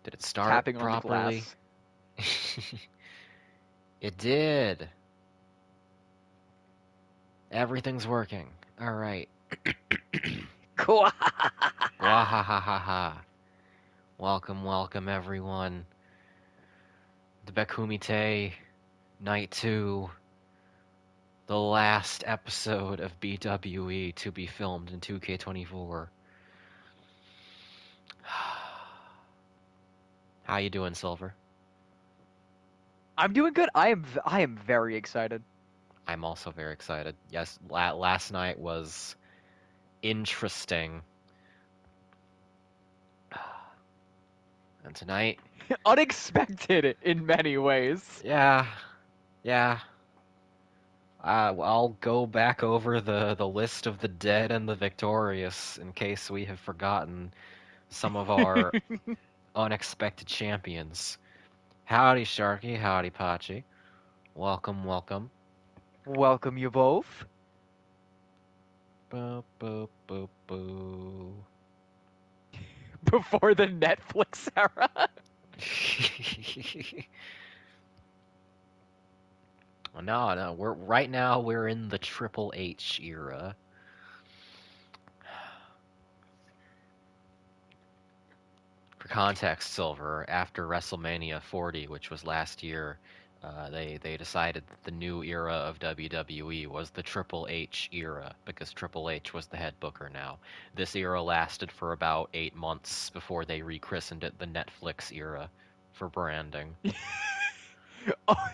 Did it start Tapping on the properly? glass. It did. Everything's working. All right. Cool. Wahahaha. Welcome, welcome, everyone. The Beckumite Night 2, the last episode of BWE to be filmed in 2K24. How you doing, Silver? I'm doing good. I am very excited. I'm also very excited. Yes, last night was interesting. And tonight, Unexpected in many ways. yeah, yeah. I'll go back over the list of the dead and the victorious in case we have forgotten some of our unexpected champions. Howdy, Sharky. Howdy, Pachi. Welcome, welcome. Welcome you both. Boo, boo, boo, boo. Before the Netflix era. No, no. We're in the Triple H era. For context, Silver, after WrestleMania 40, which was last year, they decided that the new era of WWE was the Triple H era because Triple H was the head booker now. This era lasted for about 8 months before they rechristened it the Netflix era for branding. Oh,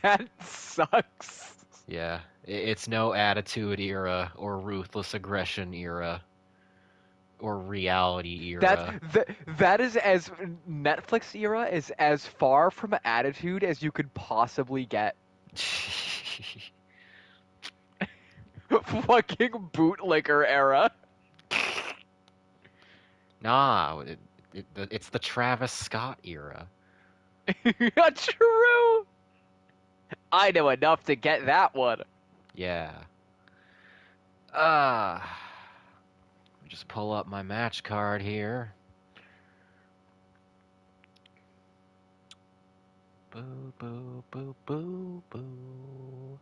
that sucks. Yeah, it's no Attitude Era or Ruthless Aggression Era or Reality That's Era. that is as Netflix era is as far from attitude as you could possibly get. Fucking bootlicker era. Nah, it's the Travis Scott era. True. I know enough to get that one. Yeah. Uh, just pull up my match card here. Boo, boo, boo, boo, boo.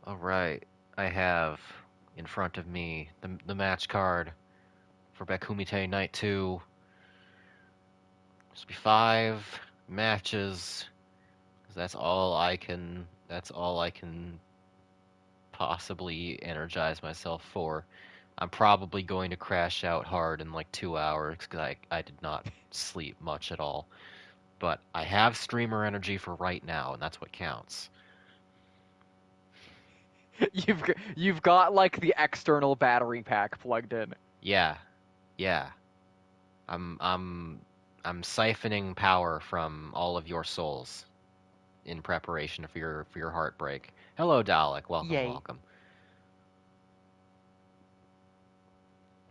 All right, I have in front of me the match card for Beckumite Night 2. This will be 5 matches. 'Cause That's all I can possibly energize myself for. I'm probably going to crash out hard in like 2 hours because I did not sleep much at all. But I have streamer energy for right now, and that's what counts. You've got like the external battery pack plugged in. Yeah, yeah. I'm I'm I'm siphoning power from all of your souls in preparation for your heartbreak. Hello, Dalek. Welcome, Yay. welcome.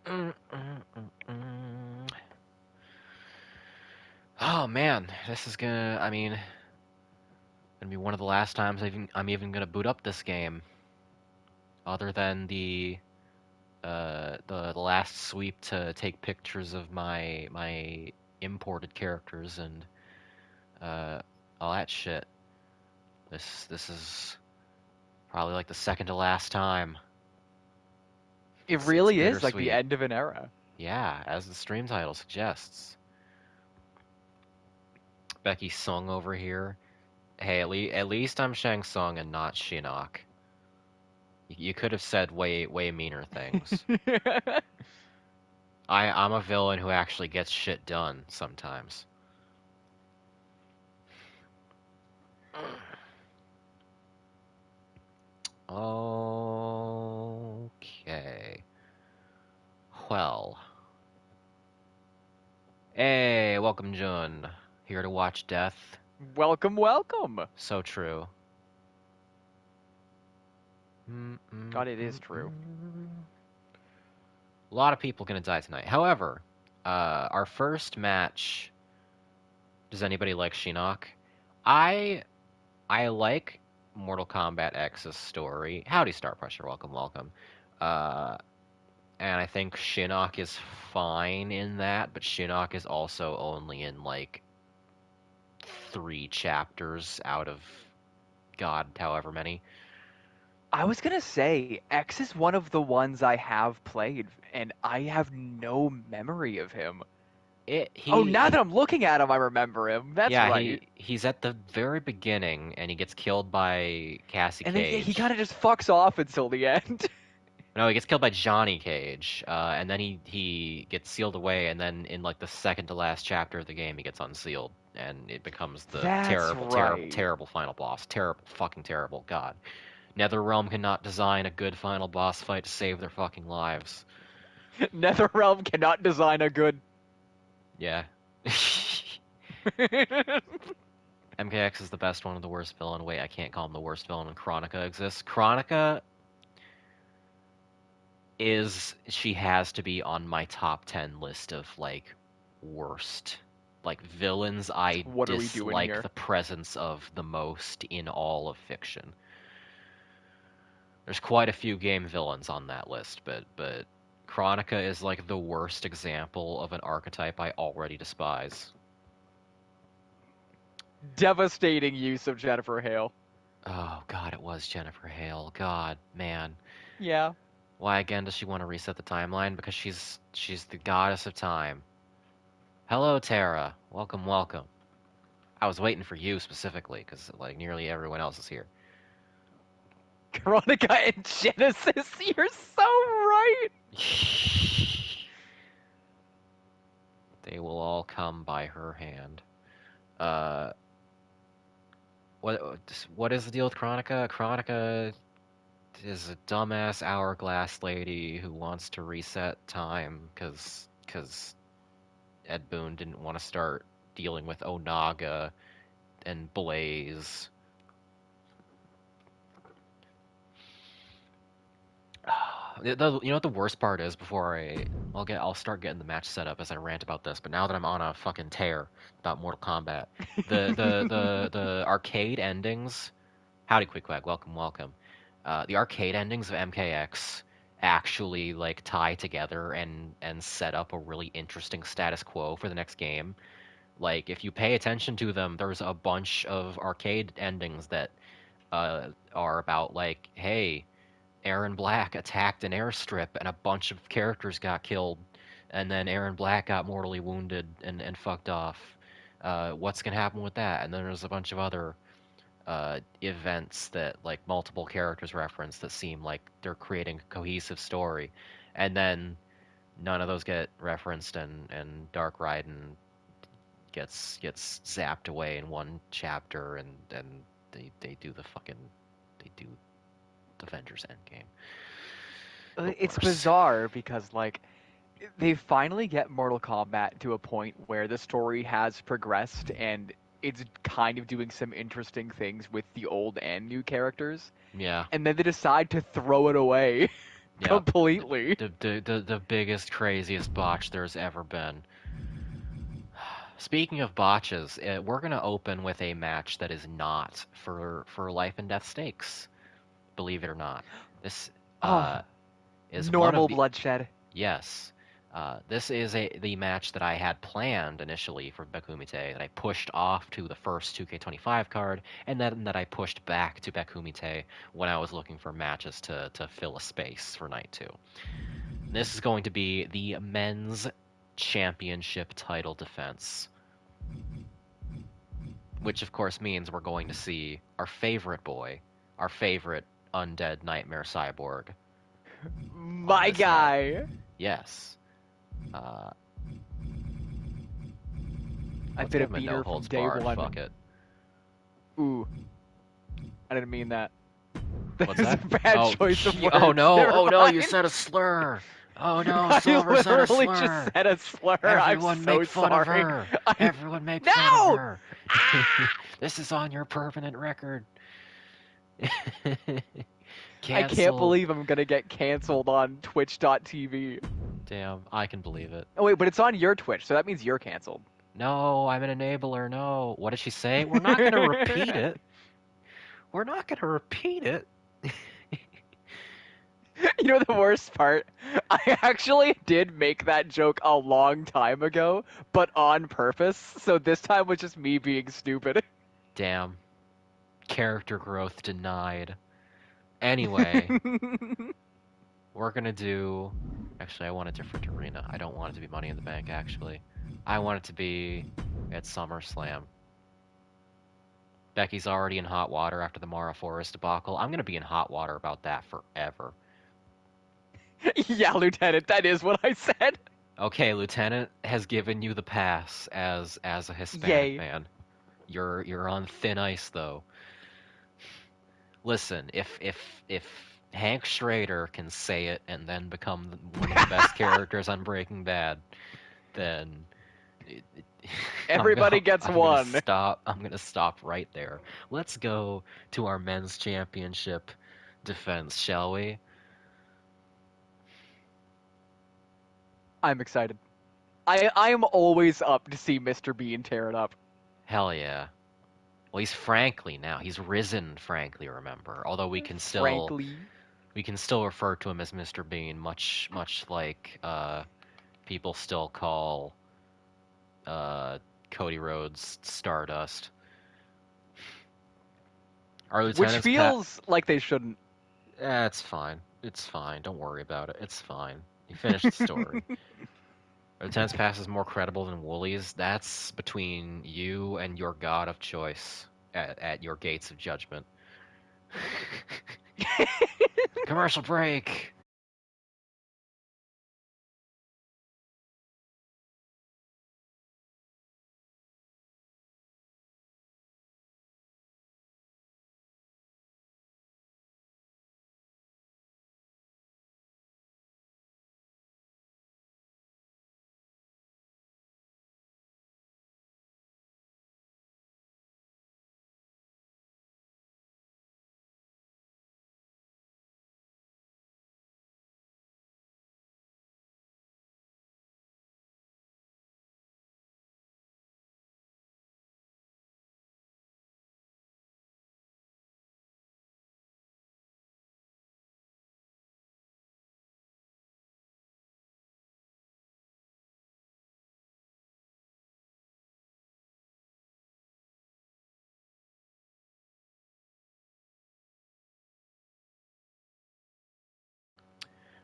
Mm, mm, mm, mm. Oh man, this is gonna be one of the last times I'm even gonna boot up this game, other than the last sweep to take pictures of my imported characters and uh, all that shit. This is probably like the second to last time. It It's really is like the bittersweet. end of an era. Yeah, as the stream title suggests. Becky Sung over here. Hey, at least I'm Shang Tsung and not Shinnok. You could have said way meaner things. I'm a villain who actually gets shit done sometimes. Okay. Well. Hey, welcome, Jun. Here to watch death. Welcome, welcome. So true. God, it is true. A lot of people gonna die tonight. However, our first match. Does anybody like Shinnok? I I like Mortal Kombat X's story. Howdy, Star Pressure. Welcome, welcome. Uh, and I think Shinnok is fine in that, but Shinnok is also only in like 3 chapters out of God, however many. I was gonna say X is one of the ones I have played, and I have no memory of him. It Oh, now he that I'm looking at him, I remember him. That's Yeah, right. he's at the very beginning and he gets killed by Cassie And then he kind Cage. of just fucks off until the end. No, he gets killed by Johnny Cage, and then he gets sealed away, and then in like the second to last chapter of the game, he gets unsealed, and it becomes the That's terrible, terrible, right. terrible final boss. Terrible, fucking terrible. God, NetherRealm cannot design a good final boss fight to save their fucking lives. NetherRealm cannot design a good. Yeah. MKX is the best one of the worst villain. Wait, I can't call him the worst villain when Chronica exists. Chronica she has to be on my top 10 list of like worst like villains I What are we doing dislike here? the presence of the most in all of fiction. There's quite a few game villains on that list, but Chronica is like the worst example of an archetype I already despise. Devastating use of Jennifer Hale. Oh god, it was Jennifer Hale. God, man. Yeah. Why again does she want to reset the timeline? Because she's the goddess of time. Hello, Tara. Welcome, welcome. I was waiting for you specifically because like nearly everyone else is here. Veronica and Genesis, you're so right. They will all come by her hand. Uh, what is the deal with Chronica? Chronica is a dumbass hourglass lady who wants to reset time because Ed Boon didn't want to start dealing with Onaga and Blaze. You know what the worst part is? I'll start getting the match set up as I rant about this. But now that I'm on a fucking tear about Mortal Kombat, the arcade endings. Howdy, Quick welcome, welcome. The arcade endings of MKX actually like tie together and set up a really interesting status quo for the next game. Like if you pay attention to them, there's a bunch of arcade endings that are about like, hey, Aaron Black attacked an airstrip and a bunch of characters got killed, and then Aaron Black got mortally wounded and fucked off. What's gonna happen with that? And then there's a bunch of other events that like multiple characters reference that seem like they're creating a cohesive story, and then none of those get referenced, and Dark Raiden gets zapped away in one chapter, and they do the fucking they do Avengers Endgame. The It's worst. bizarre because, like, they finally get Mortal Kombat to a point where the story has progressed and it's kind of doing some interesting things with the old and new characters, Yeah, and then they decide to throw it away yeah. completely. The biggest, craziest botch there's ever been. Speaking of botches, we're gonna open with a match that is not for life and death stakes. Believe it or not, this Oh, is one of normal the bloodshed. yes. This is the match that I had planned initially for Beckumite that I pushed off to the first 2K25 card, and then that I pushed back to Beckumite when I was looking for matches to fill a space for Night 2. This is going to be the men's championship title defense, which of course means we're going to see our favorite boy, our favorite undead nightmare cyborg on My this night. guy. Yes. Uh, I've let's been give a him a no beater from holds day barred. one. Fuck it. Ooh, I didn't mean that. That What's is a that? bad Oh, choice of words. oh no! Never Oh no! You mind. said a slur. Oh no! I Silver said a literally just slur. said a slur. I'm Everyone so make fun of sorry. her. I'm Everyone make fun of no. her. Ah! This is on your permanent record. I can't Cancelled. believe I'm gonna get canceled on Twitch.tv. Damn, I can believe it. Oh wait, but it's on your Twitch, so that means you're canceled. No, I'm an enabler. No. What did she say? We're not gonna repeat it. We're not gonna repeat it. You know the worst part? I actually did make that joke a long time ago, but on purpose. So this time was just me being stupid. Damn. Character growth denied. Anyway, we're gonna do. Actually, I want a different arena. I don't want it to be Money in the Bank, actually. I want it to be at SummerSlam. Becky's already in hot water after the Mara Forest debacle. I'm gonna be in hot water about that forever. Yeah, Lieutenant, that is what I said. Okay, Lieutenant has given you the pass as a Hispanic Yay. man. You're on thin ice though. Listen, if Hank Schrader can say it and then become one of the best characters on Breaking Bad, then it, it, Everybody gets I'm gonna one. stop. I'm gonna stop right there. Let's go to our men's championship defense, shall we? I'm excited. I am always up to see Mr. Bean tear it up. Hell yeah. Well, he's Frankly now. He's risen Frankly, remember? Although Frankly. we can still refer to him as Mr. Bean, much like people still call uh, Cody Rhodes Stardust. Our Which lieutenant's Pat. feels like they shouldn't. It's fine. It's fine. Don't worry about it. It's fine. You finished the story. Our lieutenant's pass is more credible than Wooly's. That's between you and your god of choice at your gates of judgment. Commercial break.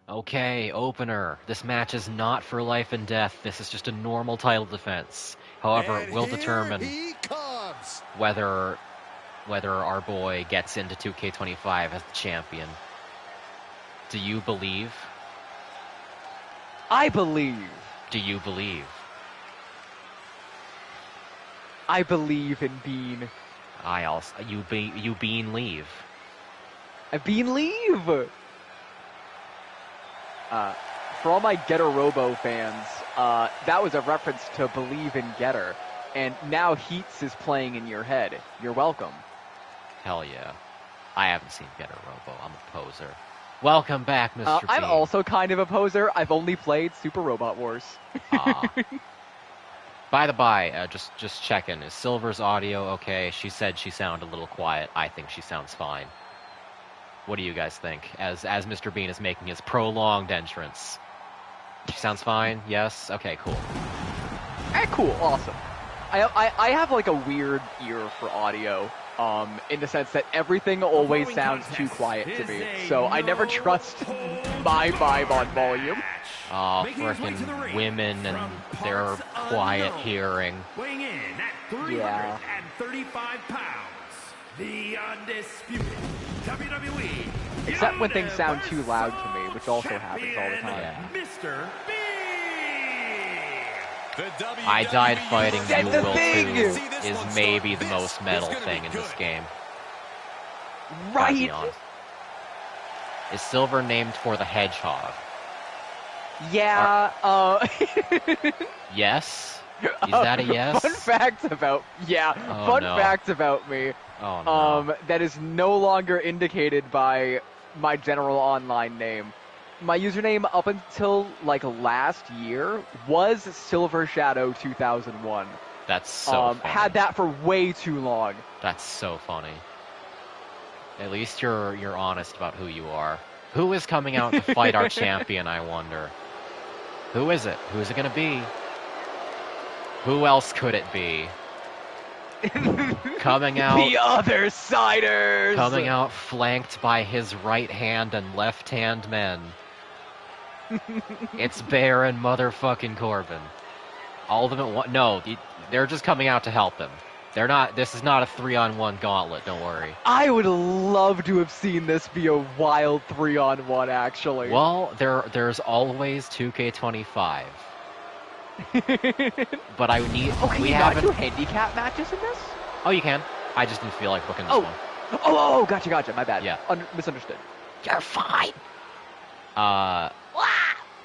Okay, opener. This match is not for life and death. This is just a normal title defense. However, it will determine whether our boy gets into 2K25 as the champion. Do you believe? I believe. Do you believe? I believe in Bean. I also you Bean leave. Bean leave! For all my Getter Robo fans, that was a reference to Believe in Getter. And now Heats is playing in your head. You're welcome. Hell yeah. I haven't seen Getter Robo. I'm a poser. Welcome back, Mr. Bean. I'm also kind of a poser. I've only played Super Robot Wars. By the by, just checking. Is Silver's audio okay? She said she sounded a little quiet. I think she sounds fine. What do you guys think? As Mr. Bean is making his prolonged entrance. She sounds fine? Yes? Okay, cool. Cool, awesome. I have like a weird ear for audio, in the sense that everything always sounds too quiet to me. So I never trust my vibe on volume. Oh, frickin' women and their quiet hearing. Weighing in at 335 pounds, the undisputed WWE. Except when things sound too loud to me, which also happens all the time. Yeah. Mr. B. I died fighting That's You the Will thing! Too is maybe the most metal thing in this game. Gotta Right! be honest. Is Silver named for the hedgehog? Yeah, Yes? Is that a yes? Fun fact about Oh, no. fact about me. Oh no. That is no longer indicated by my general online name. My username up until like last year was Silver Shadow 2001. That's so funny. Had that for way too long. That's so funny. At least you're honest about who you are. Who is coming out to fight our champion, I wonder? Who is it? Who is it going to be? Who else could it be? Coming out... The other siders! Coming out flanked by his right hand and left hand men. It's Baron motherfucking Corbin. All of them at one... No, they're just coming out to help him. They're not... This is not a 3-on-1 gauntlet, don't worry. I would love to have seen this be a wild 3-on-1, actually. Well, there's always 2K25. But I need... Oh, can we you haven't... not do handicap matches in this? Oh, you can. I just didn't feel like booking this Oh. one. Oh, gotcha, my bad. Yeah. Misunderstood. You're fine!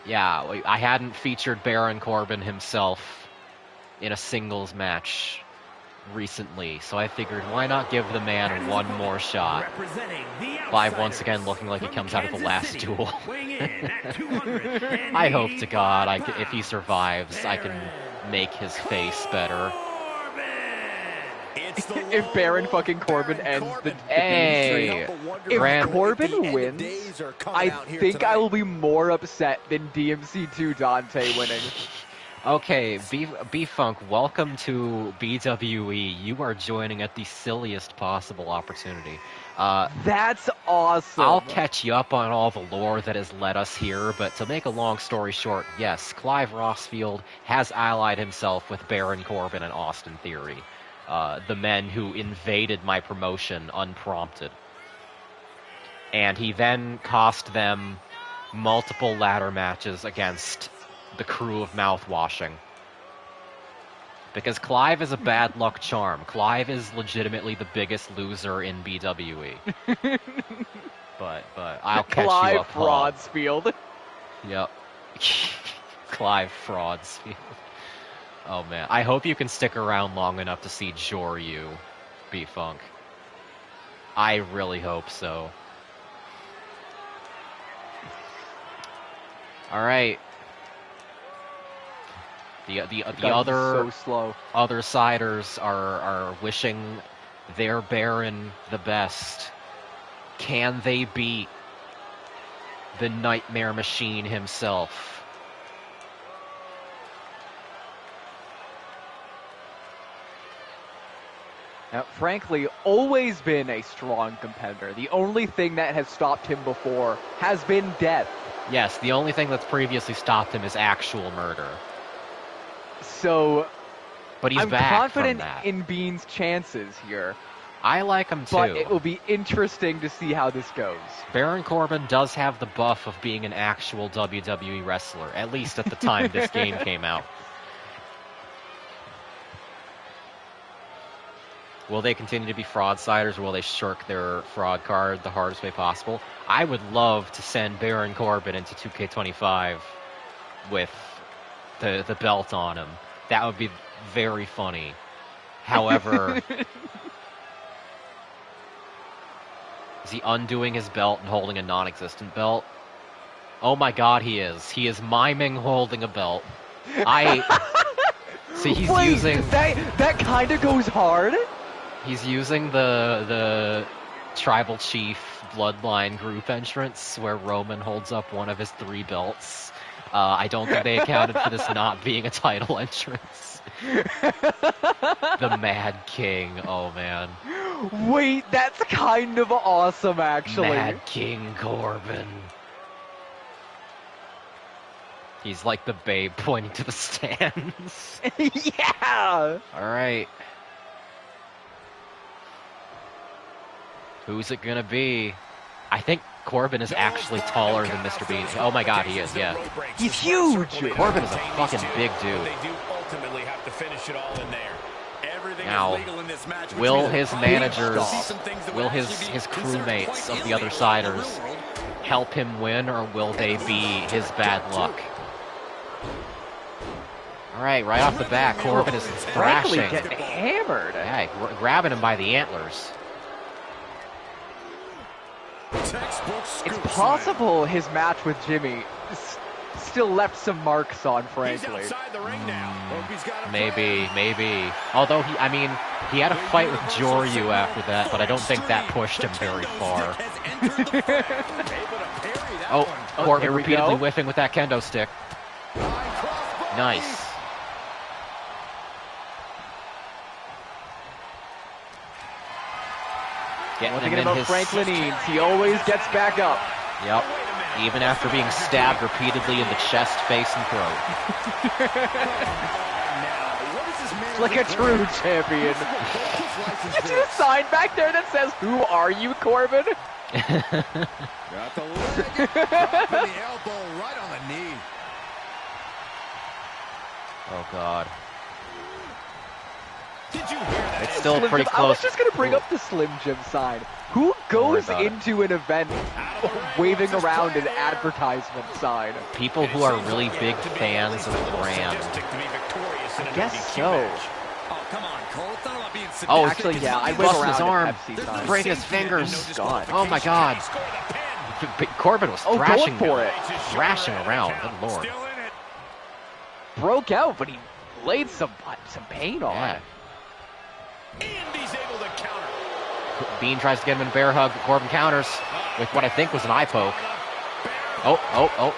Yeah, I hadn't featured Baron Corbin himself in a singles match recently, so I figured why not give the man one more shot. Clive once again looking like he comes out of the last duel. I hope to God, if he survives, I can make his face better. If Baron fucking Corbin ends the... Hey! If Corbin wins, I think I will be more upset than DMC2 Dante winning. Okay, B-Funk, welcome to BWE. You are joining at the silliest possible opportunity. That's awesome. I'll catch you up on all the lore that has led us here, but to make a long story short, yes, Clive Rossfield has allied himself with Baron Corbin and Austin Theory. The men who invaded my promotion unprompted. And he then cost them multiple ladder matches against the crew of Mouthwashing. Because Clive is a bad luck charm. Clive is legitimately the biggest loser in BWE. but I'll catch Clive you up, Paul. Broadsfield. Yep. Clive Fraudsfield. Oh man, I hope you can stick around long enough to see Joryu B-Funk. I really hope so. Alright. The So slow. other siders are wishing their Baron the best. Can they beat the Nightmare Machine himself? Now, frankly, always been a strong competitor. The only thing that has stopped him before has been death. Yes, the only thing that's previously stopped him is actual murder. So, But he's I'm back confident from that. in Bean's chances here. I like him too. But it will be interesting to see how this goes. Baron Corbin does have the buff of being an actual WWE wrestler, at least at the time this game came out. Will they continue to be fraudsiders, or will they shirk their fraud card the hardest way possible? I would love to send Baron Corbin into 2K25 with the belt on him. That would be very funny. However, is he undoing his belt and holding a non-existent belt? Oh my god, he is. He is miming holding a belt. See, he's Wait, using... that kind of goes hard? He's using the Tribal Chief Bloodline group entrance where Roman holds up one of his 3 belts. I don't think they accounted for this not being a title entrance. The Mad King, oh man. Wait, that's kind of awesome, actually. Mad King Corbin. He's like the babe pointing to the stands. Yeah! Alright. Who's it gonna be? I think Corbin is actually taller than Mr. Bean. Oh my god, he is, yeah. He's huge! Corbin is a fucking big dude. Now, will his managers, will his crewmates of the other siders help him win, or will they be his bad luck? Alright, right off the bat, Corbin is thrashing. Getting hammered. Yeah, grabbing him by the antlers. It's possible his match with Jimmy still left some marks on, frankly. Maybe. Although, he had a fight with Joryu after that, but I don't think that pushed him very far. Oh, Corbin here we repeatedly go. whiffing with that kendo stick. Nice. One thing Getting him in about his... Franklin Eanes, he always gets back up. Yep. Even after being stabbed repeatedly in the chest, face, and throat. It's like a true champion. You see the sign back there that says, "Who are you, Corbin?" Got the leg, dropping the elbow right on the knee. Oh, God. Did you hear that? It's still Slim pretty Jim, close. I was just going to bring up the Slim Jim sign. Who goes about it. into an event waving around an advertisement sign? People who are really big fans of the brand. I guess so. Oh, come on, Cole. It's not about being Oh, Actually, yeah, I wave busting around his an arm, Pepsi sign. breaking his fingers. God. Oh, my God. Corbin was Oh, thrashing going for it. thrashing around. Good Lord. Still in it. Broke out, but he laid some paint on. Yeah. And he's able to counter. Bean tries to get him in a bear hug, but Corbin counters with what I think was an eye poke. Oh.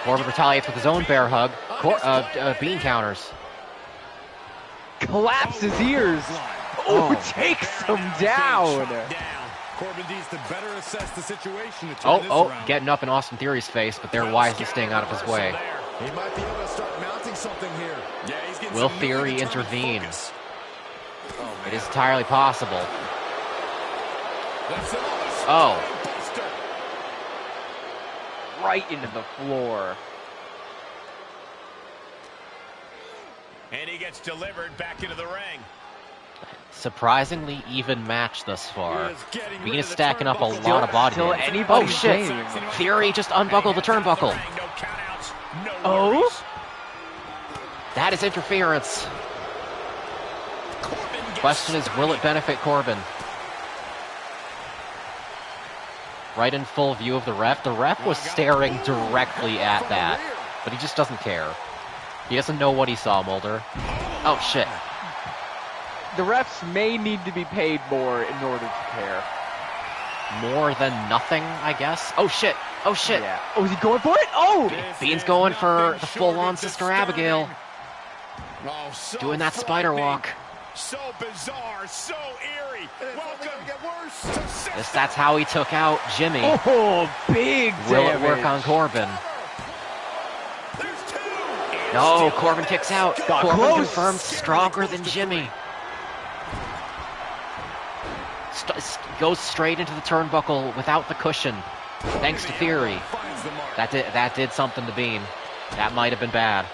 Corbin retaliates with his own bear hug. Bean counters. Collapse his ears. Oh, takes him down. Corbin needs to better assess the situation to turn this Oh, around. getting up in Austin Theory's face, but they're wisely staying out of his way. He might be able to start mounting something here. Yeah, he's getting Will some Theory really determined intervene? focus. It is entirely possible. That's Oh. Buster. Right into the floor. And he gets delivered back into the ring. Surprisingly even match thus far. He is getting Bean rid is of the stacking up a turnbuckle. lot of body Still damage. Oh, anybody's shit. game. Theory just unbuckled the turnbuckle. No countouts, no Oh? worries. That is interference. Corbin gets Question is, will it benefit Corbin? Right in full view of the ref. The ref was staring directly at that, but he just doesn't care. He doesn't know what he saw, Mulder. Oh, shit. The refs may need to be paid more in order to care. More than nothing, I guess. Oh, shit. Oh, shit. Yeah. Oh, is he going for it? Oh! Bean's going for the full-on Sister Abigail. Oh, so Doing that spider walk. So bizarre, so eerie. Welcome. Get worse. That's how he took out Jimmy. Oh, big Will damage. it work on Corbin? There's two. No, Corbin kicks out. Got Corbin close. confirmed stronger than Jimmy. Goes straight into the turnbuckle without the cushion. Thanks to Theory. Finds the mark. That did something to Bean. That might have been bad.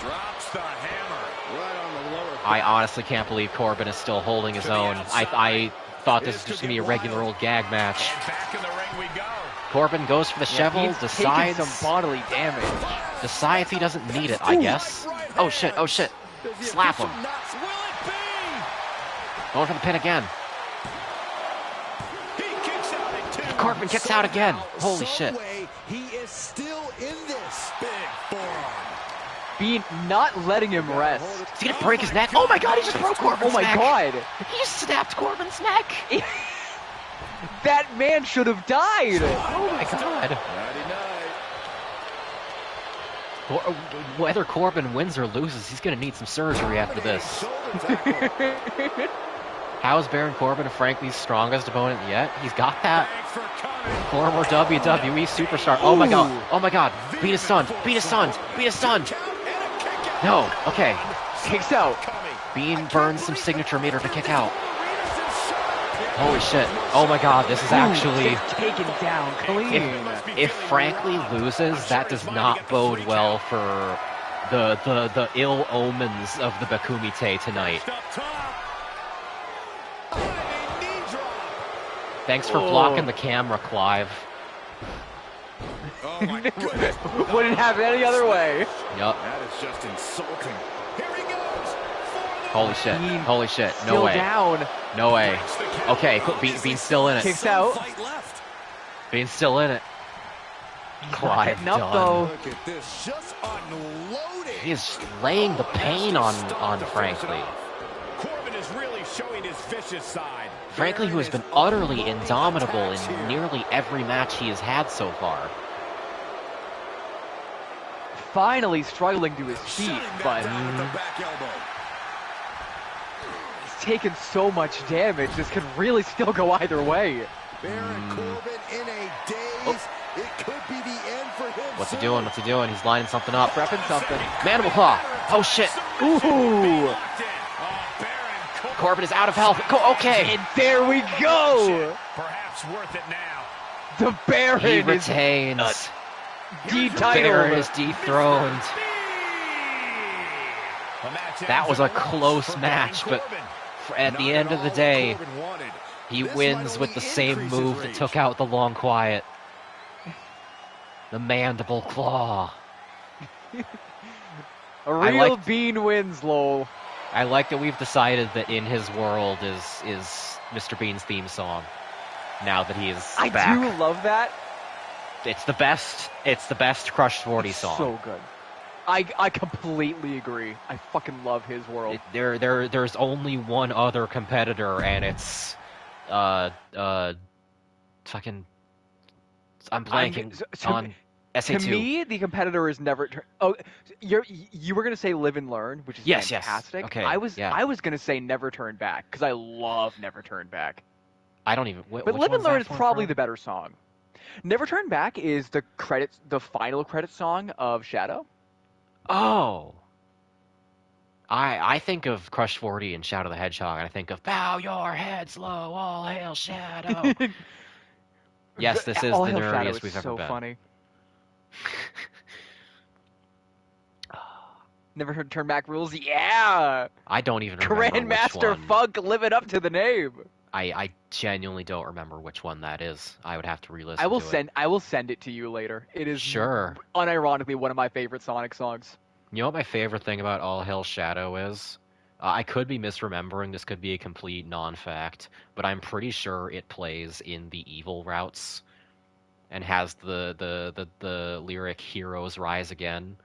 Drops the hammer right on the lower. I honestly can't believe Corbin is still holding his own. I thought this was just going to be a regular old gag match. And back in the ring we go. Corbin goes for the shovel, He's taking some decides bodily damage. he doesn't need it, I guess. Oh shit, oh shit. Slap him. Will it be? Going for the pin again. He kicks out at two. Corbin kicks out again. Holy shit. He is still in this. Big forearm. Bean not letting him rest. Is he gonna break his neck? Oh my god, he just broke Corbin's Oh my neck. god. He just snapped Corbin's neck. That man should have died. Oh my god. Friday night. Whether Corbin wins or loses, he's gonna need some surgery after this. Shoulder tackle. How is Baron Corbin Frankly's strongest opponent yet? He's got that Thanks for coming. former WWE superstar. Oh my god. Oh my god. Beat his son. Beat his son. Beat his son. Count and a kick out. No. Okay. Kicks out. Coming. Bean burns some signature meter to kick out. Readerson's shot. Holy shit. Oh my god. This is actually... taken down clean. If Frankly loses, that does not bode well for the ill omens of the Beckumite tonight. Up top. A knee drop. Thanks for blocking the camera, Clive. Oh my goodness. Wouldn't have it any other way. Yup. That is just insulting. Here he goes. For the Holy shit. Bean Holy shit. No Still way. down. No way. That's the count. Okay, Bean's still in it. Kicks out. Fight left. Bean's still in it. Clive Getting up done. though. Look at this, just unloading. He is laying the pain on Frankly. Corbin is really showing his vicious side. Frankly, who has been utterly indomitable in nearly every match he has had so far. finally struggling to his feet, Shutting that but down with the back elbow. he's taken so much damage. This could really still go either way. Baron Corbin in a daze. It could be the end for him. What's he doing? What's he doing? He's lining something up. Prepping something. Mandible claw. Oh shit. Ooh! Corbin is out of health. Okay. And there we go! Perhaps worth it now. The Baron He is retains. Baron detitled. is dethroned. That was a close match, but at the end of the day, he wins with the same move that took out the Long Quiet. The Mandible Claw. A real bean wins, lol. I like that we've decided that In His World is Mr. Bean's theme song. Now that he is back. I do love that. It's the best. It's the best Crush 40 song. So good. I completely agree. I fucking love His World. There's only one other competitor, and it's fucking. I'm blanking on SA2. To me, the competitor is never. You were gonna say Live and Learn, which is fantastic. Yes. Okay. I was gonna say Never Turn Back because I love Never Turn Back. I don't even. But Live and Learn is probably the better song. Never Turn Back is the final credit song of Shadow. Oh. I think of Crush 40 and Shadow the Hedgehog, and I think of Bow Your Heads Low, All Hail Shadow. Yes, this is All the Hail Shadow nerdiest is we've ever so been. Funny. Never Heard Turn Back rules. Yeah. I don't even remember Grandmaster which one. Funk living up to the name. I genuinely don't remember which one that is. I would have to re-listen. I will send it to you later. It is sure. Unironically one of my favorite Sonic songs. You know what my favorite thing about All Hail Shadow is? I could be misremembering. This could be a complete non-fact, but I'm pretty sure it plays in the evil routes and has the lyric "Heroes Rise Again."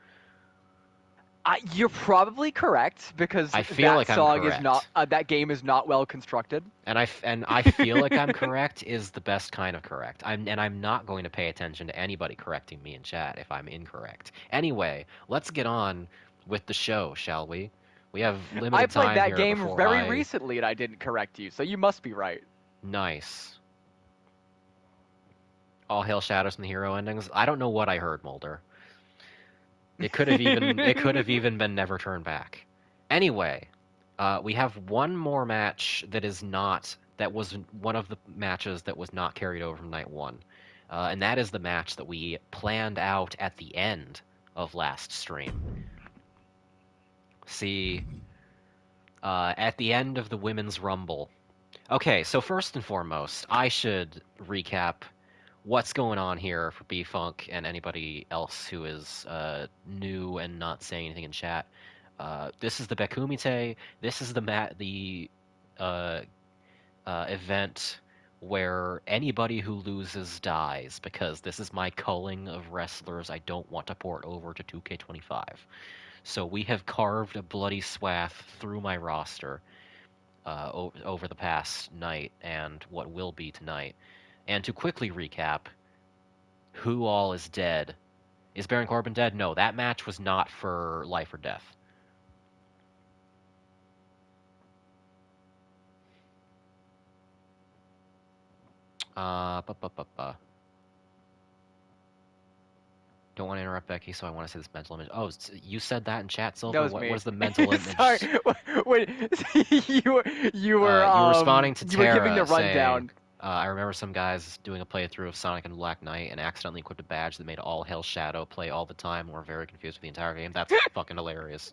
You're probably correct because I feel like I'm song correct. is not that game is not well constructed. And I feel like I'm correct is the best kind of correct. I'm not going to pay attention to anybody correcting me in chat if I'm incorrect. Anyway, let's get on with the show, shall we? We have limited time here. I played that game very recently and I didn't correct you, so you must be right. Nice. All Hail Shadows and the hero endings. I don't know what I heard, Mulder. It could have even been Never Turn Back. Anyway, we have one more match that was one of the matches that was not carried over from night one. And that is the match that we planned out at the end of last stream. See, at the end of the Women's Rumble. Okay, so first and foremost, I should recap what's going on here for B-Funk and anybody else who is new and not saying anything in chat. This is the Beckumite. This is the event where anybody who loses dies, because this is my culling of wrestlers I don't want to port over to 2K25. So we have carved a bloody swath through my roster over the past night and what will be tonight. And to quickly recap, who all is dead? Is Baron Corbin dead? No, that match was not for life or death. Don't want to interrupt Becky, so I want to say this mental image. Oh, you said that in chat, Silver? That was what me. was the mental image? Sorry, wait, you were responding to Tara, you were giving the rundown. Saying, I remember some guys doing a playthrough of Sonic and Black Knight and accidentally equipped a badge that made All Hail Shadow play all the time and were very confused with the entire game. That's fucking hilarious.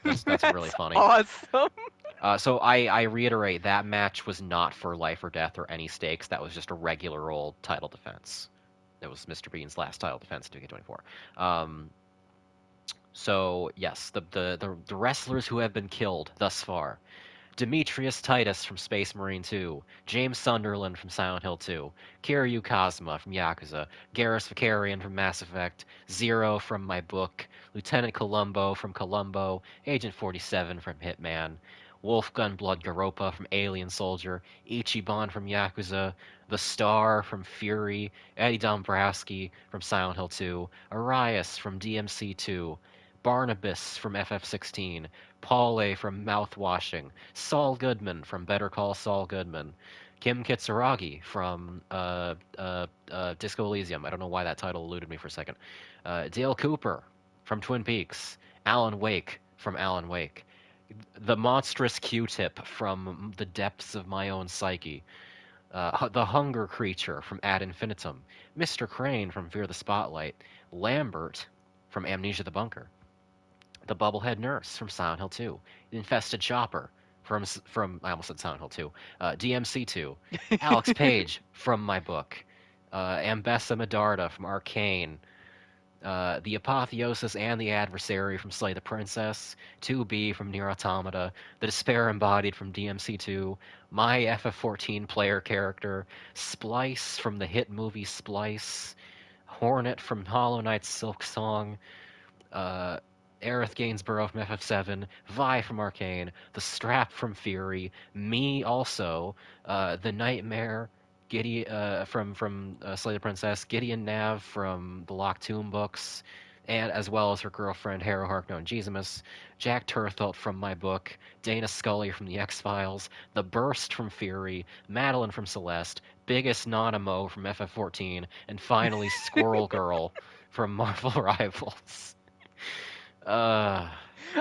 That's really funny. Awesome. So I reiterate, that match was not for life or death or any stakes. That was just a regular old title defense. That was Mr. Bean's last title defense in 2K24. So yes, the wrestlers who have been killed thus far: Demetrius Titus from Space Marine 2, James Sunderland from Silent Hill 2, Kiryu Kazuma from Yakuza, Garrus Vakarian from Mass Effect, Zero from my book, Lieutenant Columbo from Columbo, Agent 47 from Hitman, Wolfgun Blood Garopa from Alien Soldier, Ichiban from Yakuza, The Star from Fury, Eddie Dombrowski from Silent Hill 2, Arias from DMC 2, Barnabas from FF16, Paule from Mouthwashing, Saul Goodman from Better Call Saul Goodman, Kim Kitsuragi from Disco Elysium. I don't know why that title eluded me for a second. Dale Cooper from Twin Peaks, Alan Wake from Alan Wake, the monstrous Q-tip from the depths of my own psyche, the hunger creature from Ad Infinitum, Mr. Crane from Fear the Spotlight, Lambert from Amnesia the Bunker, the bubblehead nurse from Silent Hill 2, the infested chopper from I almost said Silent Hill 2, DMC 2, Alex Page from my book, Ambessa Medarda from Arcane, the Apotheosis and the Adversary from Slay the Princess, 2B from Nier Automata, the Despair Embodied from DMC2, my FF14 player character, Splice from the hit movie Splice, Hornet from Hollow Knight's Silk Song, Aerith Gainsborough from FF7, Vi from Arcane, the Strap from Fury, me also, the Nightmare, from Slay the Princess, Gideon Nav from the Locked Tomb books, and as well as her girlfriend Harrow Harkno and Jesus, Jack Turthelt from my book, Dana Scully from the X-Files, The Burst from Fury, Madeline from Celeste, Biggest Nanamo from FF14, and finally Squirrel Girl from Marvel Rivals. Uh,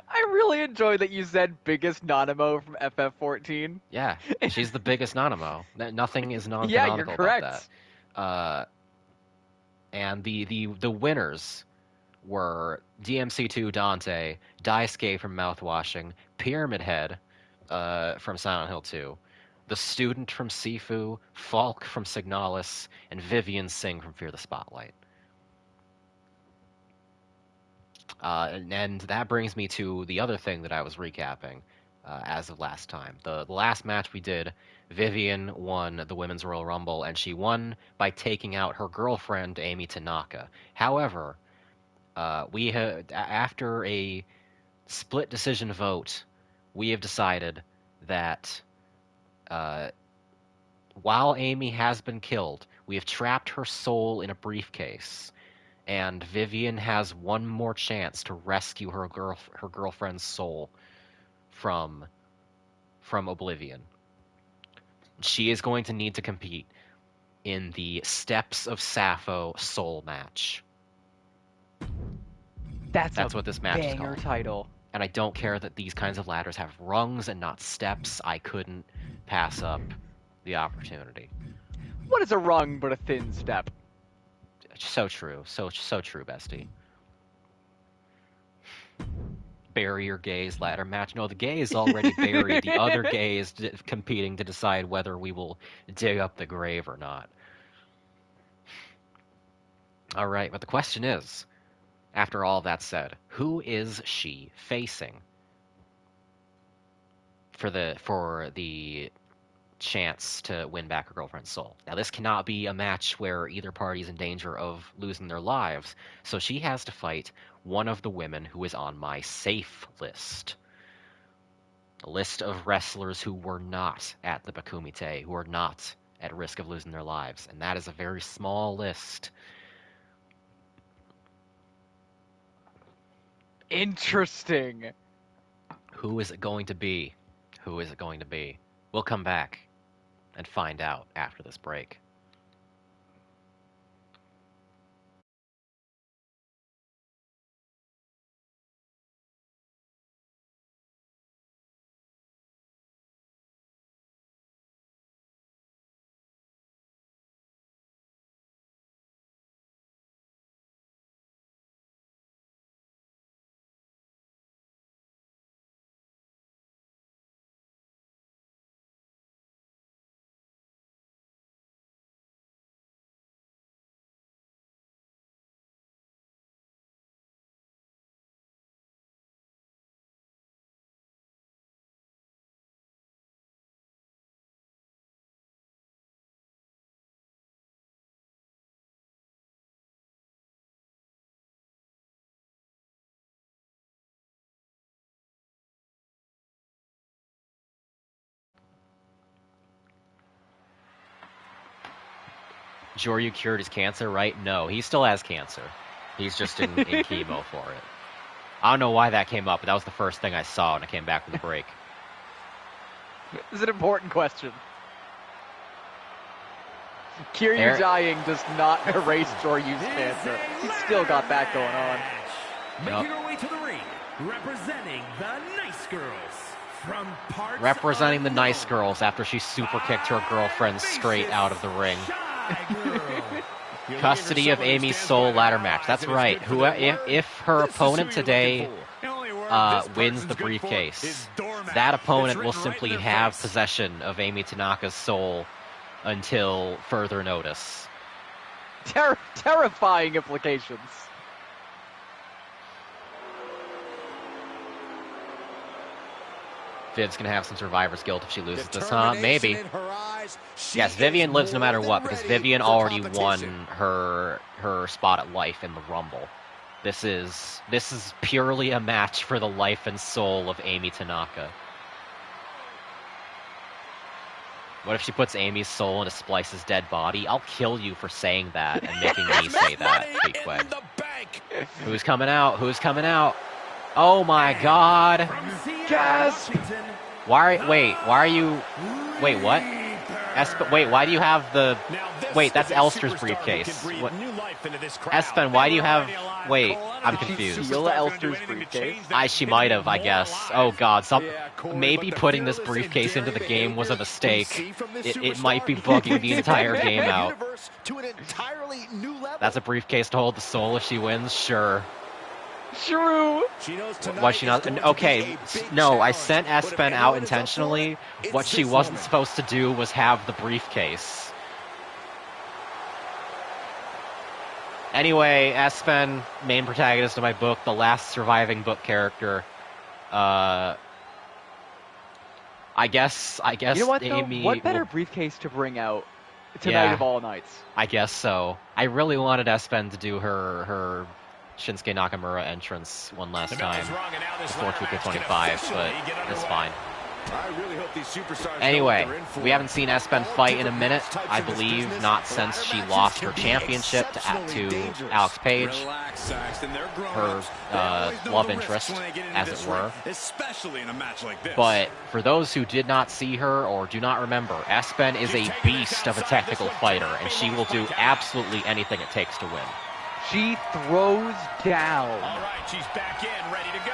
I really enjoy that you said biggest Nanamo from FF14. yeah, she's the biggest Nanamo. Nothing is Yeah, you're non-canonical about correct. that. And the winners were DMC2 Dante, Daisuke from Mouthwashing, Pyramid Head from Silent Hill 2, The Student from Sifu, Falk from Signalis, and Vivian Singh from Fear the Spotlight. And that brings me to the other thing that I was recapping as of last time. The last match we did, Vivian won the Women's Royal Rumble, and she won by taking out her girlfriend, Amy Tanaka. However, after a split decision vote, we have decided that while Amy has been killed, we have trapped her soul in a briefcase, and Vivian has one more chance to rescue her girlfriend's soul from oblivion. She is going to need to compete in the Steps of Sappho soul match. That's what this match is banger called. title. And I don't care that these kinds of ladders have rungs and not steps. I couldn't pass up the opportunity. What is a rung but a thin step? So true. So true, bestie. Barrier gays ladder match. No, the gay is already buried. The other gay is competing to decide whether we will dig up the grave or not. All right, but the question is, after all that said, who is she facing for the chance to win back her girlfriend's soul? Now, this cannot be a match where either party is in danger of losing their lives, so she has to fight one of the women who is on my safe list. A list of wrestlers who were not at the Beckumite, who are not at risk of losing their lives, and that is a very small list. Interesting. Who is it going to be? Who is it going to be? We'll come back and find out after this break. Joryu cured his cancer, right? No, he still has cancer. He's just in chemo for it. I don't know why that came up, but that was the first thing I saw when I came back from the break. This is an important question. Kiryu dying does not erase Joryu's cancer. He's still got that going on. Making her way to the ring, representing the Nice Girls from parts Representing the Nice Girls after she super kicked her girlfriend straight out of the ring. Custody of Amy's Soul ladder match. That's right. If her opponent today wins the briefcase, that opponent will simply have possession of Amy Tanaka's soul until further notice. Terrifying implications. Viv's gonna have some survivor's guilt if she loses this, huh? Maybe. Yes, Vivian lives no matter what, because Vivian already won her spot at life in the Rumble. This is purely a match for the life and soul of Amy Tanaka. What if she puts Amy's soul into Splice's dead body? I'll kill you for saying that and making me say that, Queequeg. Who's coming out? Who's coming out? Oh my god! Gasp! Why are you... Wait, what? Wait, why do you have the... Wait, that's Elster's briefcase. What? Espen, why do you have... Wait, I'm confused. Steal Elster's briefcase? She might have, I guess. Oh god, maybe putting this briefcase into the game was a mistake. It might be bugging the entire game out. That's a briefcase to hold the soul if she wins? Sure. True. Was she not? Okay, no, I sent Espen out intentionally. What she wasn't supposed to do was have the briefcase. Anyway, Espen, main protagonist of my book, the last surviving book character. I guess. You know what, Amy. though? What better briefcase to bring out tonight of all nights? I guess so. I really wanted Espen to do her Shinsuke Nakamura entrance one last time before 2K25, but it's fine. Anyway, we haven't seen Espen fight in a minute, I believe, not since she lost her championship to Alex Page, her love interest, as it were. But for those who did not see her or do not remember, Espen is a beast of a technical fighter, and she will do absolutely anything it takes to win. She throws down. All right, she's back in, ready to go.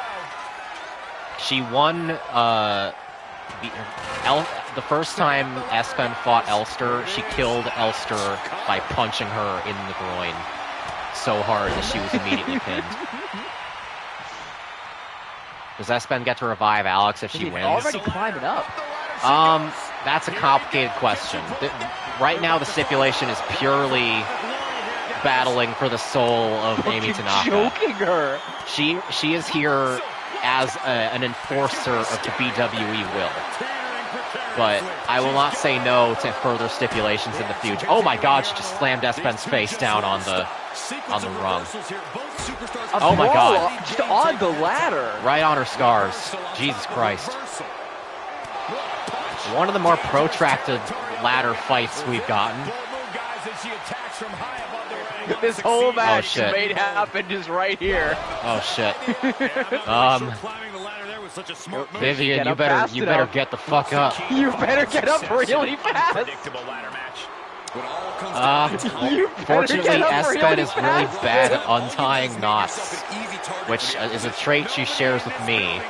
She won the first time Espen fought Elster. She killed Elster by punching her in the groin so hard that she was immediately pinned. Does Espen get to revive Alex if she wins? Already climbing up. That's a complicated question. Right now, the stipulation is purely battling for the soul of Amy Tanaka. Choking her. She is here as an enforcer of the BWE will. But I will not say no to further stipulations in the future. Oh my god, she just slammed Espen's face down on the rung. Oh my god. Just on the ladder. Right on her scars. Jesus Christ. One of the more protracted ladder fights we've gotten. This whole match made happen just right here. Oh shit. Vivian, you better get the fuck up. You better get up really fast. Fortunately, Espen is really bad at untying knots, which is a trait she shares with me.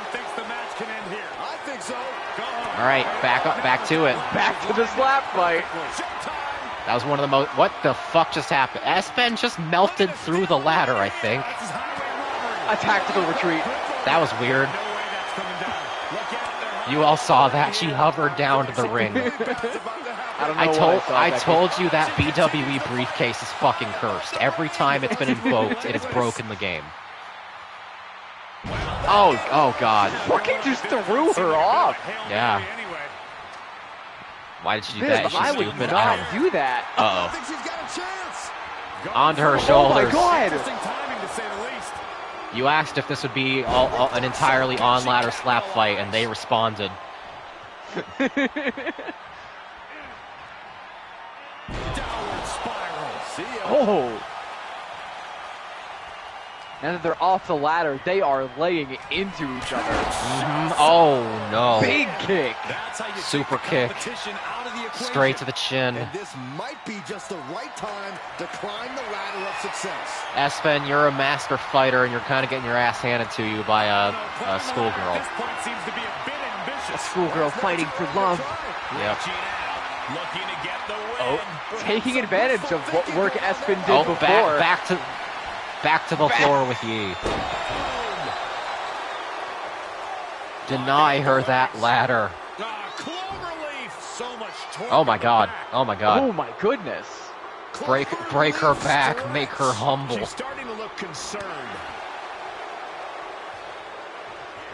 All right, back to it. Back to the slap fight. That was one of the most... What the fuck just happened? Espen just melted through the ladder, I think. A tactical retreat. That was weird. You all saw that. She hovered down to the ring. I told you that BWE briefcase is fucking cursed. Every time it's been invoked, it has broken the game. Oh god. Fucking just threw her off. Yeah. Why did she do that? Is she I stupid? would not do that. Uh-oh. Onto her shoulders. Oh my god. You asked if this would be an entirely on-ladder slap fight, and they responded. See ya. Oh! Now that they're off the ladder, they are laying into each other. Oh, no. Big kick. That's how you Super take the kick. competition out of the equation. Straight to the chin. And this might be just the right time to climb the ladder of success. Espen, you're a master fighter, and you're kind of getting your ass handed to you by a schoolgirl. This point seems to be a bit ambitious. A schoolgirl fighting for love. Yep. Reaching out, looking to get the Oh, win. taking advantage of what work Espen did Oh, before. back to the floor with ye. Deny her that ladder. Cloverleaf. So much torque. Oh my god. Oh my god. Oh my goodness. Break her back, make her humble. She's starting to look concerned.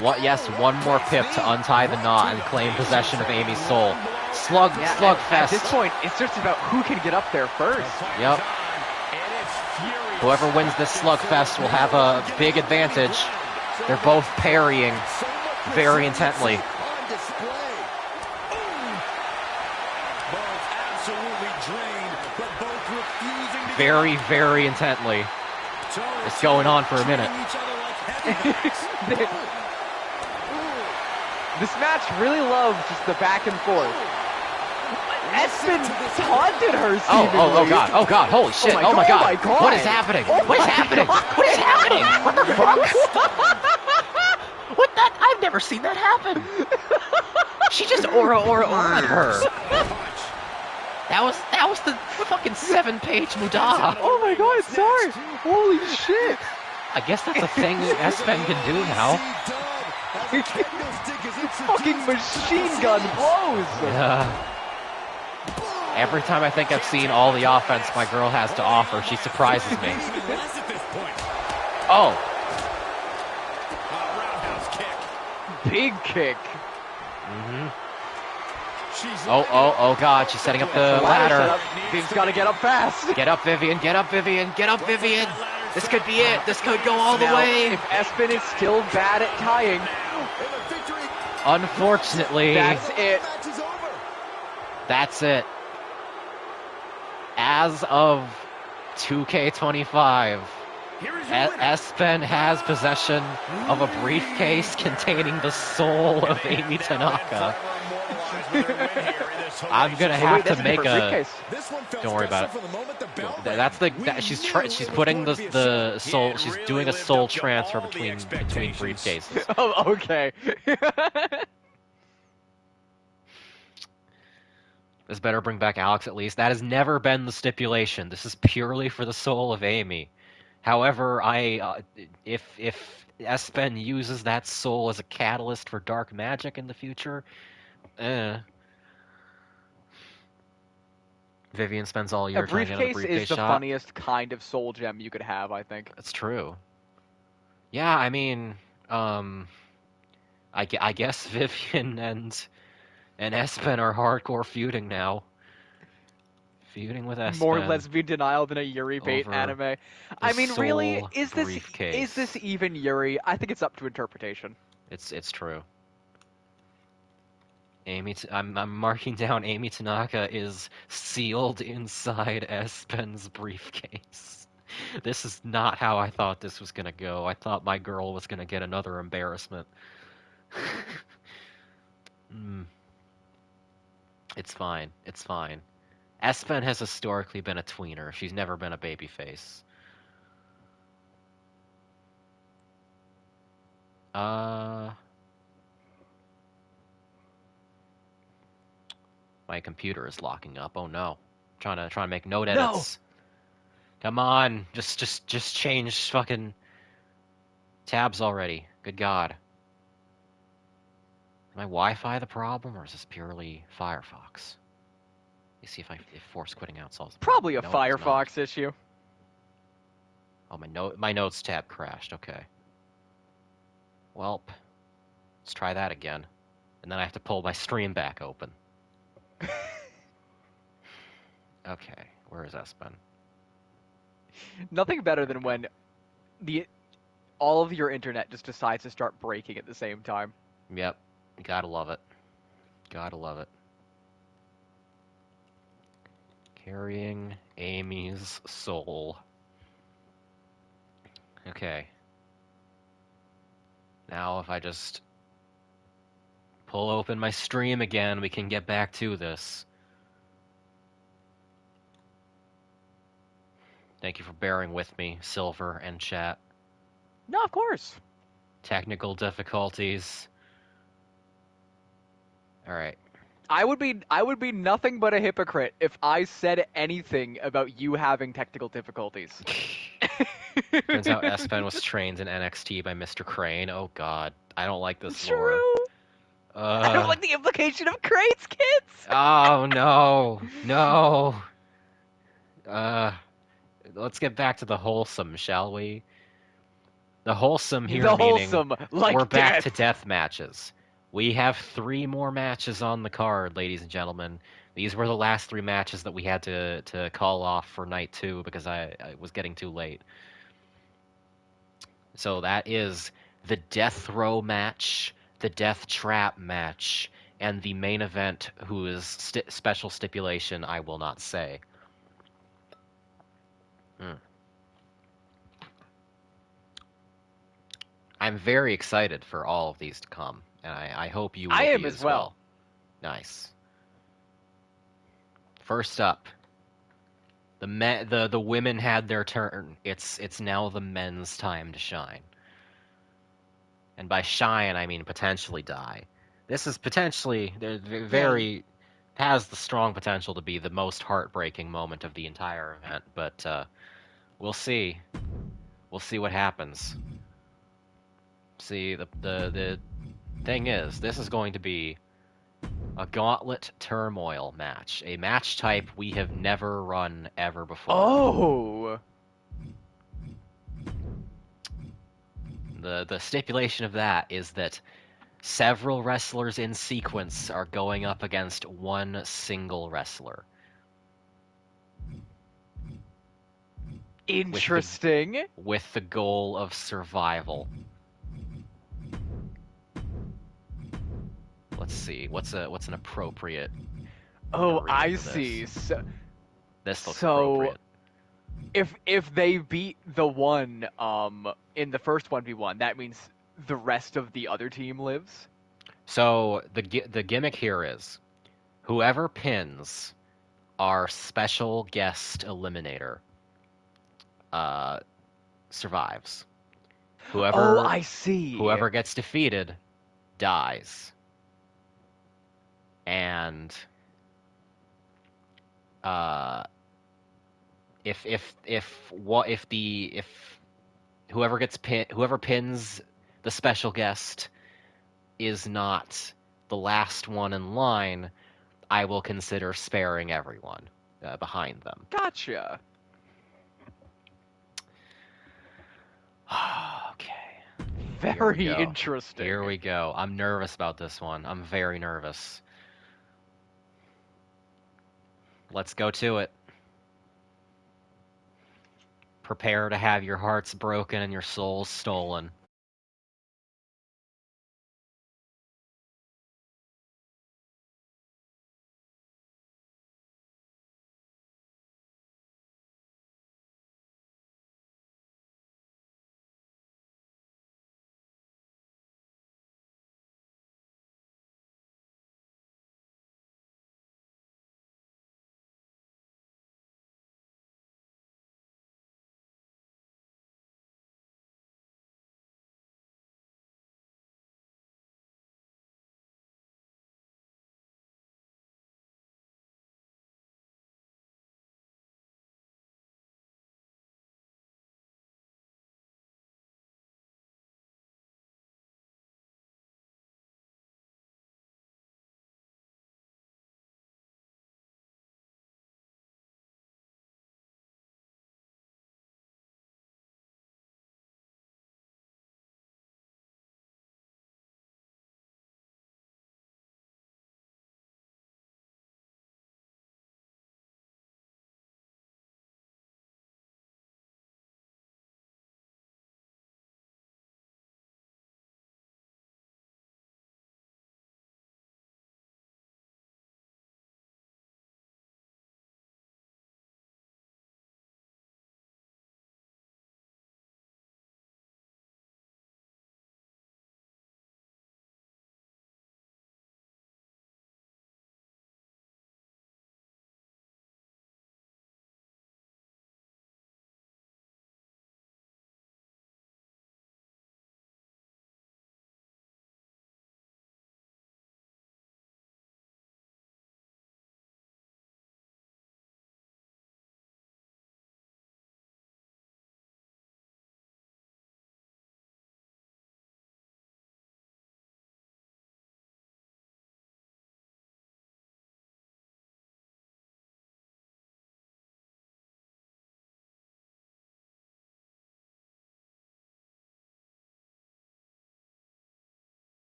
What? Yes, one more pip to untie the knot and claim possession of Amy's soul. At Slugfest. this point, it's just about who can get up there first. Yep. Whoever wins this slugfest will have a big advantage. They're both parrying very intently. On display. Both absolutely drained, but both refusing to Very, very intently. It's going on for a minute. This match really loves just the back and forth. Espen taunted her seemingly. Oh god, holy shit, oh my god. What is happening? What is happening? What is happening? What the fuck? What that? I've never seen that happen. She just aura-ed her. That was the fucking 7-page Mudah. Oh my god, sorry. Holy shit. I guess that's a thing Espen can do now. Fucking machine gun blows. Yeah. Every time I think I've seen all the offense my girl has to offer, she surprises me. Oh. Roundhouse kick. Big kick. Oh god, she's setting up the ladder. Thing's gotta get up fast. Get up, Vivian, get up, Vivian, get up, Vivian. This could be it. This could go all the Now, way. if Espen is still bad at tying, Unfortunately, that's it. Match is over. that's it. As of 2K25, Here is your winner. Espen has possession of a briefcase containing the soul of Amy Tanaka. I'm gonna have to make a. Don't worry about it. That's she's putting the soul. She's doing a soul transfer between briefcases. Oh, okay. This better bring back Alex at least. That has never been the stipulation. This is purely for the soul of Amy. However, if Espen uses that soul as a catalyst for dark magic in the future, Vivian spends all year A trying to get a briefcase briefcase is the shot. funniest kind of soul gem you could have, I think. That's true. Yeah, I mean, I guess Vivian and Espen are hardcore feuding now. Feuding with Espen. More lesbian denial than a Yuri bait over anime. I mean, really, soul is briefcase. this even Yuri? I think it's up to interpretation. It's true. I'm marking down Amy Tanaka is sealed inside Espen's briefcase. This is not how I thought this was gonna go. I thought my girl was gonna get another embarrassment. It's fine. It's fine. Espen has historically been a tweener. She's never been a babyface. My computer is locking up. Oh no. Trying to make note edits. Come on. Just change fucking tabs already. Good God. Is my Wi-Fi the problem, or is this purely Firefox? Let me see if force quitting out solves the problem. Probably a No, it does not. Firefox issue. Oh, my notes tab crashed. Okay. Welp. Let's try that again. And then I have to pull my stream back open. Okay, where is Espen? Nothing better than when all of your internet just decides to start breaking at the same time. Yep, gotta love it. Gotta love it. Carrying Amy's soul. Okay. Now if I just pull open my stream again, we can get back to this. Thank you for bearing with me, Silver and chat. No, of course. Technical difficulties. Alright. I would be nothing but a hypocrite if I said anything about you having technical difficulties. Turns out S-Pen was trained in NXT by Mr. Crane. Oh god, I don't like this True. lore. I don't like the implication of Crane's kids. Oh no, no. Let's get back to the wholesome, shall we? The wholesome here The meaning wholesome, like we're back death. to death matches. We have 3 more matches on the card, ladies and gentlemen. These were the last 3 matches that we had to call off for night 2 because I was getting too late. So that is the Death Row match, the Death Trap match, and the main event, whose special stipulation I will not say. I'm very excited for all of these to come, and I hope you will I am be as as well. Nice. First up, the women had their turn. It's now the men's time to shine. And by shine, I mean potentially die. This is potentially has the strong potential to be the most heartbreaking moment of the entire event, but we'll see. We'll see what happens. See, the thing is, this is going to be a gauntlet turmoil match, a match type we have never run ever before. Oh. The stipulation of that is that several wrestlers in sequence are going up against one single wrestler. Interesting. With the goal of survival. Let's see, what's an appropriate Oh, arena I for see. this? So, This looks so appropriate. if they beat the one in the first 1v1, that means the rest of the other team lives? So the gimmick here is whoever pins our special guest eliminator survives. Oh, I see. Whoever gets defeated dies. And if whoever pins the special guest is not the last one in line, I will consider sparing everyone behind them. Gotcha. Okay. Very interesting. Here we go. I'm nervous about this one. I'm very nervous. Let's go to it. Prepare to have your hearts broken and your souls stolen.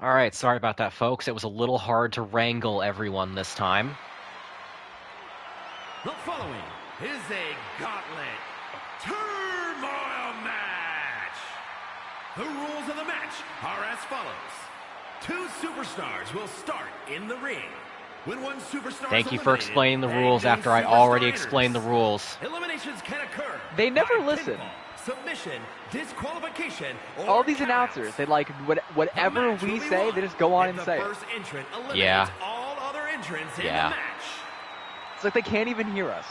All right, sorry about that, folks. It was a little hard to wrangle everyone this time. The following is a gauntlet turmoil match. The rules of the match are as follows. 2 superstars will start in the ring. When one superstar Thank you for explaining the rules after I already explained the rules. Eliminations can occur. They never by listen. pinfall, submission, disqualification, or All these count. announcers, they like whatever The match we will be say, won they just go on if and the say it. first entrant eliminates Yeah. all other entrants in Yeah. the match. It's like they can't even hear us.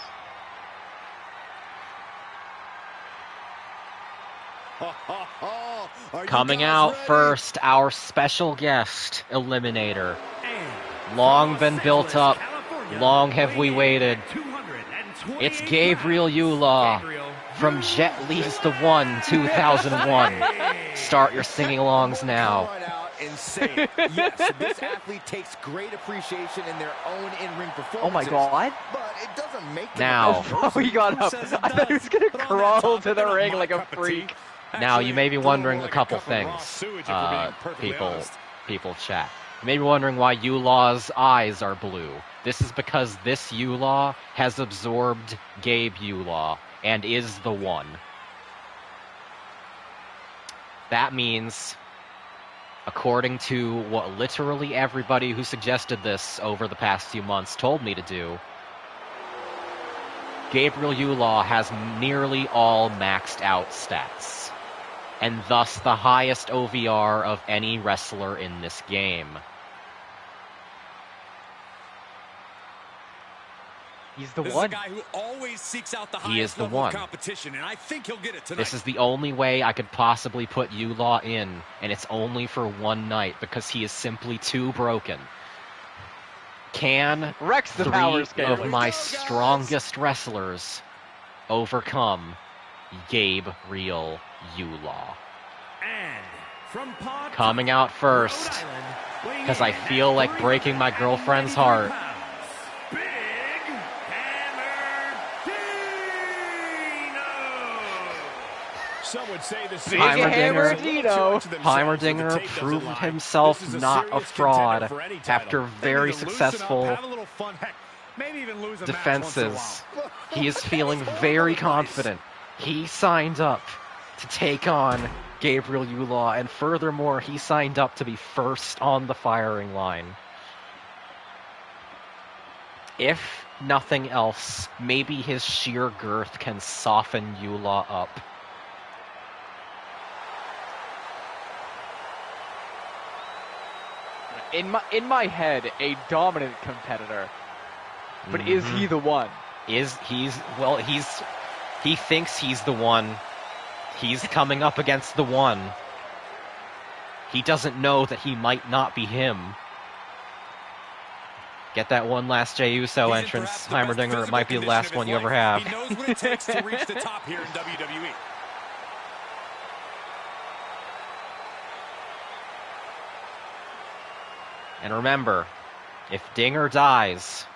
Are you Coming guys out ready? first, our special guest eliminator. And Long from been Los built Angeles, up. California, Long have we weighing waited. 228 It's Gabriel pounds. Yulaw Gabriel from Jet Li's The One 2001. Start your singing alongs Come now. right out and say it. Yes, this athlete takes great appreciation in their own in-ring performances. Oh my god. But it doesn't make them Now. a person. Oh, he got Who up. says it I thought he does? was gonna But on that crawl topic, to the they're not ring my like a cup of freak. tea. Now, you may be Actually, wondering they're a more like couple cup of raw things, sewage, if we're being perfectly honest. people chat. You may be wondering why Yulaw's eyes are blue. This is because this Yulaw has absorbed Gabe Yulaw and is the one. That means, according to what literally everybody who suggested this over the past few months told me to do, Gabriel Yulaw has nearly all maxed out stats, and thus the highest OVR of any wrestler in this game. He's the This one. is a guy who always seeks out the He is highest the level one. of competition, and I think he'll get it tonight. This is the only way I could possibly put Yulaw in, and it's only for one night because he is simply too broken. Can Rex the 3 power scale. of my strongest wrestlers overcome Gabriel Yulaw? And from Pod Coming Top, out first, Rhode Island, weighing because I in feel at like breaking my 393 girlfriend's heart. pounds, Big Hammer Dino. Some would say the Big Hammer Dino. Heimerdinger proved himself not a fraud after very successful defenses. He is feeling very confident. He signed up to take on Gabriel Yulaw, and furthermore, he signed up to be first on the firing line. If nothing else, maybe his sheer girth can soften Yulaw up. In my head, a dominant competitor. But is he the one? He thinks he's the one. He's coming up against the one. He doesn't know that he might not be him. Get that one last Jey Uso entrance, Heimerdinger. It might be the last one you ever have. He knows what it takes to reach the top here in WWE. And remember, if Dinger dies,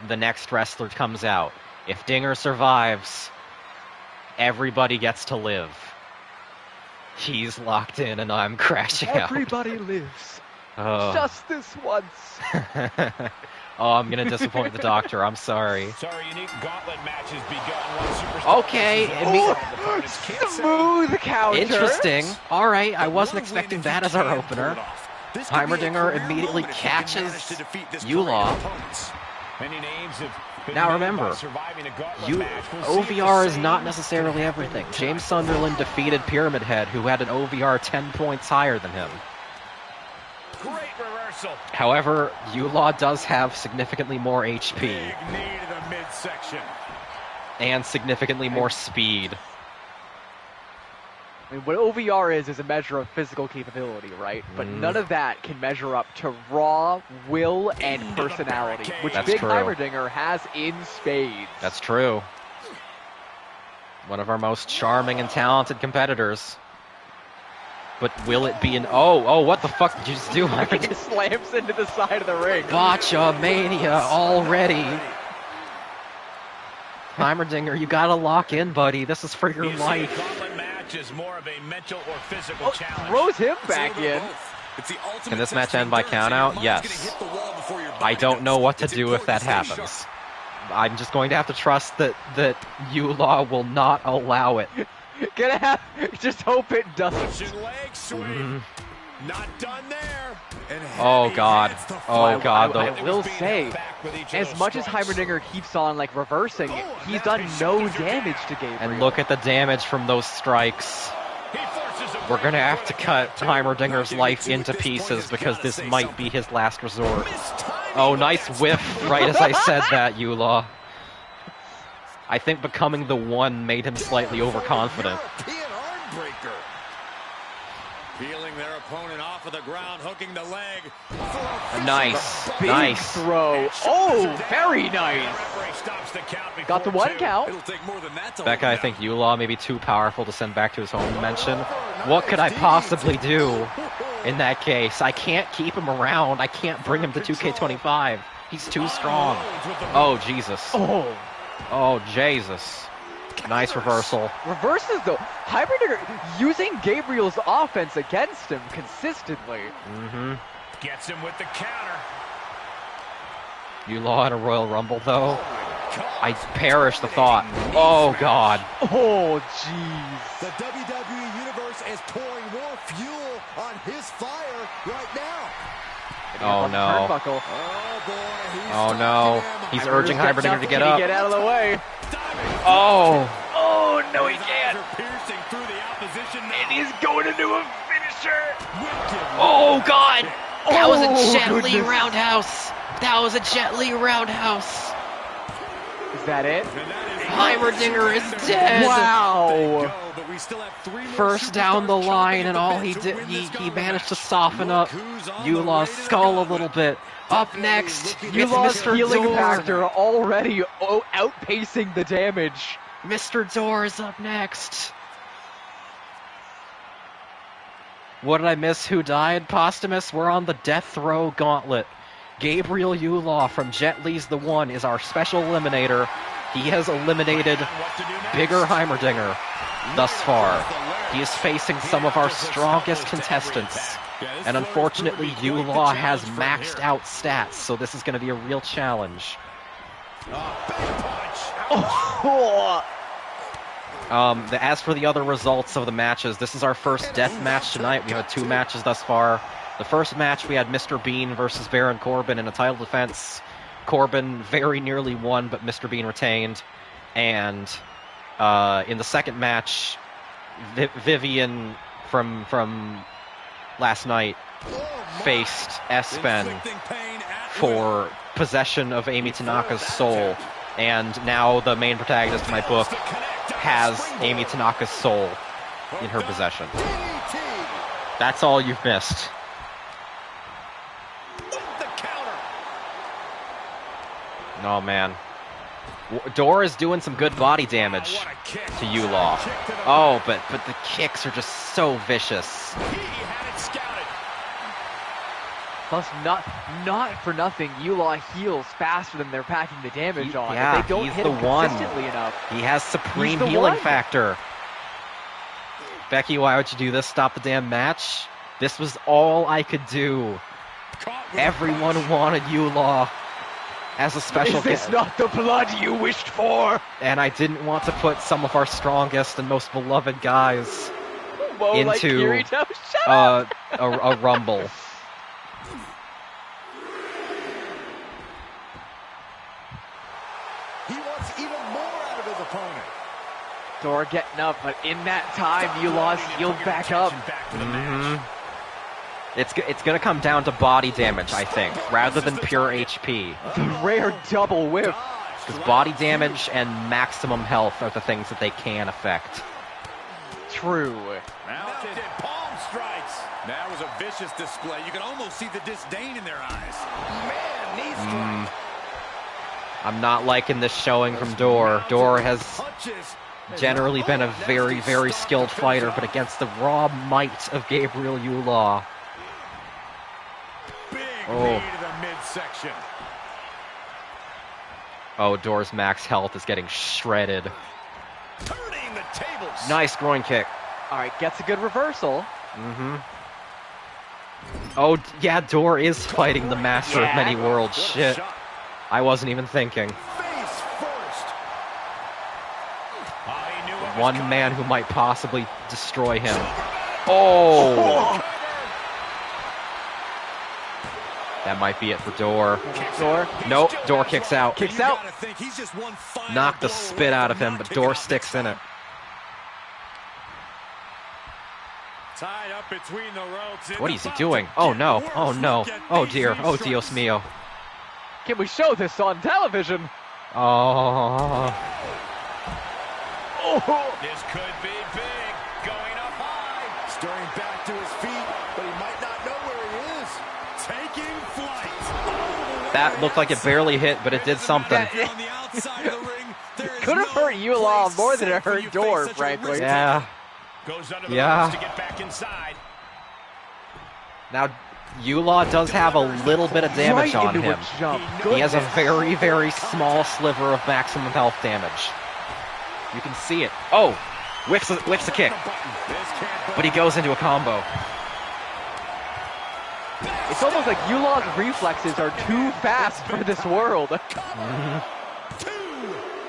the next wrestler comes out. If Dinger survives, everybody gets to live. He's locked in and I'm crashing out. Everybody lives. Oh. Just this once. Oh, I'm going to disappoint the doctor. I'm sorry. Sorry, unique gauntlet match has begun. One superstar Okay, Smooth counter. interesting. All right, I wasn't expecting that as our opener. Heimerdinger immediately catches Yulaw. Now remember, OVR is not necessarily everything. James Sunderland defeated Pyramid Head, who had an OVR 10 points higher than him. Great reversal. However, Yulaw does have significantly more HP Big knee to the midsection. and significantly more speed. I mean, what OVR is a measure of physical capability, right? But none of that can measure up to raw will and personality, which That's Big true. Heimerdinger has in spades. That's true. One of our most charming and talented competitors. But will it be an... Oh, what the fuck did you just do? He just slams into the side of the ring. Botcha mania already. Heimerdinger, you gotta lock in, buddy. This is for your life. Gauntlet match is more of a mental or physical challenge. Throws him back in. It's the ultimate Can this match test of end by endurance, and your countout? mind's Yes. gonna hit the wall before your I body don't does. know what to It's do if important that to stay happens. sharp. I'm just going to have to trust that Yulaw will not allow it. Just hope it doesn't. Russian leg sweep. Not done there. And Oh heavy God. hits the Oh God. I The- will being say, held back with each of as those much as strikes. Heimerdinger keeps on like reversing, he's now done his no shoulders are damage down. to Gabriel. And look at the damage from those strikes. He forces a We're break gonna have before to the cut count. Heimerdinger's Not life getting into to at this point pieces has because gotta this say might something. be his last resort. Mistiming, Oh, but nice that's whiff not right as I said that, Yulaw. I think becoming the one made him slightly overconfident. European arm breaker. Peeling their opponent off of the ground, hooking the leg. For a Nice. Big Nice. throw. Oh, very nice. referee stops the count Got the before one two. count. It'll take more than that to Becca, hold I him think down. Yulaw may be too powerful to send back to his home dimension. What could I possibly do in that case? I can't keep him around. I can't bring him to 2K25. He's too strong. Oh, Jesus. Oh, Oh, Jesus. Nice reversal. reverses though. Heimerdinger using Gabriel's offense against him consistently. Mm-hmm. Gets him with the counter. Yulaw in a Royal Rumble, though. I perish the thought. Oh, God. Oh, jeez. The WWE Universe is pouring more fuel on his fire right now. Oh, no. Turnbuckle. Oh, boy. He's Oh, no. stalking him. He's urging Heimerdinger Heimerdinger to get Can up. he get out of the way? Oh. Oh, no, he His eyes can't. are piercing through the opposition now. And he's going into a finisher. Oh, God. That was a Oh, Jet Li goodness. roundhouse. That was a Jet Li roundhouse. Is that it? Heimerdinger is dead. Wow. But we still have 3 more First down the superstars line, chomping at and the all bit he to did, win he this gauntlet managed to match. soften up Look who's on the Yulaw's way to the skull a gauntlet. little bit. Up next, it's Yulaw's Mr. healing Door. factor already outpacing the damage. Mr. Door is up next. What did I miss? Who died? Posthumous? We're on the death row gauntlet. Gabriel Yulaw from Jet Li's The One is our special eliminator. He has eliminated Bigger Heimerdinger thus far. He is facing some of our strongest contestants. And unfortunately, Yulaw has maxed out stats, so this is going to be a real challenge. Oh, As for the other results of the matches, this is our first death match tonight. We have 2 matches thus far. The first match, we had Mr. Bean versus Baron Corbin in a title defense. Corbin very nearly won, but Mr. Bean retained. And in the second match, Vivian from last night faced Espen Inflicting pain at for possession of Amy Tanaka's soul. And now the main protagonist of my book has Amy Tanaka's soul in her possession. That's all you've missed. Oh, man. Door is doing some good body damage to Yulaw. Oh, but the kicks are just so vicious. plus not for nothing, Yulaw heals faster than they're packing the damage on. Yeah, If they don't he's hit the him one. consistently enough. He has supreme He's the healing one. factor. Becky, why would you do this? Stop the damn match? This was all I could do. Everyone wanted Yulaw as a special Is this guest. not the blood you wished for? And I didn't want to put some of our strongest and most beloved guys Whoa, like into Kirito, shut up! a rumble. He wants even more out of his opponent. Thor getting up, but in that time, Yulaw's healed back up. It's going to come down to body damage, I think, rather than pure HP. The rare double whip. Because body damage and maximum health are the things that they can affect. True. Mounted palm strikes. That was a vicious display. You can almost see the disdain in their eyes. Man, knee strike. I'm not liking this showing from Door. Door has Punches. generally been a very, very skilled fighter, but against the raw might of Gabriel Yulaw. Big Oh. knee to the midsection. Oh, Door's max health is getting shredded. Turning the tables. Nice groin kick. All right, gets a good reversal. Mm-hmm. Oh, yeah, Dor is fighting the master of many worlds. Shit. I wasn't even thinking. Face first. He knew it was One coming. man who might possibly destroy him. Oh! That might be it for Dor. Dor. Nope, Dor kicks out. Kicks You out. gotta think he's just one final Knock the blow spit away out of from him, not but kicking Dor out sticks big in it. time. Tied up between the ropes. What is he doing? Oh no, oh no, oh dear, oh Dios mío. Can we show this on television? Oh, This could be big. Going up high. Stirring back to his feet, but he might not know where he is. Taking flight. that looked like it barely hit, but it did something. On the outside of the ring, there is Could have no hurt Yulaw place more than safe it when hurt you Dor, face such a frankly. risk. Yeah. Goes under the Yeah. ropes to get back inside. Now, Yulaw does have a little bit of damage right on into him. a jump. He has a Goodness. very, very small sliver of maximum health damage. You can see it. Oh, whiffs a kick, This can't but he goes into a combo. It's almost like Yulaw's reflexes are too fast for this world. Two. Oh,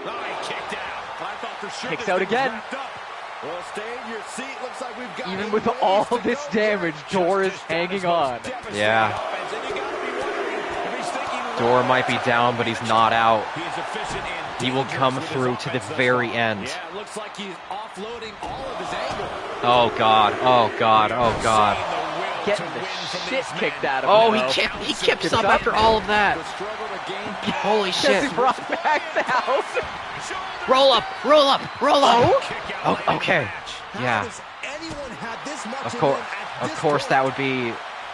he kicked out. I thought for sure Kicks this out thing was again. wrapped up. Well, stay in your seat. Looks like we've got Even a with ways all to this go. damage, Dor is Just hanging his most on. devastating Yeah. offense, and you gotta be wondering if he's thinking Dor right. might be down, but he's not out. He is efficient and He will dangerous come with his through to the offense thus very far. end. Yeah, it looks like he's offloading all of his anger. Oh god, oh god, oh god. Seeing the will Getting to the win from shit these kicked men. out of Oh, him. he kips Kips up up. after all of that. The struggle to gain Holy Gets shit. him brought back out. Roll up, roll up, roll up. kick out Oh, late in the okay. match. Yeah. Does anyone have this much Of in course, them at of this course, point? that would be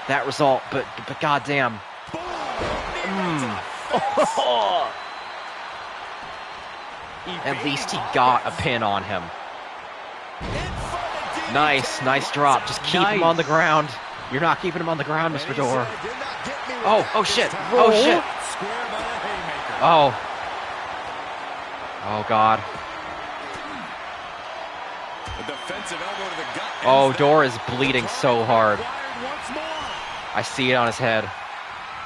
that result. But goddamn, Boom! Right to the Oh, at least he got a pin on him. Nice drop. Just keep him on the Nice. ground. You're not keeping him on the ground, Mr. Dor. Oh shit, oh shit. Square by the haymaker. Oh. Oh god. A defensive elbow to the gut. Oh, ends Dor that. is bleeding so hard. Wired once more. I see it on his head.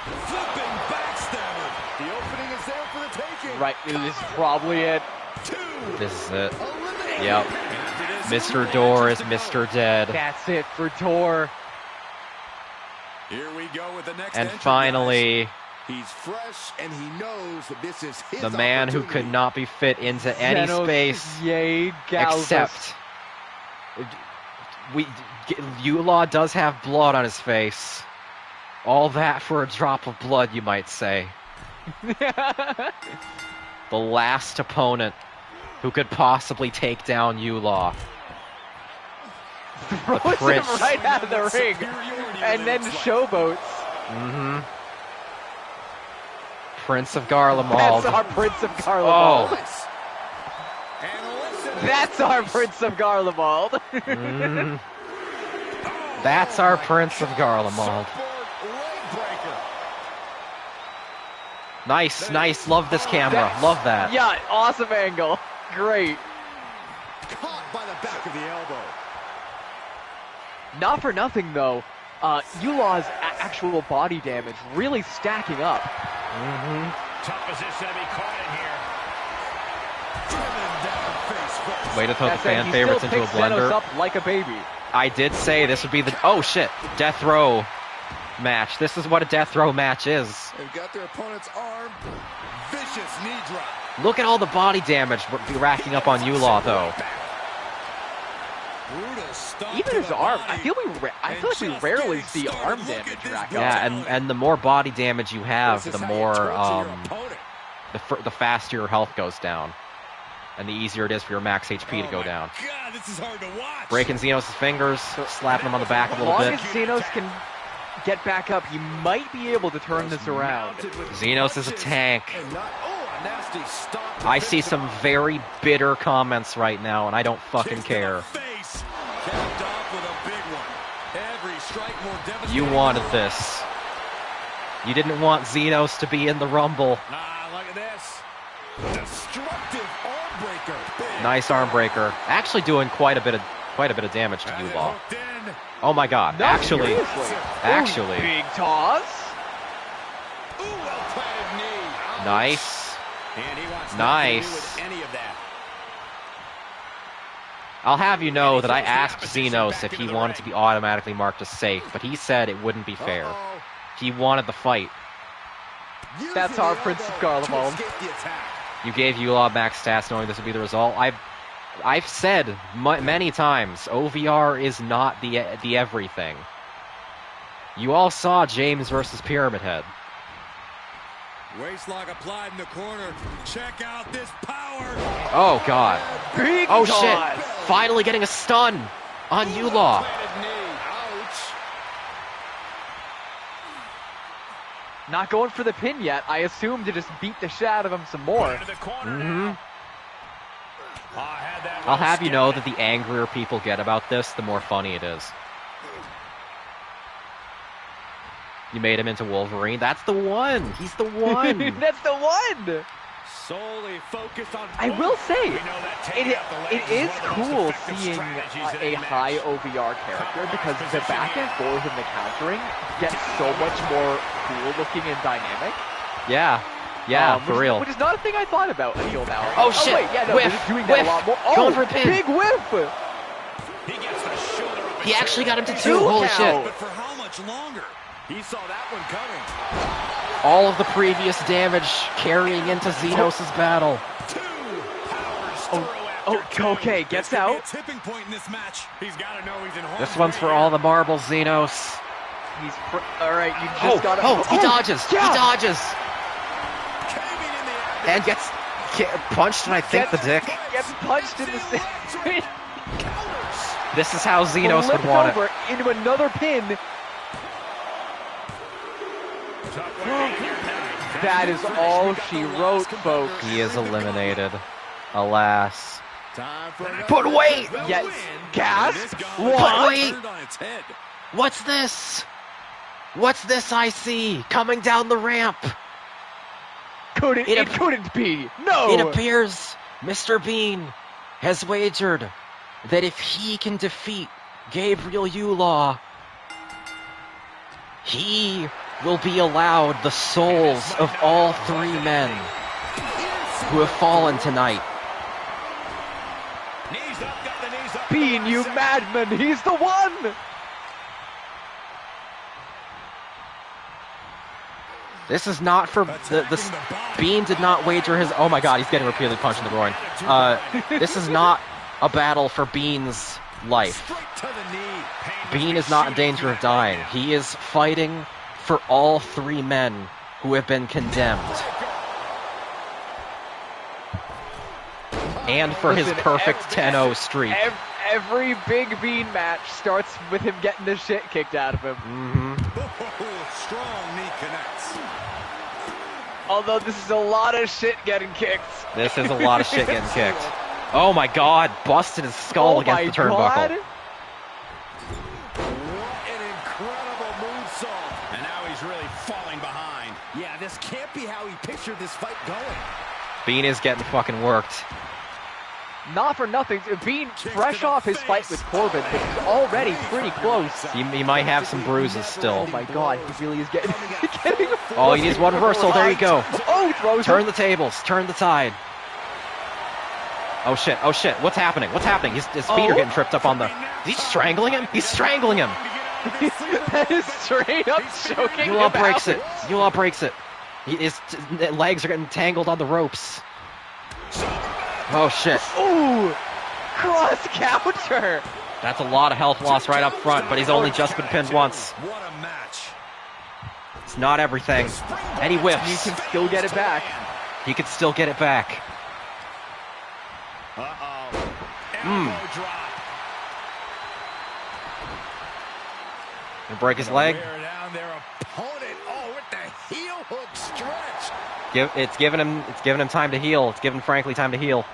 Flipping backstabber. The opening is there for the taking. right, this is probably it. Two. This is it. Eliminated. Yep. After this, Mr. Dor is Mr. Dead. That's it for Dor. Here we go with the next And entry, finally, guys. He's fresh and he knows that this is his the man who could opportunity. not be fit into any Xenos, space Yay, Galvus. except Yulaw does have blood on his face. All that for a drop of blood, you might say. The last opponent who could possibly take down Yulaw. Throws him Prince. right out of the ring. Superiority, And it then looks like. showboats. Mm-hmm. Prince of Garlemald. That's our Prince of Garlemald. Oh. Nice. And listen. That's our Prince of Garlemald. Mhm. That's our Prince of Garlemald. Surfboard leg breaker. Nice. Love this camera. Love that. Yeah, awesome angle. Great. Caught by the back of the elbow. Not for nothing, though. Yulaw's actual body damage really stacking up. Mm-hmm. Tough position to be caught in here. Driven down face first. Way to throw the That's it. fan He favorites still into a picks Xenos blender. up like a baby. I did say this would be the death row match. This is what a death row match is. They've got their opponent's arm. Vicious knee drop. Look at all the body damage we're racking up on Yulaw, though. Brutus stomp Even to his the arm, body. I feel like we just rarely getting see started. arm Look damage at this racked guy. up. Yeah, and the more body damage you have, This the is how you more torture your opponent. the faster your health goes down, and the easier it is for your max HP to Oh go my down. God, this is hard to watch. Breaking Xenos' fingers, slapping him on the back a As little long bit. as Xenos can get back up, he might be able to turn this around. Xenos is a tank. And not, a nasty stomp to I see finish some off. very bitter comments right now, and I don't fucking Kick to care. the face. Capped off with a big one. Every strike more devastating. You wanted this. You didn't want Xenos to be in the Rumble. Ah, look at this. Destructive arm breaker. Big Nice arm breaker. Actually doing quite a bit of damage to And it Yulaw. hooked in. Oh my god. No, Actually. seriously. Actually. Ooh, big toss. Ooh, well-planted knee. Ouch. Nice. And he wants nothing to do Nice. with any of that. I'll have you know that I asked Xenos if he wanted to be automatically marked as safe, but he said it wouldn't be fair. He wanted the fight. That's our Prince of Garlemald. You gave Yulaw max stats knowing this would be the result. I've said many times, OVR is not the everything. You all saw James versus Pyramid Head. Waistlock applied in the corner. Check out this power. Oh god. Big Oh toss. shit. Finally getting a stun on Yulaw. Not going for the pin yet. I assume to just beat the shit out of him some more. Mm-hmm. I'll have you know that the angrier people get about this, the more funny it is. You made him into Wolverine. That's the one. He's the one. That's the one. Solely focused on. I will say, it is cool seeing a high OVR character because the back and forth and the countering gets so much more cool looking and dynamic. Yeah. Yeah, for real. Which is not a thing I thought about until now. Oh shit! Wait, yeah, no, whiff, they're doing whiff. that a lot more. Oh, Going for a pin. Big whiff! He gets the shoulder up. He actually got him to 2. Two Holy count. shit! But for how much longer? He saw that one coming. All of the previous damage carrying into Xenos' battle. Two powers through after two. Okay, gets out. A tipping point in this match. He's got to know he's in harm's This one's way for here. all the marbles, Xenos. All right, you just got to. He dodges. Yeah. He dodges. Caving in the abdomen. And gets punched in, I think, the dick. Gets punched in the stomach. This is how Xenos would Flipped want over it. into another pin. That is all she wrote, folks. He is eliminated. Alas. Time for another But wait! Yes. Gasp. But What? wait! Turned on its head. What's this? What's this I see coming down the ramp? It couldn't be. No. It appears Mr. Bean has wagered that if he can defeat Gabriel Yulaw, he will be allowed the souls of all 3 men who have fallen tonight. Knees up, got the knees up. Bean, you madman. He's the one. This is not for the Bean did not wager his. Oh my God, he's getting repeatedly punched in the groin. This is not a battle for Bean's life. Straight to the knee. Bean is not in danger of dying. He is fighting for all 3 men who have been condemned. And for his Listen, perfect 10-0 streak. Every Big Bean match starts with him getting the shit kicked out of him. Strong knee connects. Although this is a lot of shit getting kicked. This is a lot of shit getting kicked. Oh my God, busted his skull against the turnbuckle. God. What an incredible moonsault. And now he's really falling behind. Yeah, this can't be how he pictured this fight going. Bean is getting fucking worked. Not for nothing, Bean fresh off his fight with Corbin, but he's already pretty close. He might have some bruises still. Oh my God, he really is getting. Oh, he needs one reversal. There you go. Oh, throws Turn him. the tables. Turn the tide. Oh shit. Oh shit. What's happening? What's happening? His feet are getting tripped up on the. Is he strangling him? He's strangling him. That is straight up choking him Yulaw breaks out. it. Yulaw breaks it. His legs are getting tangled on the ropes. Oh shit. Ooh, cross counter. That's a lot of health loss right up front, but he's only just been pinned once. What a match. It's not everything. And he You whiffs. can still get it back. He could still get it back. Uh-oh. Elbow drop. And break his leg. Wear down their opponent. Oh, with the heel hook stretch. It's giving him time to heal. It's giving Frankly time to heal.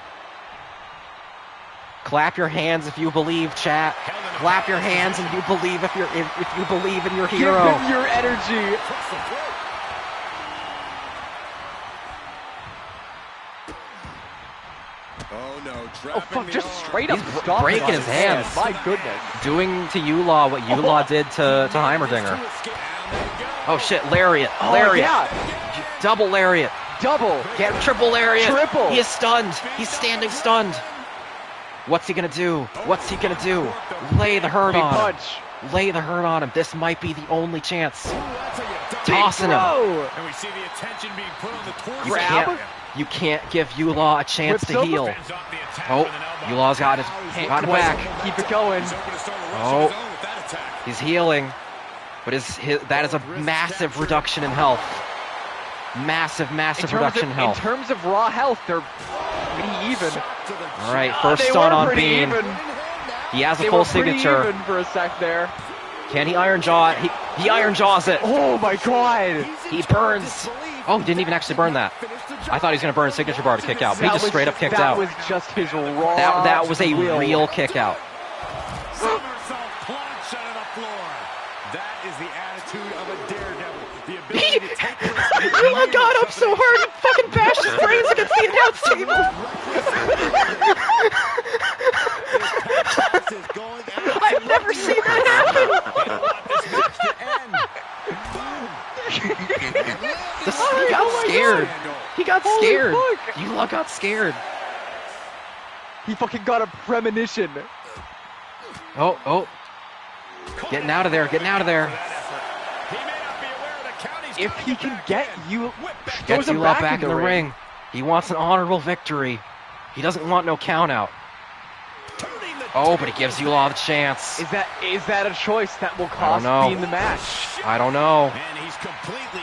Clap your hands if you believe, chat. Clap your hands if you believe if you believe in your hero. Give him your energy. Across the throat. Oh no, Oh fuck! Just straight up He's stomping breaking on his hands. My goodness. Doing to Yulaw what Yulaw did to Heimerdinger. Oh shit, lariat. Lariat. Yeah. Double lariat. Double. Get triple lariat. Triple. He is stunned. He's standing stunned. What's he gonna do? What's he gonna do? Lay the hurt Big on punch. him. Lay the hurt on him. This might be the only chance. Tossing him. And we see the attention being put on the torso. Grab. You can't give Yulaw a chance Whips to him. heal. Fends off the attack Oh, with an elbow. Yulaw's got it Can't back. Keep it going. He's open to start a rush Oh. of his own with that attack. He's healing, but that is a massive reduction in health. Massive reduction in health. In terms of raw health, they're pretty even. All right, first They stun were on pretty Bean. even. He has a They full were pretty signature. even for a sec there. Can he Iron Jaw? He Iron Jaws it. Oh my god. He burns. Oh, he didn't even actually burn that. I thought he was going to burn a signature bar to kick out. But he just straight up kicked out. That was just his raw. That was a will. real kick out. Somersault plunge onto the floor. That is the attitude of a daredevil. The ability to take risks. Yulaw got up so hard he fucking bashed his brains against the announce table. I've never seen that He got scared. He got Holy scared. fuck. Yulaw got scared. He fucking got a premonition. Oh. Getting out of there. Getting out of there. If he can get you, Gets Yulaw back in the ring. He wants an honorable victory. He doesn't want no count out. Oh, but he gives Yulaw the chance. Is that a choice that will cost know. Bean the match? I don't know.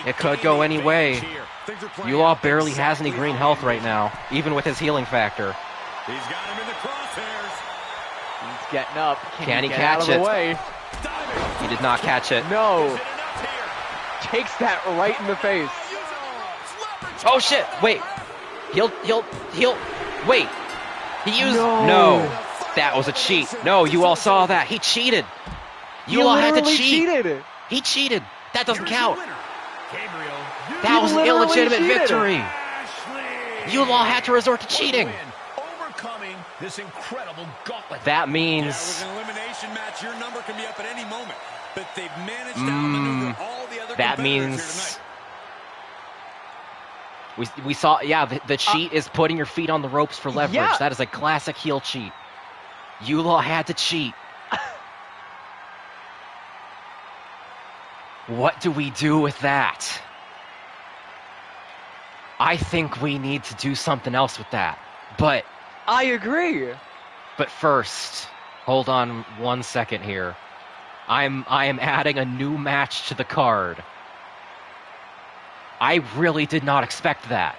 It could go any way. Yulaw barely has any green health right now, even with his healing factor. He's got him in the crosshairs. He's getting up. Can he get catch out of the it? way? He did not catch it. No. Takes that right in the face. Oh shit! Wait. He'll. Wait. He used. No. No. That was a cheat. No, you all saw that. He cheated. Yulaw had to literally cheat. cheated. He cheated. That doesn't count. Gabriel, That was an literally illegitimate cheated. victory. Yulaw had to resort to cheating. overcoming this incredible gauntlet. That With means an elimination match, your number can be up at any moment, but they've managed to outmaneuver all the other that competitors means here tonight. we saw. Yeah, the cheat is putting your feet on the ropes for leverage. Yeah. That is a classic heel cheat. Yulaw had to cheat. What do we do with that? I think we need to do something else with that. But I agree. first, hold on 1 second here. I am adding a new match to the card. I really did not expect that.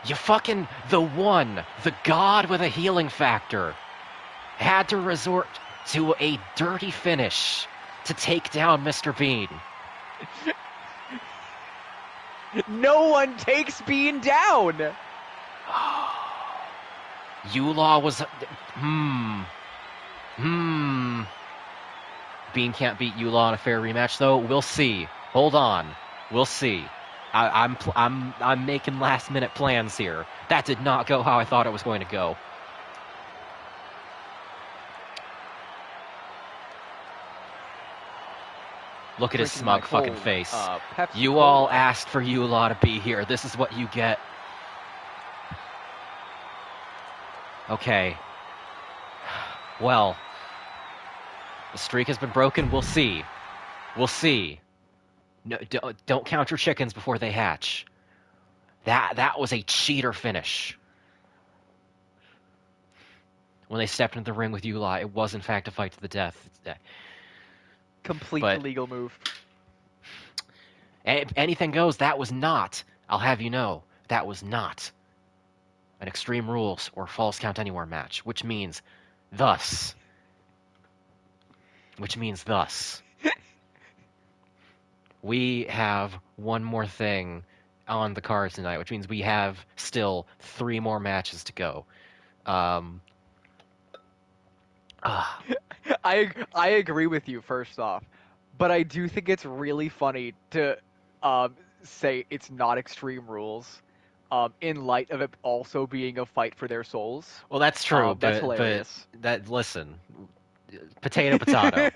You fucking the god with a healing factor, had to resort to a dirty finish to take down Mr. Bean. No one takes Bean down. Yulaw was... Bean can't beat Yulaw in a fair rematch, though. We'll see. Hold on. We'll see. I'm making last-minute plans here. That did not go how I thought it was going to go. Look at his Drinking smug my fucking cold, face. Pepsi You Cola. all asked for Yulaw to be here. This is what you get. Okay. Well, the streak has been broken. We'll see. We'll see. No, don't count your chickens before they hatch. That was a cheater finish. When they stepped into the ring with Yulaw, it was in fact a fight to the death. Complete But- illegal move. Anything goes. That was not, I'll have you know, that was not an Extreme Rules or Falls Count Anywhere match, which means thus, we have one more thing on the card tonight, which means we have still 3 more matches to go. I agree with you, first off, but I do think it's really funny to say it's not Extreme Rules in light of it also being a fight for their souls. Well, that's true, That's but hilarious. listen, potato potato.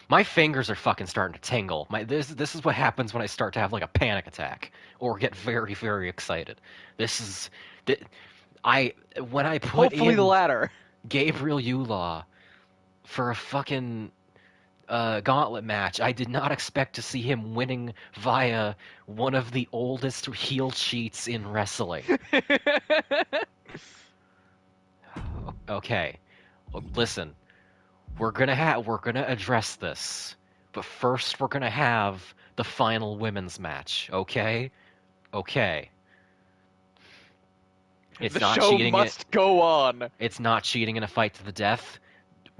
My fingers are fucking starting to tingle. This is what happens when I start to have like a panic attack or get very very excited. This is I when I put Hopefully the in latter. Gabriel Yulaw for a fucking gauntlet match, I did not expect to see him winning via one of the oldest heel cheats in wrestling. Okay, listen, we're gonna address this, but first we're gonna have the final women's match. Okay, okay. It's The not show cheating. must go on. It's not cheating in a fight to the death.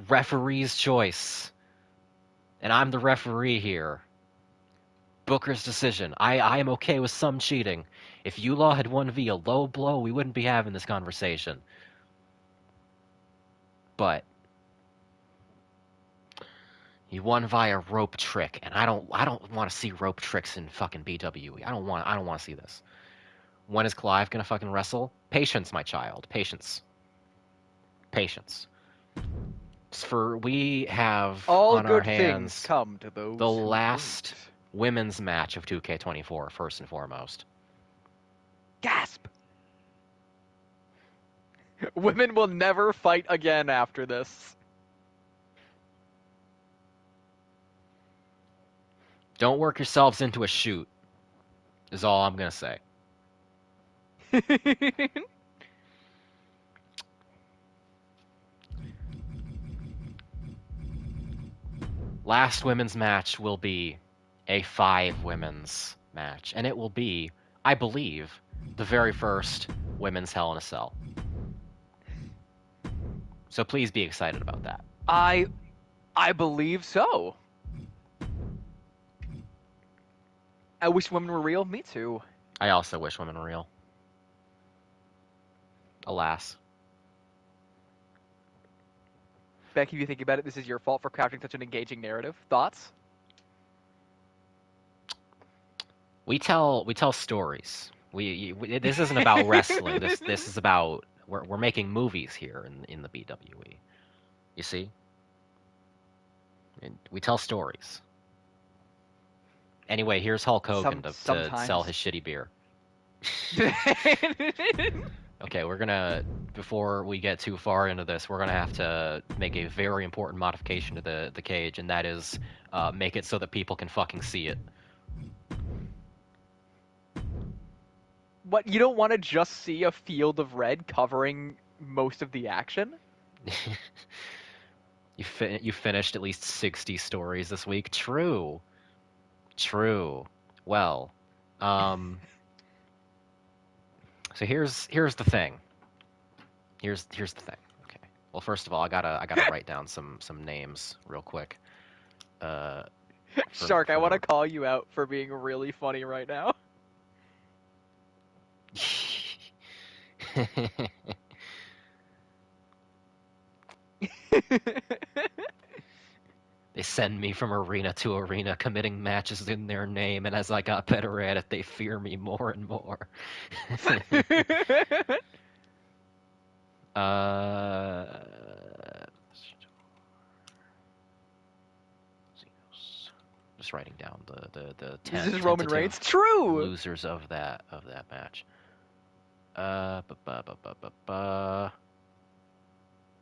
Referee's choice, and I'm the referee here. Booker's decision. I am okay with some cheating. If Yulaw had won via low blow, we wouldn't be having this conversation. But he won via rope trick, and I don't want to see rope tricks in fucking BWE. I don't want to see this. When is Clive gonna fucking wrestle? Patience, my child. Patience. Patience. We have All on our good things hands come to those the who last wait. women's match of 2K24, first and foremost. Gasp! Women will never fight again after this. Don't work yourselves into a shoot, is all I'm gonna say. Last women's match will be a 5 women's match, and it will be, I believe, the very first women's Hell in a Cell. So please be excited about that. I believe so. I wish women were real. Me too. I also wish women were real. Alas. Becky, if you think about it, this is your fault for crafting such an engaging narrative. Thoughts? We tell stories. This isn't about wrestling. This is about we're making movies here in the BWE. You see? And we tell stories. Anyway, here's Hulk Hogan to sell his shitty beer. Okay, before we get too far into this, we're gonna have to make a very important modification to the cage, and that is make it so that people can fucking see it. What, you don't want to just see a field of red covering most of the action? You finished at least 60 stories this week. True. Well, so here's the thing. Here's the thing. Okay. Well, first of all, I gotta write down some names real quick. Shark, I want to call you out for being really funny right now. They send me from arena to arena, committing matches in their name, and as I got better at it, they fear me more and more. Just writing down the 10 This is Roman Reigns. True. losers of that match.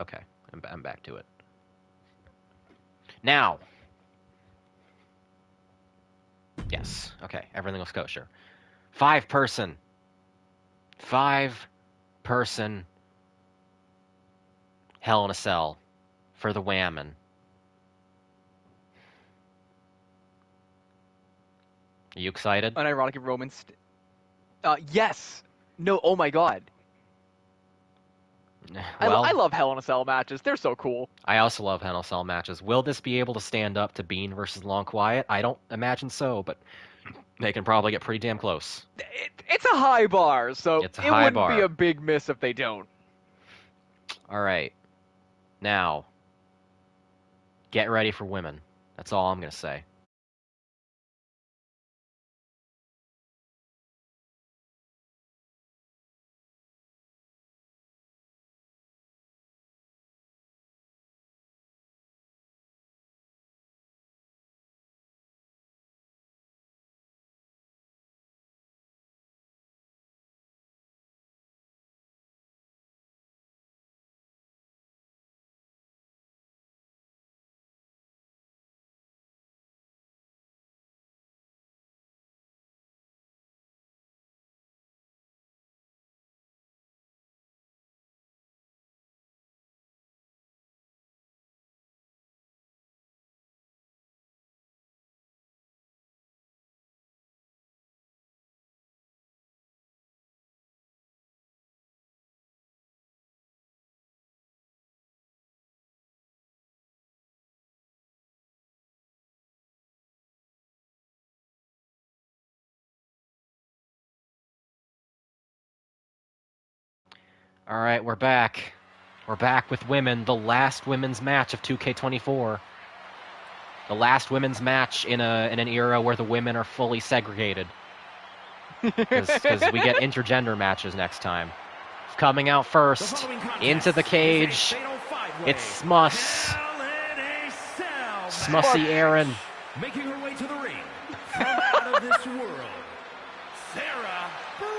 Okay, I'm back to it. Now. Yes. Okay, everything was kosher. 5-person Hell in a Cell for the Whammon. Are you excited? Unironically, Roman's. Yes. No. Oh my God. Well, I love Hell in a Cell matches. They're so cool. I also love Hell in a Cell matches. Will this be able to stand up to Bean versus Long Quiet? I don't imagine so, but they can probably get pretty damn close. It's a high bar, so It's a it high wouldn't bar. be a big miss if they don't. All right. Now, get ready for women. That's all I'm going to say. All right, we're back. We're back with women. The last women's match of 2K24. The last women's match in an era where the women are fully segregated. Because we get intergender matches next time. Coming out first, into the cage, it's Smuss. Smussy Aaron. Making her way to the ring from out of this world, Sarah Bryant.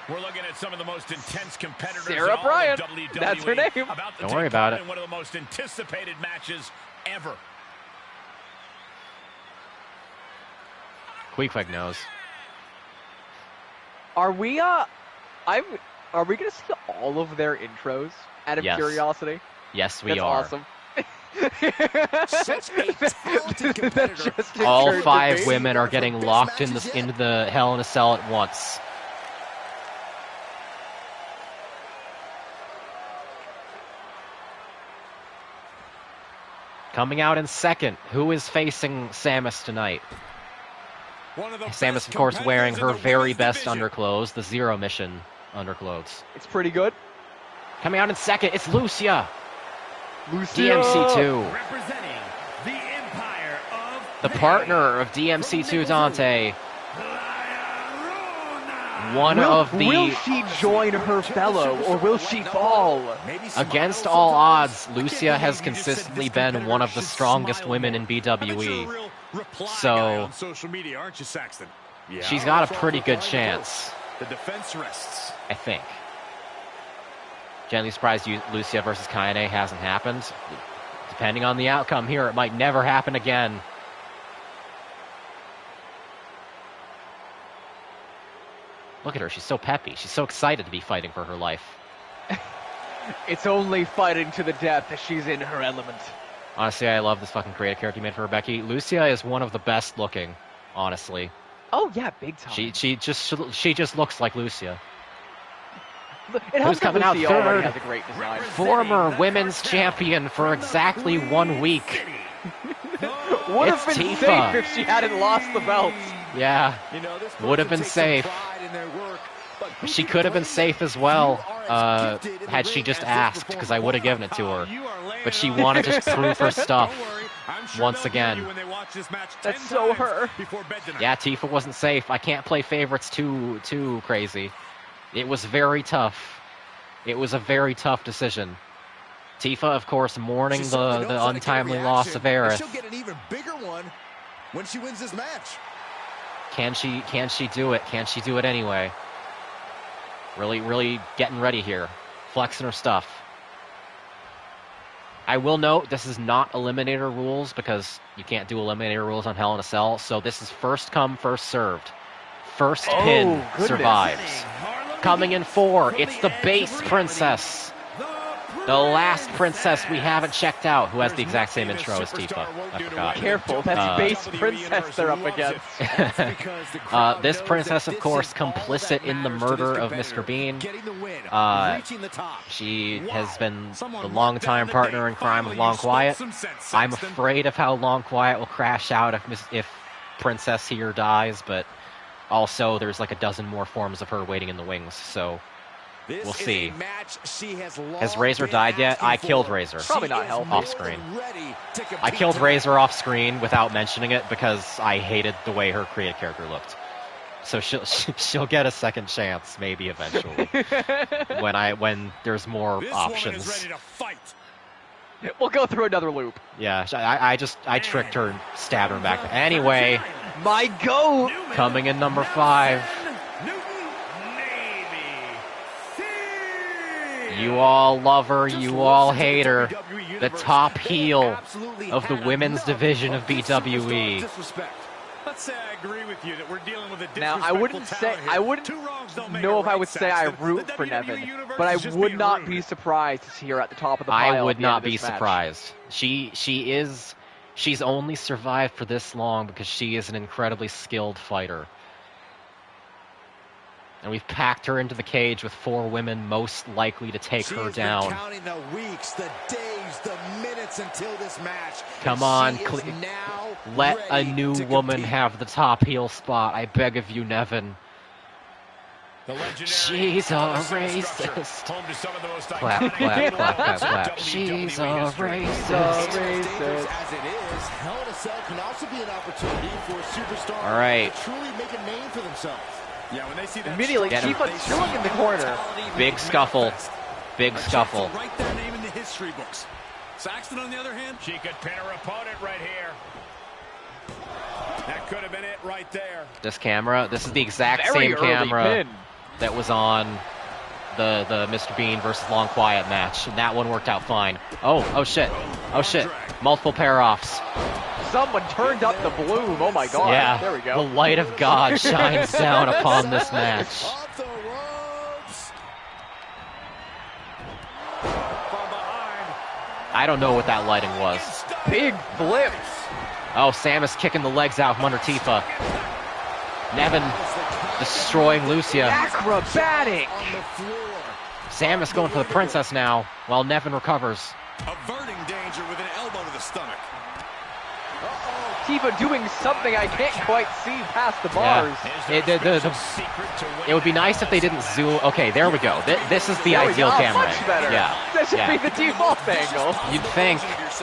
We're looking at some of the most intense competitors Sarah in all Bryant. of WWE. That's her name. Don't worry about it. In one of the most anticipated matches ever. Queequeg knows. Are we gonna see all of their intros out of Yes. curiosity? Yes, we That's are. awesome. Such a talented competitor. That just All occurred to 5 me. women are getting locked into the Hell in a Cell at once. Coming out in second, who is facing Samus tonight? Samus, of course, wearing her very best underclothes, the Zero Mission underclothes. It's pretty good. Coming out in second, it's Lucia. Lucia. DMC2. Representing the Empire of The partner of DMC2 Dante. One of the... Will she join her fellow, or will she fall? Against all odds, Lucia has consistently been one of the strongest women in BWE. So, on social media, aren't you, Saxton? Yeah, she's got a pretty good chance, The defense rests. I think. Gently surprised Lucia versus Kaine hasn't happened. Depending on the outcome here, it might never happen again. Look at her, she's so peppy. She's so excited to be fighting for her life. It's only fighting to the death that she's in her element. Honestly, I love this fucking creative character you made for her, Becky. Lucia is one of the best looking, honestly. Oh yeah, big time. She just looks like Lucia. It helps coming that out Lucia already third? has a great design. Former women's champion for exactly 1 week. Would It's have been Tifa. safe if she hadn't lost the belts. Yeah, You know, this would have person been takes some safe. pride in their work, but who She can could have been blame safe them? as well, You are as gifted in the had she ring just as this asked, because I would have given it to her. You are laying But she it on wanted to thick. prove her stuff Don't worry, I'm sure once they'll hear again. you when they watch this match That's 10 so times her. before bed tonight. Yeah, Tifa wasn't safe. I can't play favorites too crazy. It was very tough. It was a very tough decision. Tifa, of course, mourning She certainly knows the how to get a untimely loss of reaction, and Aerith. she'll get an even bigger one when she wins this match. Can she do it? Can she do it anyway? Really getting ready here. Flexing her stuff. I will note, this is not Eliminator rules, because you can't do Eliminator rules on Hell in a Cell, so this is first come, first served. First pin goodness. survives. Coming in 4, it's the base princess. The last princess we haven't checked out, who has the exact same intro as Tifa. I forgot. Careful, that's base princess they're up against. This princess, of course, complicit in the murder of Mr. Bean. She has been the longtime partner in crime of Long Quiet. I'm afraid of how Long Quiet will crash out if Princess here dies, but also there's like a dozen more forms of her waiting in the wings, so we'll see. Has Razor died yet? I killed Razor. Probably not healthy. Off screen. I killed Razor off screen without mentioning it because I hated the way her creative character looked. So she'll get a second chance, maybe eventually, when there's more options. We'll go through another loop. Yeah, I tricked her and stabbed her back. Anyway, My goat! coming in number 5. You all love her, you all hate her. The top heel of the women's division of BWE. Let's say I agree with you that we're dealing with a Now, I wouldn't know if I would say I root for Nevin, but I would not be surprised to see her at the top of the pile. I would at the end not of be this match. surprised. She's only survived for this long because she is an incredibly skilled fighter. And we've packed her into the cage with 4 women most likely to take her down. Counting the weeks, the days, the minutes until this match. Come on, let a new woman compete. have the top heel spot. I beg of you, Nevin. The legendary She's a racist. Home to some of the most Clap, iconic clap, clap, clap, duos in clap. WWE She's a history. racist. Dangerous as it is, Hell in a Cell can also be an opportunity for a superstar All right. to truly make a name for themselves. Yeah, when they see that Immediately, Get him. Tifa's chilling in the corner. Big scuffle. Big scuffle. Write their name in the history books. Saxton, on the other hand, She could pin her opponent right here. That could have been it right there. This camera, this is the exact Very same early camera pin. that was on the Mr. Bean versus Long Quiet match, and that one worked out fine. Oh shit. Oh shit. Multiple pair-offs. Someone turned up the bloom. Oh my god. Yeah. There we The go. light of God shines down upon this match. Off the ropes. From behind. I don't know what that lighting was. Big flip. Oh, Samus kicking the legs out from under Tifa. Nevin destroying Lucia. Acrobatic. On the floor. Samus going for the princess now, while Nevin recovers. averting danger with an elbow to the stomach. Tifa doing something I can't quite see past the bars. It would be nice if they didn't zoom. Okay, there we go. This is the There we ideal go. camera. Much better. Yeah. That should Yeah. be the default angle.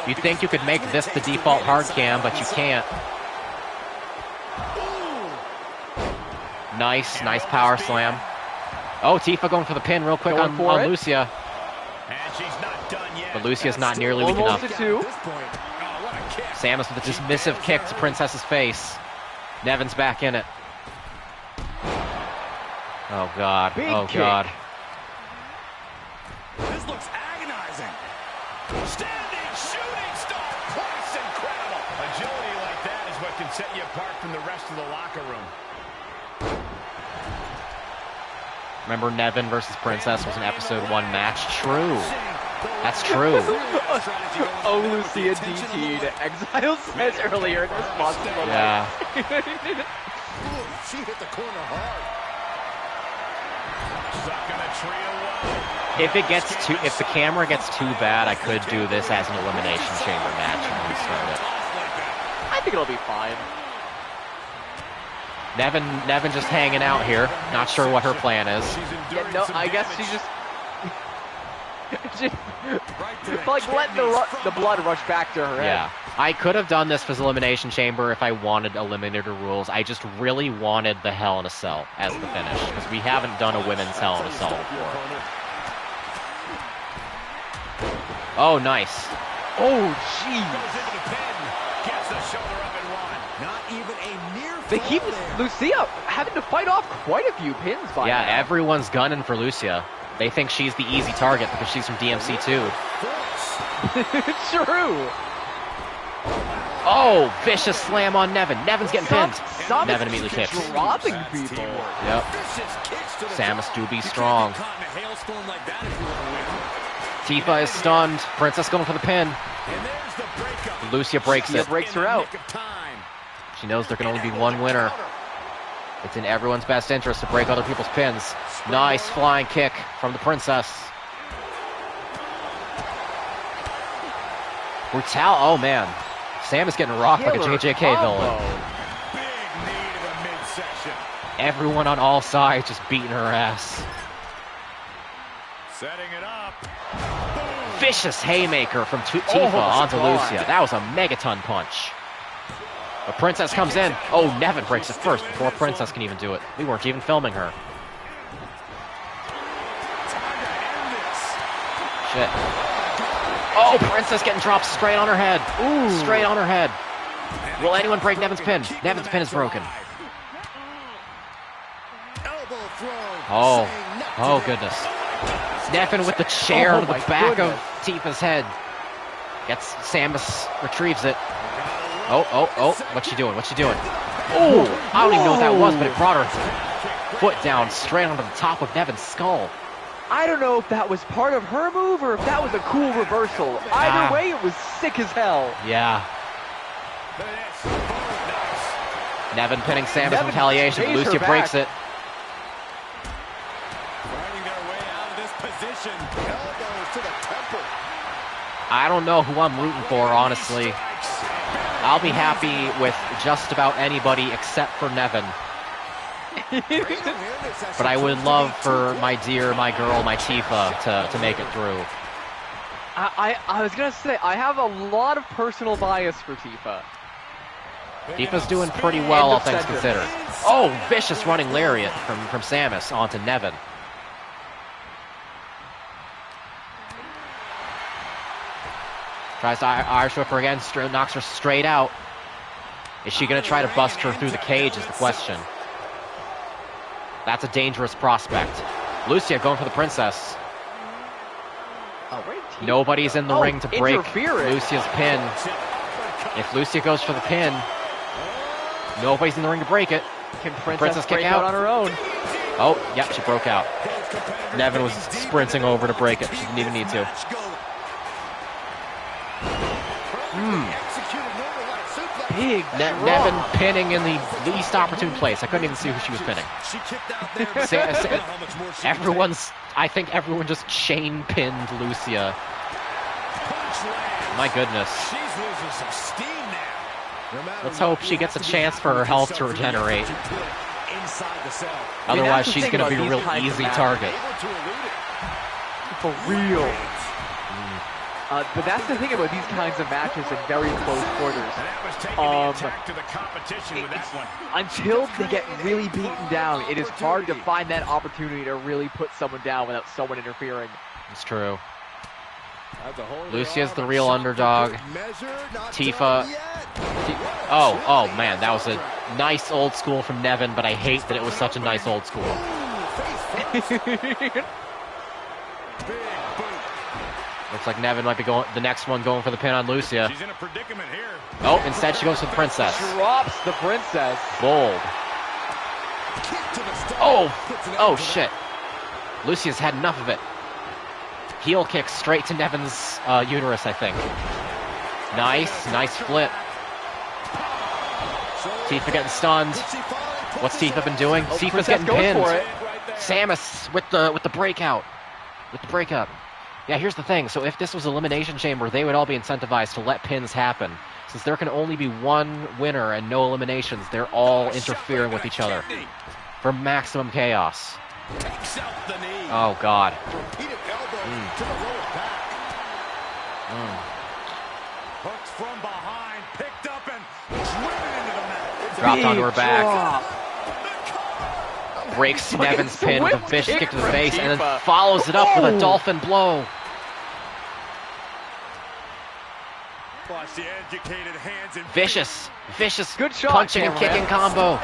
You'd think you could make this the default hard cam, but you can't. Nice power slam. Oh, Tifa going for the pin real quick Going on for it. Lucia. And she's not done yet. But Lucia's not nearly weak Almost enough. a two. Oh, what a kick. Samus with a dismissive kick to Princess's face. Nevin's back in it. Oh god. Big Oh kick. god. This looks agonizing. Standing shooting star. That's incredible. Agility like that is what can set you apart from the rest of the locker room. Remember Nevin versus Princess was an episode 1 match? True. That's true. Oh, Lucia DT'd. Exile says earlier in response to the Yeah. Ooh, she hit the corner hard. Sucking a tree away. If the camera gets too bad, I could do this as an elimination chamber match and restart it. I think it'll be fine. Nevin just hanging out here. Not sure what her plan is. Yeah, no, I guess she just... like, let the blood rush back to her head. Yeah. I could have done this for the elimination chamber if I wanted eliminator rules. I just really wanted the Hell in a Cell as the finish, because we haven't done a women's Hell in a Cell before. Oh, nice. Oh, jeez. Goes into the pin. Gets the shoulder up and one. Not even a near They fall keep there. Lucia having to fight off quite a few pins by Yeah, now. everyone's gunning for Lucia. They think she's the easy target because she's from DMC too. True. Oh, vicious slam on Nevin. Nevin's getting pinned. Samus Nevin immediately kicks. dropping people. Yep. Samus do be strong. Tifa is stunned. Princess going for the pin. And there's the breakup. Lucia breaks Lucia it. breaks her out. Nick of time. She knows there can only be one winner. It's in everyone's best interest to break other people's pins. Nice flying kick from the princess. Brutal. Oh man. Sam is getting rocked like a Killer JJK villain. combo. Big knee to the midsection. Everyone on all sides just beating her ass. Setting it up. Vicious haymaker from Tifa Oh, onto God. Lucia. That was a megaton punch. The princess comes in. Oh, Nevin breaks it first before Princess can even do it. We weren't even filming her. Shit. Oh, Princess getting dropped straight on her head. Ooh. Straight on her head. Will anyone break Nevin's pin? Nevin's pin is broken. Elbow throw. Oh. Saying not Oh, today. goodness. Nevin with the chair Oh, to the my back goodness. of Tifa's head. Gets Samus, retrieves it. Oh, what's she doing? What's she doing? Oh, I don't even know what that was, but it brought her foot down straight onto the top of Nevin's skull. I don't know if that was part of her move or if that was a cool reversal. Ah. Either way, it was sick as hell. Yeah. Nevin pinning Samus in Nevin retaliation. stays her Lucia back. breaks it. Finding their way out of this position. Elbows to the temple. I don't know who I'm rooting for, honestly. I'll be happy with just about anybody except for Nevin. But I would love for my dear, my girl, my Tifa to make it through. I was gonna say, I have a lot of personal bias for Tifa. Tifa's doing pretty well, all things considered. Oh, vicious running lariat from Samus onto Nevin. Tries to Irish whip her again, knocks her straight out. Is she going to try to bust her through the cage is the question. That's a dangerous prospect. Lucia going for the princess. Nobody's in the ring to break Lucia's pin. If Lucia goes for the pin, nobody's in the ring to break it. Can Princess kick out on her own? Oh, yep, she broke out. Nevin was sprinting over to break it. She didn't even need to. Big Nevin pinning in the least opportune place. I couldn't even see who she was pinning. I think everyone just chain pinned Lucia. My goodness. She's losing some steam now. Let's hope she gets a chance for her health to regenerate. Otherwise, she's going to be a real easy target. For real. But that's the thing about these kinds of matches in very close quarters. Until they get really beaten down, it is hard to find that opportunity to really put someone down without someone interfering. It's true. Lucia's the real underdog. Tifa. Oh man, that was a nice old school from Nevin, but I hate that it was such a nice old school. Looks like Nevin might be the next one going for the pin on Lucia. She's in a predicament here. Oh, instead she goes for the princess. Drops the princess. Bold. Oh shit. Lucia's had enough of it. Heel kick straight to Nevin's uterus, I think. Nice flip. Tifa getting stunned. What's Tifa been doing? Tifa's getting pinned. Samus with the breakout. Yeah, here's the thing. So if this was Elimination Chamber, they would all be incentivized to let pins happen. Since there can only be one winner and no eliminations, they're all interfering with each other for maximum chaos. Oh, God. Hooks from behind, picked up and driven into the mat. Dropped onto her back. Breaks Nevin's pin with a vicious kick to the face and then follows it up with a dolphin blow. Watch the educated hands and Vicious good shot, punching and kicking combo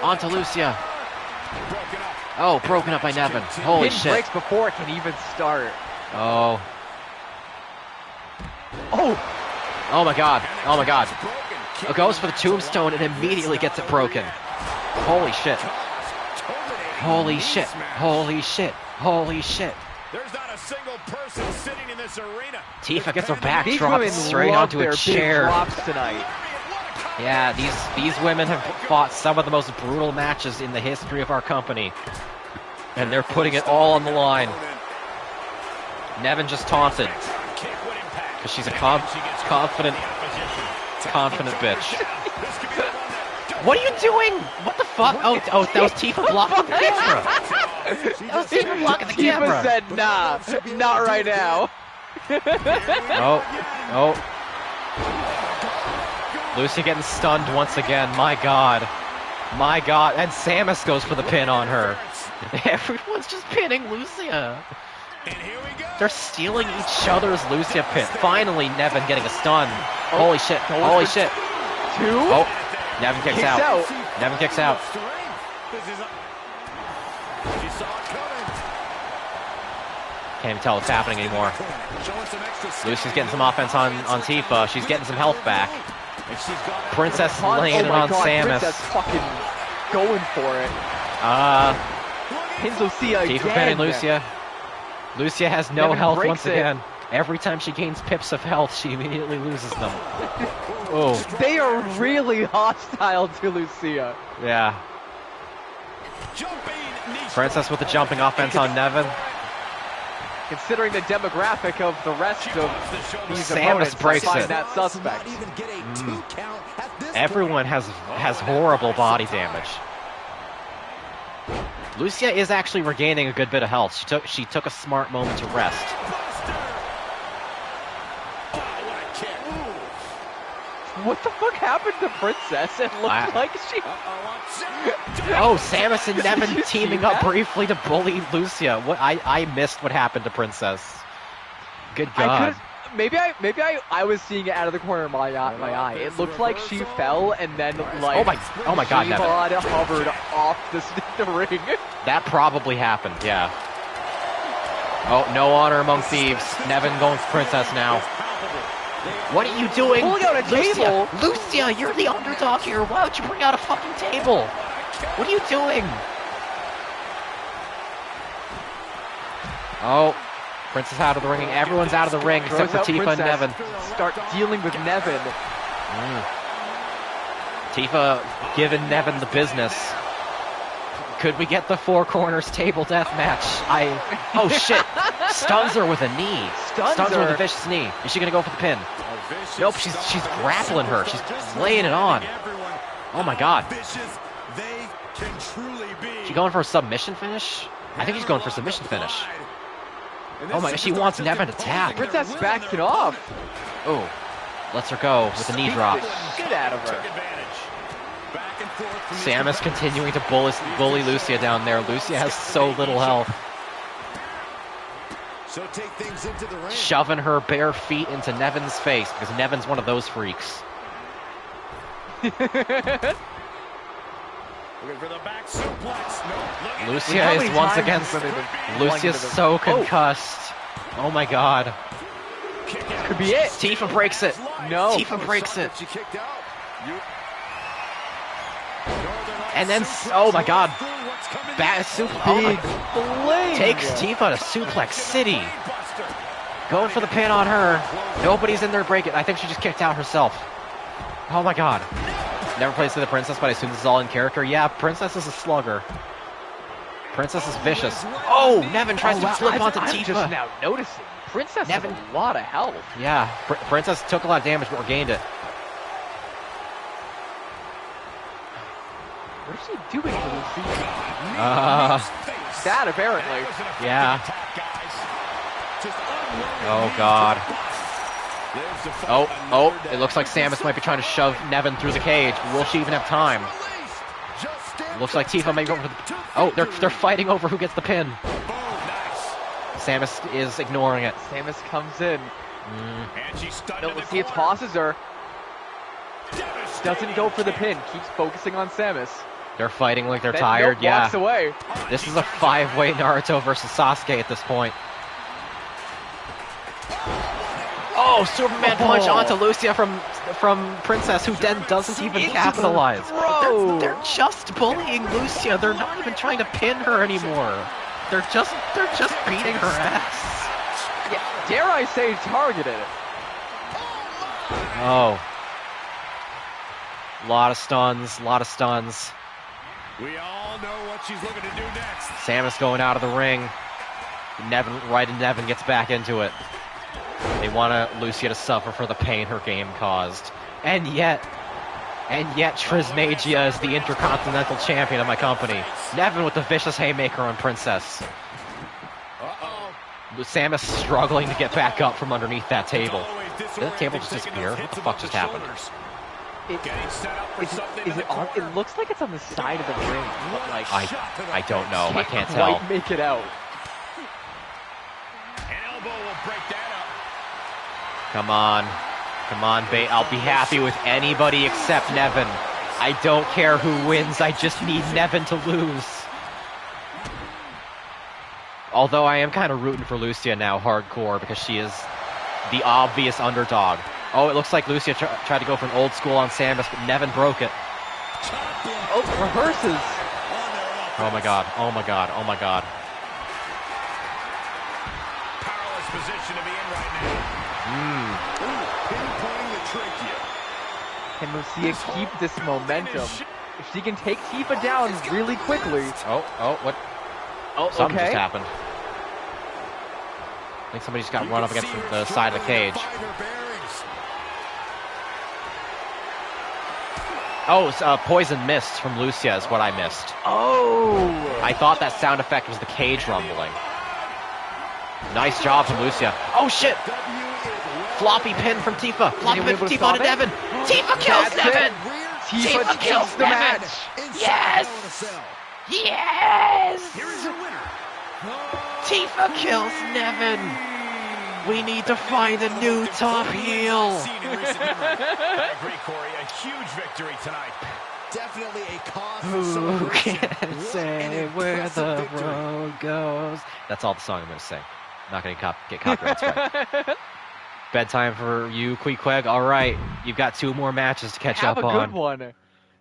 onto Lucia. Oh, broken up by Nevin. Holy Pin shit. breaks before it can even start. Oh my god. It goes for the tombstone and immediately gets it broken. Holy shit. there's not a single person sitting in this arena. Tifa gets her back These dropped women straight love onto their a big chair. drops tonight. Yeah, these women have fought some of the most brutal matches in the history of our company. And they're putting it all on the line. Nevin just taunted. Because she's a confident bitch. What are you doing? What the fuck? Oh, that was Tifa blocking the camera. That was Tifa blocking the camera. Tifa said, nah, not right now. Oh. Lucia getting stunned once again. My god. And Samus goes for the pin on her. Everyone's just pinning Lucia. And here we go. They're stealing each other's Lucia pin. Finally, Nevin getting a stun. Holy shit. Two. Oh, Nevin kicks out. Nevin kicks out. She saw it coming. Can't even tell what's happening anymore. Lucia's getting some offense on Tifa. She's getting some health back. Princess laying it on Samus. Princess fucking going for it. Pins Lucia again. Tifa pinning Lucia. Lucia has no Nevin health breaks once it. again. Every time she gains pips of health, she immediately loses them. Oh, They are really hostile to Lucia. yeah. Princess with the jumping offense on Nevin. Considering the demographic of the rest of these Samus opponents, breaks I find it. that suspect. Everyone has horrible body damage. Lucia is actually regaining a good bit of health. She took a smart moment to rest. What the fuck happened to Princess? It looked like she... Oh, Samus and Nevin Did you teaming see up that? briefly to bully Lucia. What? I missed what happened to Princess. Good God. Maybe I was seeing it out of the corner of my eye. It looked like she fell and then like Oh my God, Nevin. Devon hovered off the ring. That probably happened, yeah. Oh, no honor among thieves. Nevin going for Princess now. What are you doing? Pulling out a table. Lucia, you're the underdog here. Why would you bring out a fucking table? What are you doing? Oh, Princess out of the ring. Everyone's out of the ring except for Tifa and Nevin. Start dealing with Nevin. Tifa giving Nevin the business. Could we get the Four Corners table death match? Oh shit! Stuns her with a knee. Stuns her with a vicious knee. Is she gonna go for the pin? Nope. She's grappling her. She's laying it on. Oh my God. She going for a submission finish? I think she's going for a submission finish. Oh my! She wants Nevin to tap. Princess backing off. Oh, lets her go with a knee drop. Shit out of her. Samus continuing to bully Lucia down there. Lucia has so little health. So take things into the ring. Shoving her bare feet into Nevin's face because Nevin's one of those freaks. Looking for the back suplex. No, Lucia is once again. Lucia's so concussed. Oh my God. Could be it. Tifa breaks it. No. Tifa breaks it. She kicked out. And then, oh my God. Big fling. Takes Tifa to Suplex City. Going for the pin on her. Nobody's in there to break it. I think she just kicked out herself. Oh my God. Never plays to the Princess, but I assume this is all in character. Yeah, Princess is a slugger. Princess is vicious. Oh, Nevin tries to flip onto I'm Tifa. just now noticing. Princess Nevin- has a lot of health. Yeah, Princess took a lot of damage but regained it. What is she doing to Lucia? That apparently. Yeah. Oh God. Oh, it looks like Samus might be trying to shove Nevin through the cage. Will she even have time? Looks like Tifa may go for the... Oh, they're fighting over who gets the pin. Samus is ignoring it. Samus comes in. And she's stunned No, in the Lucia corner. tosses her. Doesn't go for the pin. Keeps focusing on Samus. They're fighting like they're Then tired. nope, Yeah. walks away. This is a 5-way Naruto versus Sasuke at this point. Oh, Superman punch onto Lucia from Princess, who then doesn't even capitalize. They're just bullying Lucia. They're not even trying to pin her anymore. They're just beating her ass. Yeah, dare I say targeted. Oh. Lot of stuns. We all know what she's looking to do next. Samus going out of the ring. Nevin gets back into it. They want Lucia to suffer for the pain her game caused. And yet Trismagia is the Intercontinental Champion of my company. Nevin with the vicious haymaker on Princess. Samus struggling to get back up from underneath that table. Did that table just disappear? What the fuck just happened? Is it on? It looks like it's on the side of the ring, but like I don't know. I can't tell. quite make it out. An elbow will break that up. Come on, Bate. I'll be happy with anybody except Nevin. I don't care who wins. I just need Nevin to lose. Although I am kind of rooting for Lucia now, hardcore, because she is the obvious underdog. Oh, it looks like Lucia tried to go for an old school on Samus, but Nevin broke it. Oh, reverses. Oh my God. Powerless position to be in right now. Pinpointing the trachea. Can Lucia keep this momentum? If she can take Tifa down really quickly. Oh, what? Oh, Something okay. just happened. I think somebody just got run up against the side of the cage. Oh, Poison Mist from Lucia is what I missed. Oh! I thought that sound effect was the cage rumbling. Nice job from Lucia. Oh, shit! Floppy pin from Tifa. Floppy pin from Tifa onto Devin. Tifa kills Devin! Tifa kills the Devin! match! Yes! Yes! Here is your winner. Tifa kills Nevin! We need to find a new top heel! I agree, Corey. A huge victory tonight. Definitely a cause for Who celebration. can What say an where impressive the victory. road goes? That's all the song I'm going to sing. Not going to get copyright strike. Bedtime for you, Queequeg. All right, you've got 2 more matches to catch Have up a on. good one.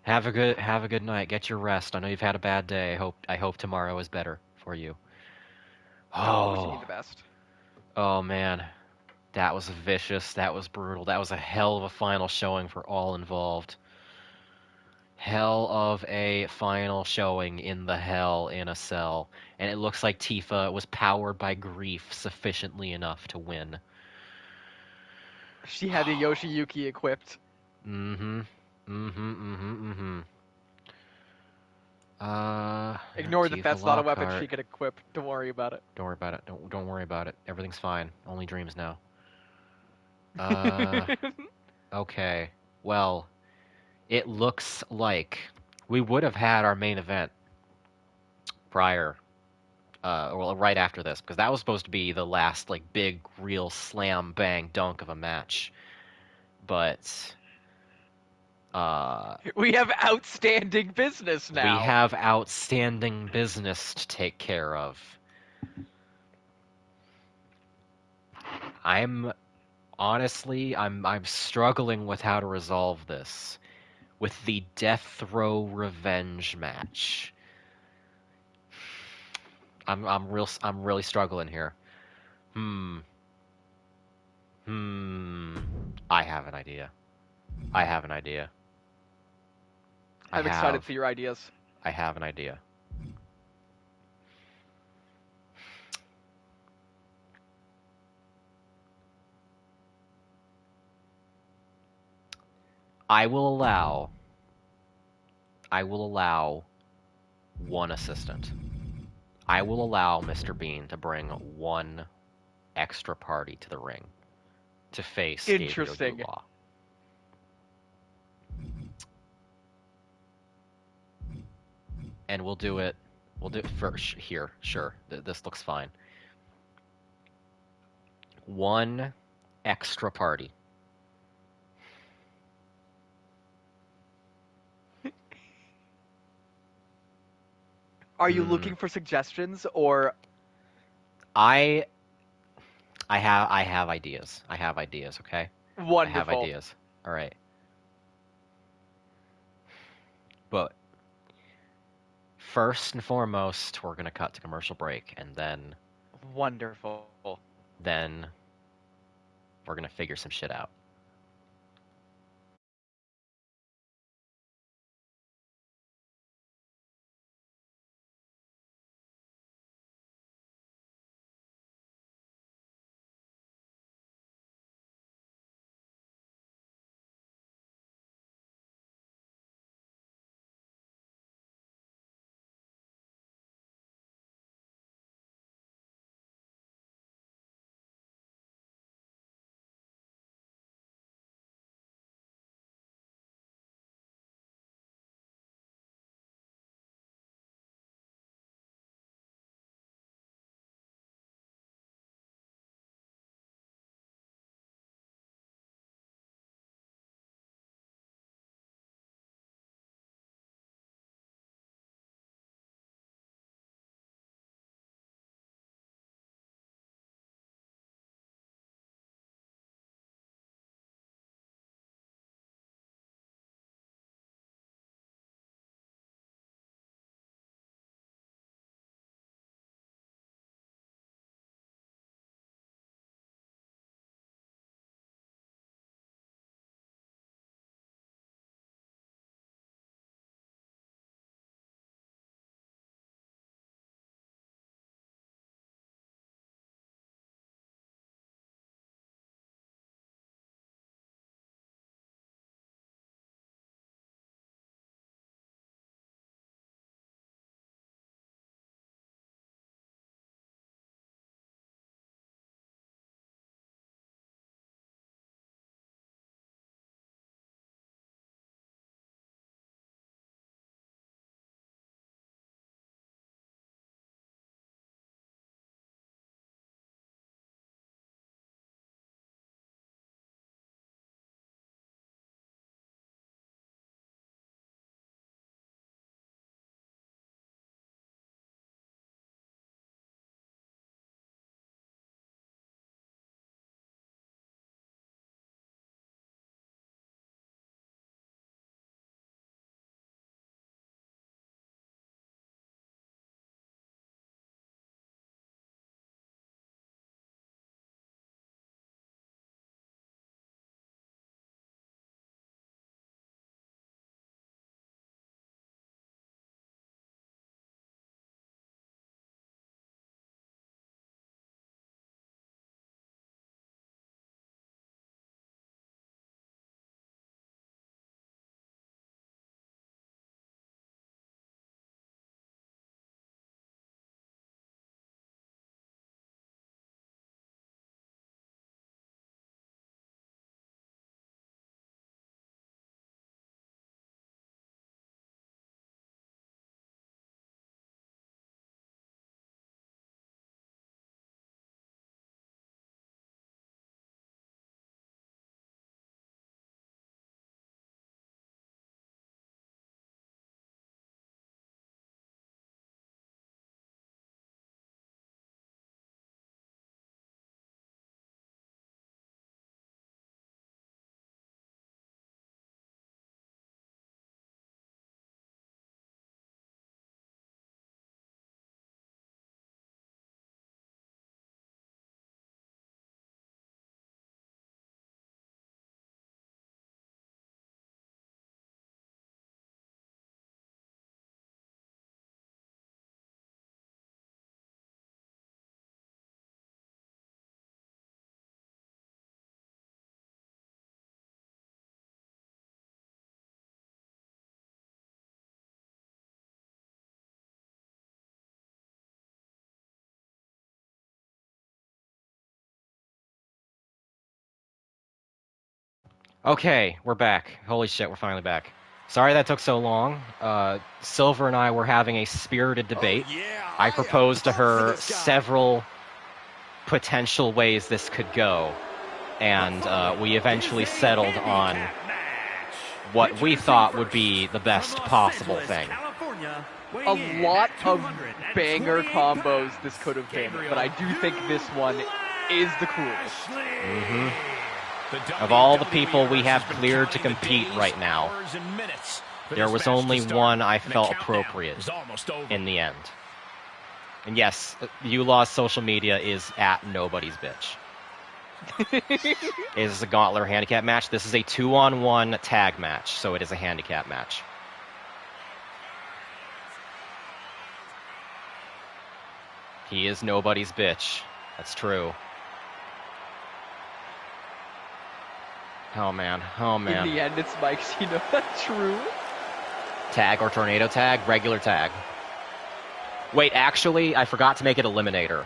Have a good night. Get your rest. I know you've had a bad day. I hope tomorrow is better for you. Oh, wishing you the best. Oh man, that was vicious. That was brutal. That was a hell of a final showing for all involved. Hell of a final showing in the Hell in a Cell, and it looks like Tifa was powered by grief sufficiently enough to win. She had the Yoshiyuki equipped. Mm-hmm. Ignore that Tifa that's not a weapon Lockhart. she could equip. Don't worry about it. Don't worry about it. Don't worry about it. Everything's fine. Only dreams now. Okay. Well, it looks like we would have had our main event prior, well, right after this, because that was supposed to be the last, like, big, real slam, bang, dunk of a match. But, We have outstanding business now. we have outstanding business to take care of. Honestly, I'm struggling with how to resolve this. With the Death Row Revenge match. I'm really struggling here. I have an idea. I'm excited for your ideas. I have an idea. I will allow one assistant. I will allow Mr. Bean to bring one extra party to the ring to face Gabriel Interesting. Yulaw. And we'll do it first here. Sure, this looks fine. One extra party. Are you looking for suggestions or I have ideas. Okay? wonderful? I have ideas. All right. But first and foremost, we're going to cut to commercial break, and then Wonderful. we're going to figure some shit out. Okay, we're back. Holy shit, we're finally back. Sorry that took so long. Silver and I were having a spirited debate. I proposed to her several potential ways this could go, and we eventually settled on what we thought would be the best possible thing. A lot of banger combos this could have been, but I do think this one is the coolest. Mm-hmm. Of all the people we have cleared to compete right now, there was only one I felt appropriate in the end. And yes, Eulaw's social media is at nobody's bitch. It is a Gauntlet handicap match. This is a 2-on-1 tag match, so it is a handicap match. He is nobody's bitch. That's true. Oh man, oh man. In the end, it's Mike's, you know, that's true. Tag or tornado tag? Regular tag. Wait, actually, I forgot to make it Eliminator.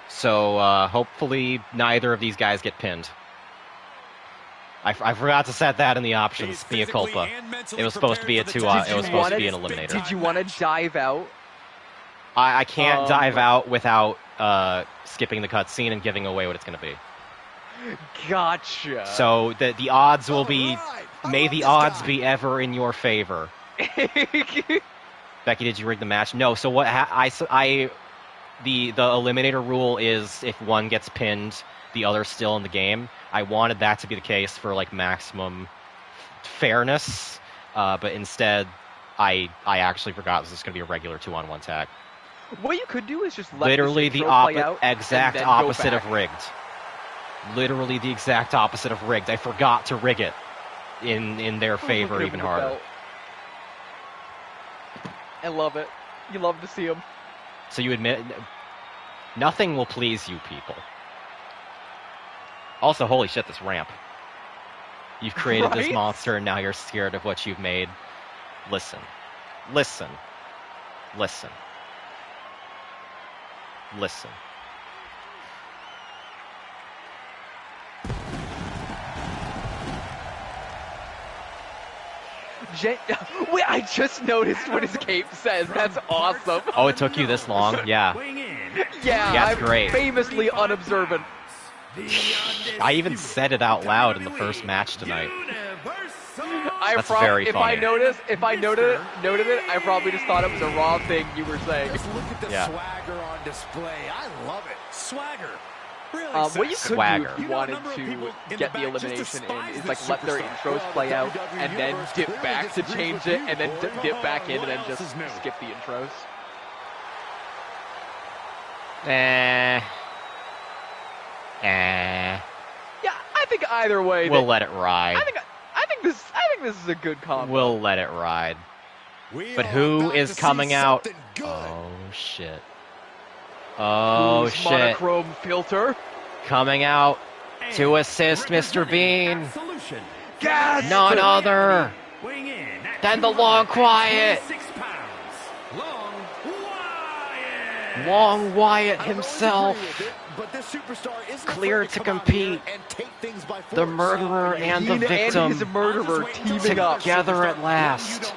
So, hopefully neither of these guys get pinned. I forgot to set that in the options. Mea culpa. It was supposed to be it was supposed to be an Eliminator. Did you want to dive out? I can't dive out without skipping the cutscene and giving away what it's going to be. Gotcha. So the odds will be, may the odds be ever in your favor. Becky, did you rig the match? No. So what? The eliminator rule is if one gets pinned, the other's still in the game. I wanted that to be the case for like maximum fairness, but instead, I actually forgot this was going to be a regular 2-on-1 tag. What you could do is just let literally the exact opposite of rigged. Literally the exact opposite of rigged. I forgot to rig it in their favor even harder. Belt. I love it. You love to see them. So you admit nothing will please you people. Also, holy shit, this ramp. You've created this monster and now you're scared of what you've made. Listen. Listen. Listen. Listen. Wait, I just noticed what his cape says. That's awesome. Oh, it took you this long? Yeah. Yeah, that's I'm great. Famously unobservant. I even said it out loud in the first match tonight. That's very funny. If I noted it, I probably just thought it was a raw thing you were saying. Just look at the swagger on display. I love it. Swagger. Really what you could swagger. do if you wanted to get the elimination in is like let their intros play out and then dip back to change it and then dip back in and then just skip the intros. Yeah, I think either way. We'll let it ride. I think this is a good combo. We'll let it ride. But who is coming out? Oh shit. Oh shit. Monochrome filter. Coming out to assist Mr. Bean. Gas! None other than the Long Quiet. Long Wyatt himself. But this superstar is cleared to compete. The murderer and the victim and his murderer teaming up together at last,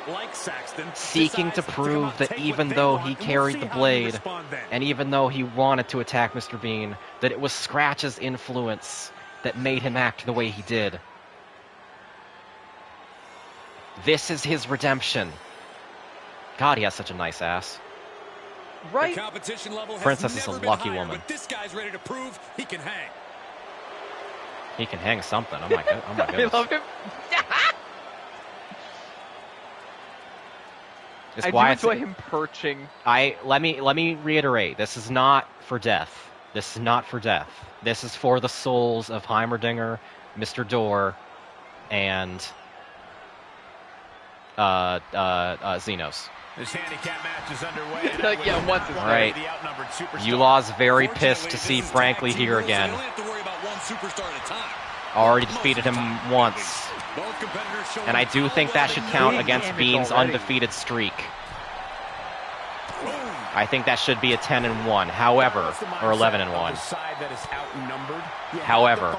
seeking to prove that even though he carried the blade, and even though he wanted to attack Mr. Bean, that it was Scratch's influence that made him act the way he did. This is his redemption. God, he has such a nice ass. Right? The competition level Princess is a lucky woman. But this guy's ready to prove he can hang. He can hang something. Oh my goodness. I love him. I do enjoy him perching. Let me reiterate. This is not for death. This is not for death. This is for the souls of Heimerdinger, Mr. Door, and Xenos. This handicap match is underway. Yeah, once it's right. Eulaw's very pissed to see Frankly here again. Already defeated him once. And I do think that should count against Bean's undefeated streak. I think that should be a 10-1, however, or 11-1. However,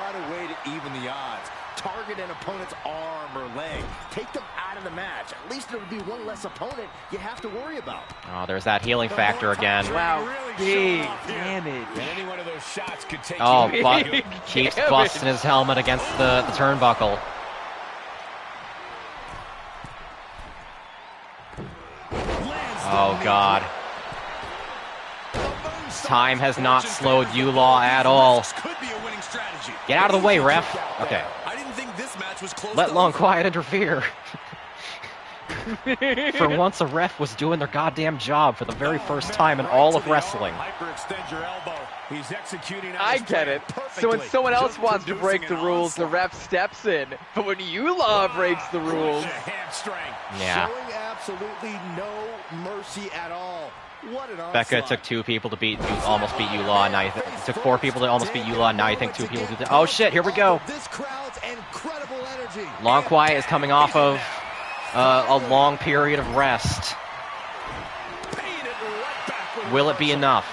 target an opponent's arm or leg. Take them out of the match. At least there would be one less opponent you have to worry about. Oh, there's that healing factor again. Wow, big damage. Any one of those shots could take Oh, you but Big keeps damage. busting his helmet against the turnbuckle. Oh, God. Time has not slowed Yulaw at all. Could be a winning strategy. Get out of the way, ref. Okay. I didn't think this match was close. Let Long Quiet interfere. For once, a ref was doing their goddamn job for the very first time in all of wrestling. Hyperextend your elbow. He's executing. I get it. So when someone else wants to break the rules, the ref steps in. But when Yulaw breaks the rules, Yeah. Showing absolutely no mercy at all. What an Becca onslaught. took 2 people to almost beat Yulaw. Now it took 4 people to almost beat Yulaw. Now you think 2 people to. Oh shit! Here we go. This crowd's incredible energy. Long Quiet is coming off of a long period of rest. Will it be enough?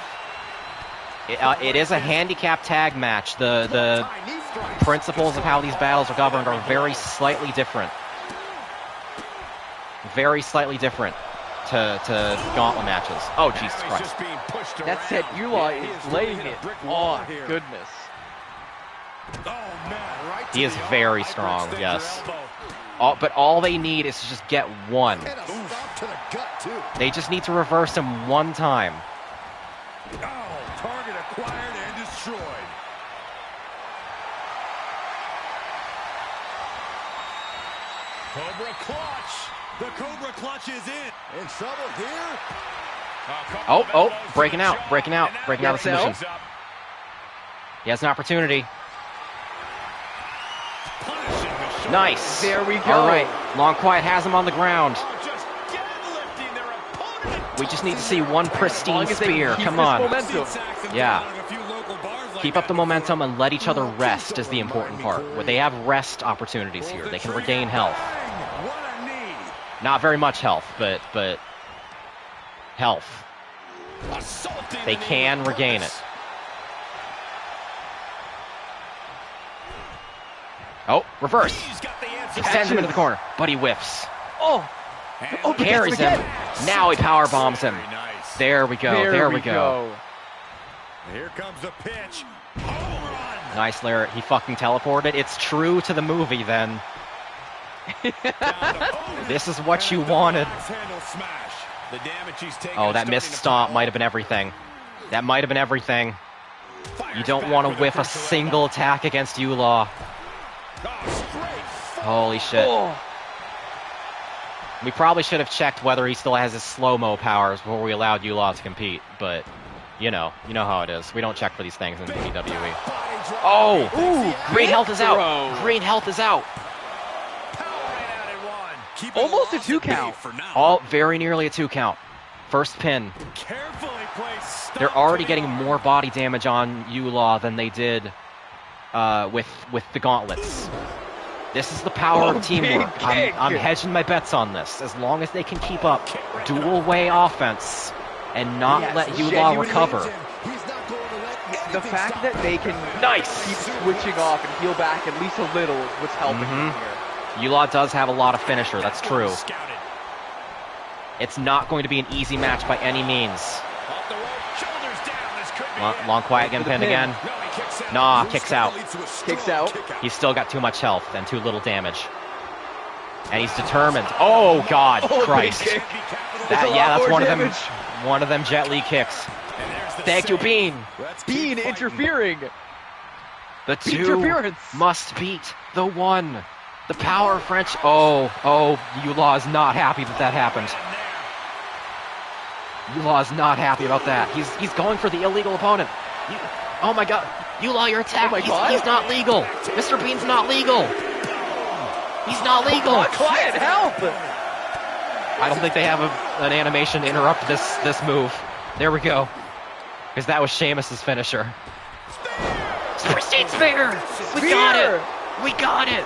It is a handicap tag match. The principles of how these battles are governed are very slightly different. Very slightly different to gauntlet matches. Oh, Jesus Christ. that said, Yulaw is laying it on. Goodness. He is very strong, yes. But all they need is to just get one. And a stomp to the gut, too. They just need to reverse him one time. Target acquired and destroyed. Cobra clutch. The Cobra clutch is in. In trouble here. Oh, breaking out of submission. He has an opportunity. Nice. There we go. All right, Long Quiet has him on the ground. Just deadlifting their opponent. We just need to see one As long pristine as they spear. keep Come this on. momentum. Yeah. Keep up the momentum and let each other rest is the important part. Where they have rest opportunities here. They can regain health. What a knee. Not very much health, but health. Assaulting They the knee can with regain purpose. it. Oh, reverse. He's got the answer. Sends him into the corner, but he whiffs. Oh, And Carries him. Now he power bombs him. Very nice. There we go. There we go. Here comes the pitch. Home run. Nice, Larry. He fucking teleported. It's true to the movie then. This is what you wanted. Handle smash. The damage he's taken Oh, is that missed starting to stomp pile might up. have been everything. That might have been everything. Fires You don't back want with to whiff a frontal single elbow. attack against Yulaw. Oh, straight Holy shit. Oh, We probably should have checked whether he still has his slow-mo powers before we allowed Yulaw to compete, but you know how it is. We don't check for these things in WWE. body drop. Oh! Ooh, Green health is out! throw. Green health is out! Power ran out in one. Keep Almost it a 2 at bay count. for now. All very nearly a 2 count. First pin. Carefully placed. They're stomp already to the getting arm. more body damage on Yulaw than they did with the gauntlets. This is the power Oh, of teamwork. big kick. I'm hedging my bets on this. As long as they can keep up dual-way offense and not Yes, let Yulaw genuinely. recover. He's not going to let the anything fact stop that him. they can Nice. keep switching off and heal back at least a little is what's helping them here. Yulaw does have a lot of finisher, that's true. Scouted. It's not going to be an easy match by any means. Off the rope. Shoulders down. This could be it. Long Quiet getting For the pinned pin. again. No, he kicks out. Nah, kicks out. Leads to a Kicks strong out. kick He's still got too much health and too little damage. And he's determined. Oh, God, Oh, Christ. big kick. That's more one damage. of one of them Jet Li kicks. And there's the Thank you, save. Bean. Let's keep Bean fighting. interfering. The two Interference. must beat the one. The power of French. Oh, Yulaw is not happy that happened. Yulaw is not happy about that. He's going for the illegal opponent. Oh my God, Yulaw, your attack. Oh my God. He's not legal. Mr. Bean's not legal. He's not legal. Quiet, help! I don't think they have an animation to interrupt this move. There we go. Because that was Sheamus's finisher. Pristine spear! We got it! We got it!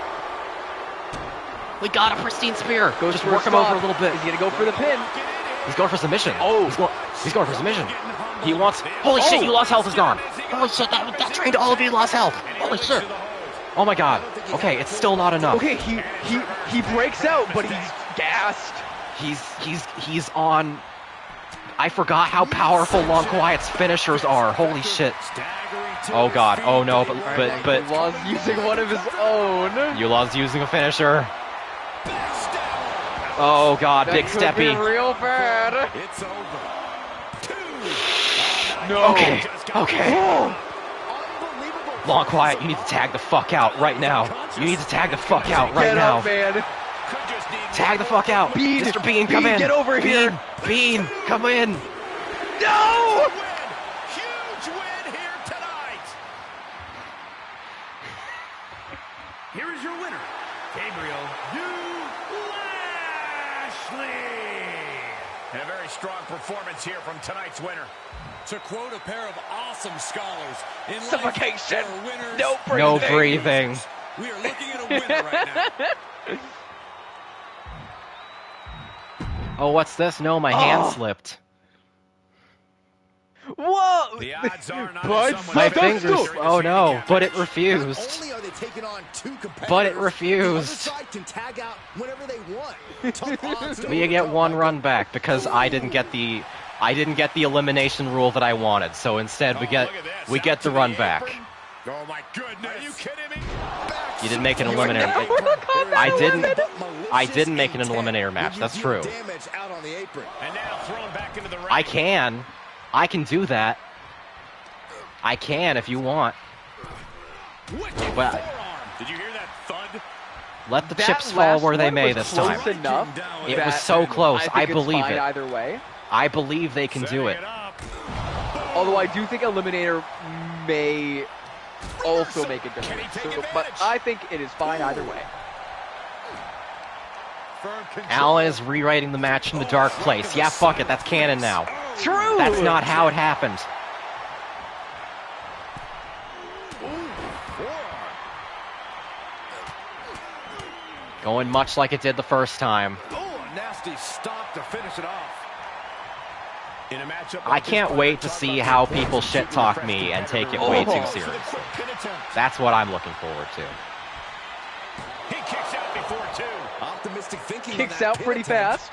We got a pristine spear. Goes Just for work him stop. over a little bit. He's gonna go for the pin. He's going for submission. Oh, he's going for submission. He wants. Holy shit! Yulaw's health is gone. Holy shit! That drained all of Yulaw's health. Holy shit! Oh my god. Okay, it's still not enough. Okay, he breaks out, but he's gassed. He's on. I forgot how powerful Long Quiet's finishers are. Holy shit. Oh god. Oh no. But Yulaw's using one of his own. Yulaw's using a finisher. Oh god. That Big could steppy. be real bad. It's over. No. Okay. Okay. Long Quiet, you need to tag the fuck out right now. You need to tag the fuck out right Get now. up, man. Tag the fuck out. Bean, Mr. Bean, come in. Get over here. Bean, come in. No! Huge win here tonight. Here is your winner, Gabriel Lashley. And a very strong performance here from tonight's winner. To quote a pair of awesome scholars, in life, Suffocation. there are winners, No breathing. No breathing. we are looking at a winner right now. Oh, what's this? No, my hand slipped. Whoa! The odds are not But someone My Stop, very fingers. stop. Oh no, but it Not refused. only are they taking on two competitors, But it the refused. other side can tag out whenever they want. Tough odds to We get overcome one by run back because I didn't get the elimination rule that I wanted. So instead we get the run back. Oh my goodness. Are you kidding me? You didn't make an eliminator. I didn't make an eliminator match. That's true. Damage out on the apron. And now thrown back into the ring. I can do that. I can if you want. Wicked But- forearm. Did you hear that thud? Let the That chips fall last where they one may was this close time. enough It that was so close. I I think it's believe fine it. either way. I believe they can do it. Setting up. Although I do think Eliminator may also make a difference. But I think it is fine either way. Firm control. Alan is rewriting the match in the dark place. Yeah, fuck it. That's canon now. True! That's not how it happened. Going much like it did the first time. Oh, a nasty stop to finish it off. In a matchup I like this, can't wait to talk see about how the people importance of shit talk keeping me your and fresh take it competitor way alive. too serious. Quick pin attempt. That's what I'm looking forward to. He kicks out before two. Optimistic thinking. on Kicks that out pin pretty attempt. fast.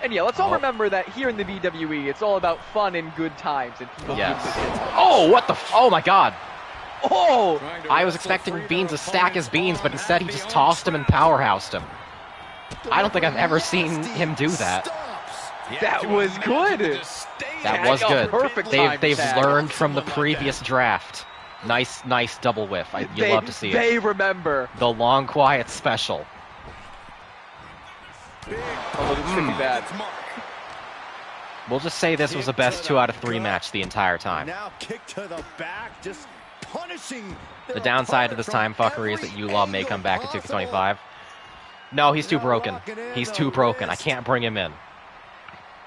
And yeah, let's all Oh. remember that here in the WWE, it's all about fun and good times and people Yes. doing good times. Oh, what the oh my god. Oh! I was expecting Bean to stack his beans, but instead he just tossed him and powerhoused him. I don't think I've ever seen him do that. That was good! That was Tag good. out perfect time They've tag. learned from the previous draft. Nice double whiff. You love to see it. They remember. The Long Quiet special. Although this should be bad. We'll just say this was a best 2 out of 3 match the entire time. Now kick to the back, just punishing. The downside of this time fuckery is that Yulaw may come back at 2K25. No, he's too broken. He's too broken. I can't bring him in.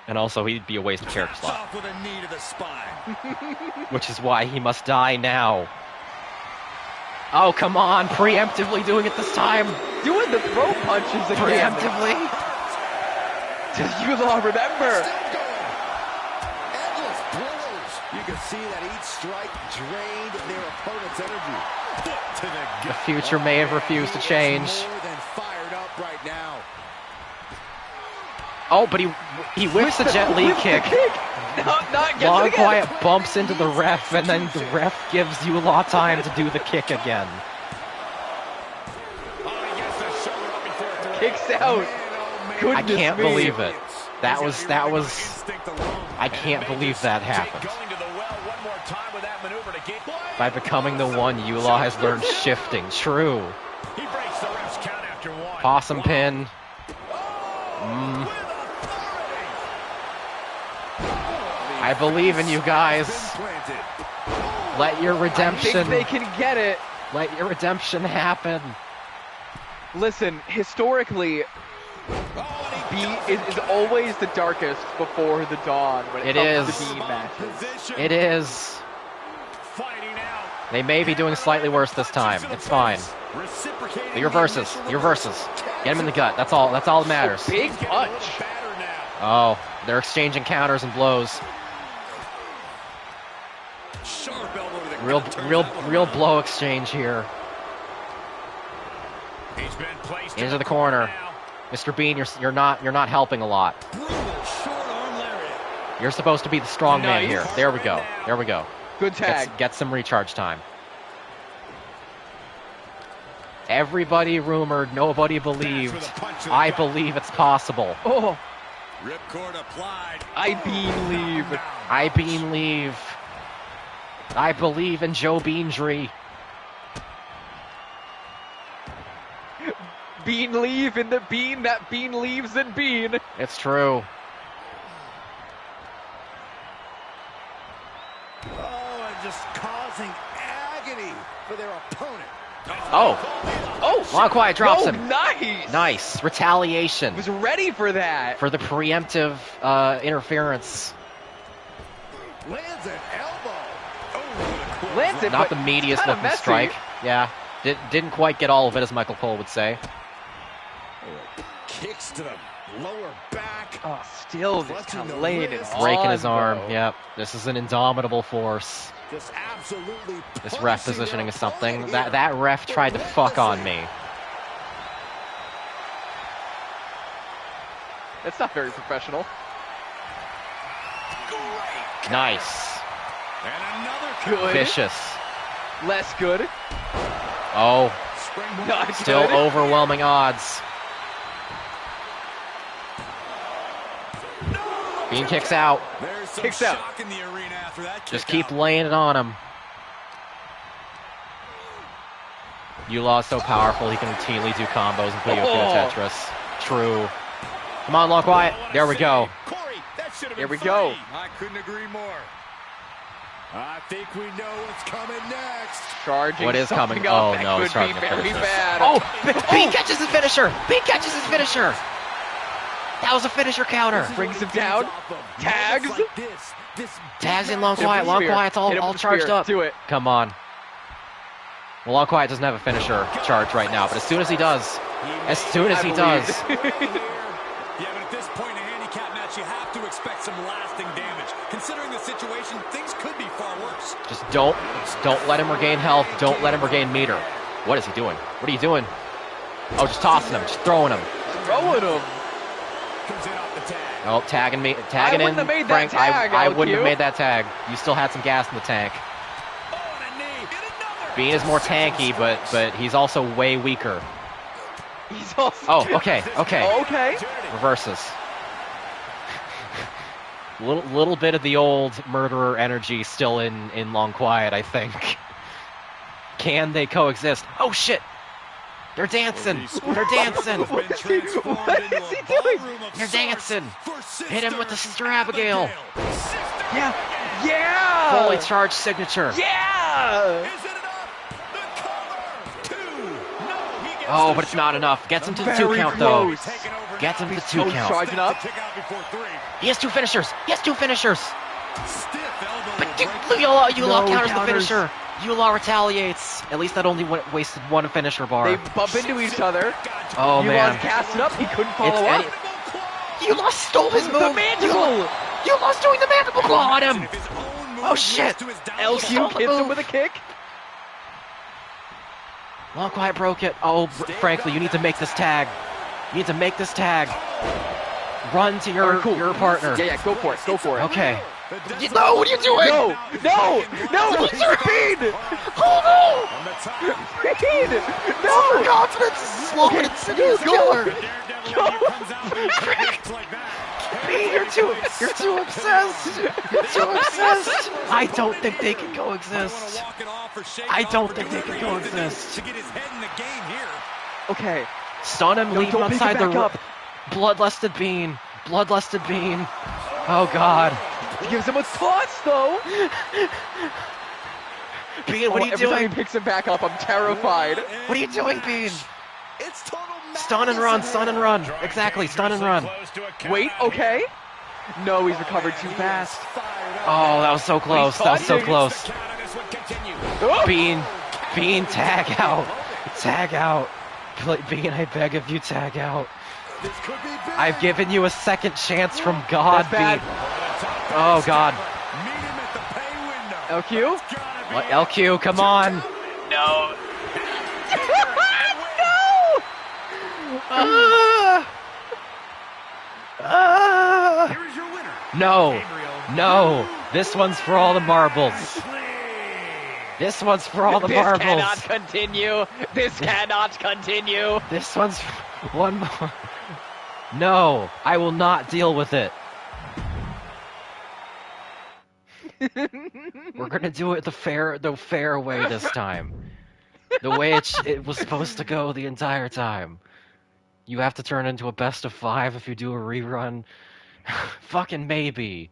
And also, he'd be a waste of character slot. Off with a knee to the spine. Which is why he must die now. Oh, come on. Preemptively doing it this time. Doing the throw punches again. Preemptively. Does Yulaw remember? Still going. Endless blows. You can see that each strike drained their opponent's energy. Foot to the The gut. future may have refused to change. More than fired up right now. Oh, but he whips the jet lead With the kick. No, not gets Long it again. Quiet bumps into the ref, and then the ref gives Yulaw time to do the kick again. Oh, he gets the shoulder up before three. Kicks out. Goodness I can't me. believe it. That was Instinct alone. I can't believe that happened. Going to the well one more time with that maneuver to get. By becoming the one, Yulaw has learned shifting. True. He breaks the ref's count after one. Possum pin. I believe in you guys. Implanted. Let your I redemption. think they can get it. Let your redemption happen. Listen, historically, is always the darkest before the dawn when it It comes is. to Bean matches. Position. It is. Fighting out. They may be doing slightly worse this time. It's fine. Reciprocating Your verses. Your verses. Get him in the gut. That's all. That's all that matters. Big punch. Batter now. Oh, they're exchanging counters and blows. Sharp elbow to the Real blow exchange here. He's been placed Into the corner. now. Mr. Bean, you're not helping a lot. brutal short arm lariat. You're supposed to be the strong man Nice. here. There we go. There we go. Good tag. Get some recharge time. Everybody rumored, nobody believed. I believe it's possible. Oh, Ripcord applied. I believe. I Bean leave. I believe in Joe Beandry. Bean leave in the bean that Bean leaves in Bean. It's true. Oh, and just causing agony for their opponent. Oh. Long Quiet drops him. Nice. Nice. Retaliation Was ready for that. for the preemptive interference. Lands an elbow. Lands it, Not but the meatiest kinda looking messy. strike. Yeah. Didn't quite get all of it, as Michael Cole would say. Kicks to the lower back. Oh, still just Clutching kind the of laying it wrist. Breaking on, his arm. though. Yep. This is an indomitable force. Just absolutely This ref punishing positioning their is something. opponent here. That ref tried to fuck on me. That's not very professional. Nice. And another Good. Vicious. Less good. Oh, Not still good. overwhelming odds. Bean kicks out. There's some Kicks out. shock in the arena after that Just kick keep out. laying it on him. Yulaw is so powerful he can routinely do combos and put you through Oh. Tetris. True. Come on, Long Quiet. There we go. Corey, that should have Here been we go. free. I couldn't agree more. I think we know what's coming next. Charging What is something coming? up. Oh, That no, could he's charging be the very finisher. bad. Oh, Bean catches his finisher. Bean catches his finisher. That was a finisher counter. Brings him down. Tags. Tags in Long Hit him Quiet. with Long the spear. Quiet's Hit him all with the charged spear. up. Do it. Come on. Well, Long Quiet doesn't have a finisher charge right now, but as soon as he does, I believe. Yeah, but at this point in a handicap match, you have to expect some lasting damage. Considering the situation, things could be far worse. just don't let him regain health. Don't let him regain meter. What is he doing? What are you doing? Oh, just tossing him, just throwing him. Throwing him. Comes in off the tag. Oh, tagging wouldn't in. have made that Frank, tag, I wouldn't LQ. have made that tag. You still had some gas in the tank. Oh, and a knee. And another. Bean is more tanky, but he's also way weaker. He's also. Oh, okay. Okay. Reverses. Little bit of the old murderer energy still in Long Quiet, I think. Can they coexist? Oh shit! They're dancing. They're dancing. What is he doing? They're dancing. Hit him with the Sister Abigail. Yeah. Yeah. Fully charged signature. Yeah. Is it enough? The cover. Two. No, he gets Oh, the but it's not enough. Gets him to the Very 2 count though. close. taken over. Gets him to the He's 2 so count. charged up. Kick out before three. He has 2 finishers. Stiff elbow. But will break Yulaw No counters the counters. finisher. Yulaw retaliates. At least that only wasted 1 finisher bar. They bump into each other. Oh Yulon man. cast it up. He couldn't follow It's up. Yulaw stole his move. The mandible. Yulaw's doing the mandible claw on him. If his own move Oh shit. leads to his downfall. LQ hits him with a kick. Long Quiet broke it. Oh, frankly, you need to make this tag. You need to make this tag. Run to your Alright, cool. your partner. Yeah, go for it. Go for it. Okay. No, what are you doing? No, Bean! Oh no! On the top. Bean! No! Overconfidence is slow and insidious killer. Daredevil comes out and hits like that. Bean, you're too obsessed. You're too obsessed. I don't think they can coexist. Walk it off or shake I off don't or think do they can whatever he needs to do coexist. To get his head in the game here. Okay. Stun him, No, leave him don't pick it outside the back up. bloodlusted Bean. Bloodlusted Bean. Oh god. He gives him a toss, though. Bean, what are you Every time he doing? picks him back up, I'm terrified. What are you doing, Bean? It's total Stun and run, stun and run. Exactly, stun and run. Wait, okay. No, he's recovered too fast. Oh, that was so close. That was so taunting. close. Count on this one continue. Oh! Bean, tag out. Tag out. Bean, I beg of you, tag out. This could be big. I've given you a second chance from God, That's bad. Bean. Oh, God. Meet him at the pay window. LQ? What? LQ, come on! No. Here is your winner. No! No! This one's for all the marbles. This one's for all the marbles. This cannot continue. This cannot continue. This one's one more. No, I will not deal with it. We're gonna do it the fair way this time. The way it was supposed to go the entire time. You have to turn into a best of 5 if you do a rerun. Fucking maybe.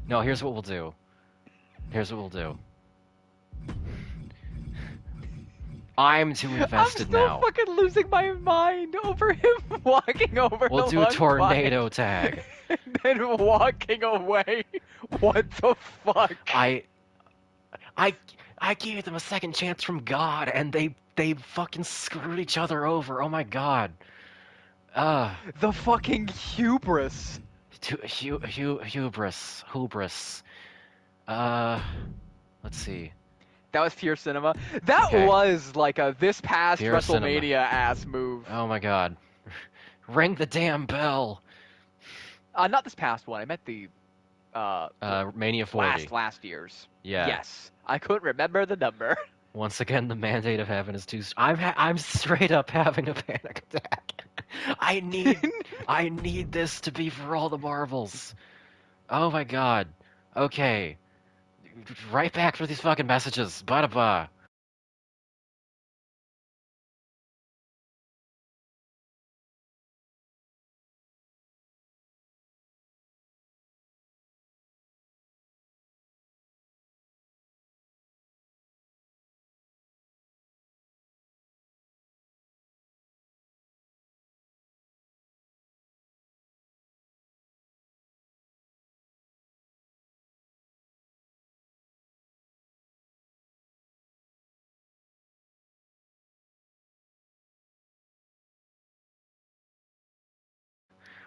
No, here's what we'll do. Here's what we'll do. I'm too invested now. I'm still fucking losing my mind over him walking over We'll the do a tornado tag. and then walking away. What the fuck? I gave them a second chance from God, and they fucking screwed each other over. Oh my God. The fucking hubris. Hubris. Let's see. That was pure cinema. That Okay. was like a this past Pure cinema. WrestleMania ass move. Oh my God. Ring the damn bell. Not this past one. I meant the Mania 40. last year's. Yeah. Yes. I couldn't remember the number. Once again, the mandate of heaven is too. I'm straight up having a panic attack. I need this to be for all the marbles. Oh my God. Okay. Right back for these fucking messages. Ba-da-ba.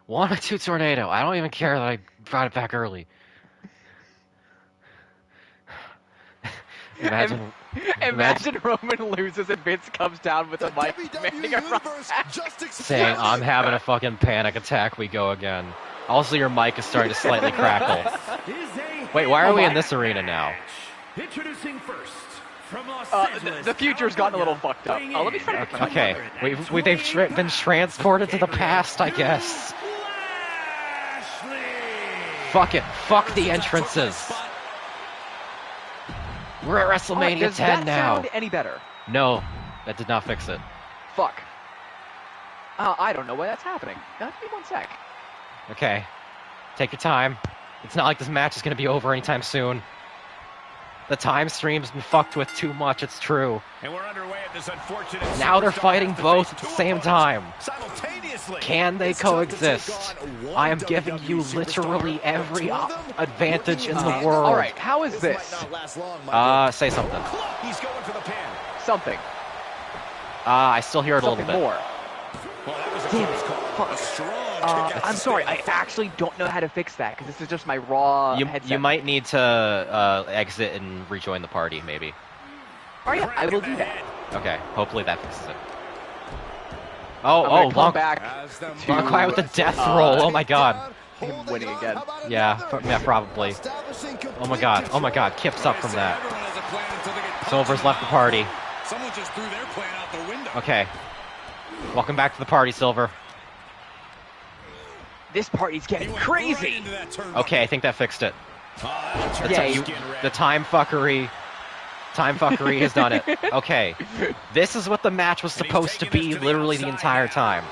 One or two tornado. I don't even care that I brought it back early. Imagine Roman loses and Vince comes down with a mic making a run back. saying, I'm having a fucking panic attack, we go again. Also, your mic is starting to slightly crackle. Wait, why are we in this arena now? Introducing first from Los The future's gotten a little fucked up. Let me try to Okay, they've been transported to the past, I guess. Fuck it. Fuck the entrances. We're at WrestleMania Does 10 that now. sound any better? No, that did not fix it. Fuck. I don't know why that's happening. Now, give me one sec. Okay, take your time. It's not like this match is going to be over anytime soon. The time stream's been fucked with too much, it's true. And we're underway at this unfortunate. Now they're fighting both at the same time. Simultaneously. Can they coexist? I am giving you literally every advantage in the world. Alright, how is this? Say something. He's going for the pin. Something. I still hear it a little Something bit. more. Well, that was a Damn it. close call. A strong kick out I'm the sorry, I stable. actually don't know how to fix that, because this is just my raw headset. You might need to exit and rejoin the party, maybe. Alright, yeah, I will do that. Okay, hopefully that fixes it. I'm gonna Oh, come long back quiet with the death roll. Oh my God. him winning again. Yeah, probably. Oh my God. Kip's up from that. Everyone has a plan until they get Silver's left the party. Someone just threw their plan out the window. Okay. Welcome back to the party, Silver. This party's getting crazy! Okay, I think that fixed it. The, Yeah, the time fuckery has done it. Okay. This is what the match was supposed to be literally the entire time.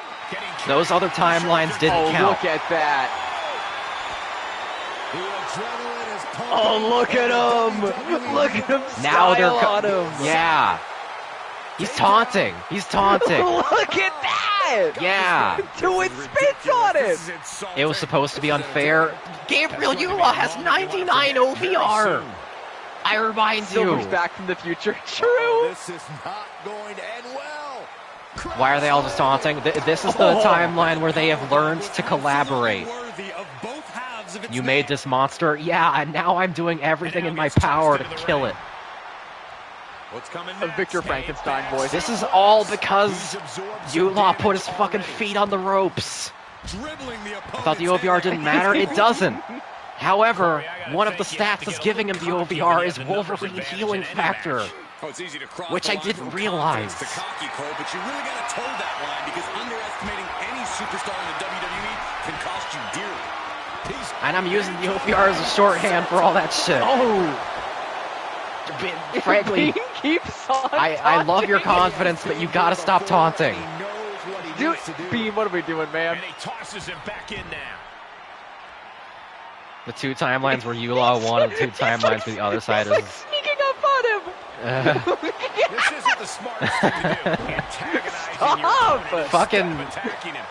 Those other timelines didn't count. Look at that! Oh, look at him! Look at him Now they're on him! Yeah. He's taunting. Look at that! Yeah. Doing spins on him! It was supposed to be unfair. Gabriel Yula has 99 OVR. I remind Silver's you. back from the future. True! This is not going to end well. Why are they all just taunting? This is the timeline where they have learned to collaborate. Worthy of both halves because of its You name. made this monster. Yeah, and now I'm doing everything in my power to kill it. What's coming A next? Victor Frankenstein voice. This is all because Yulaw put his fucking feet on the ropes. Dribbling the I thought the OVR didn't matter. It doesn't. However, one of the stats that's giving him the OVR is Wolverine healing factor, Oh, it's easy to cross which the I line didn't from realize. confidence to cocky, Cole, but you really got to toe that line because underestimating any superstar in the WWE can cost you dearly. And I'm using the OVR as a shorthand for all that shit. Frankly, Bean keeps on I love your taunting. confidence, but you gotta stop taunting. Dude, Bean, what are we doing, man? And he tosses him back in now. The two timelines where Yulaw won and the two timelines where the other side He's is... like sneaking up on him. This isn't the smartest thing to do. Antagonizing Stop! your opponent Fucking- instead of attacking him.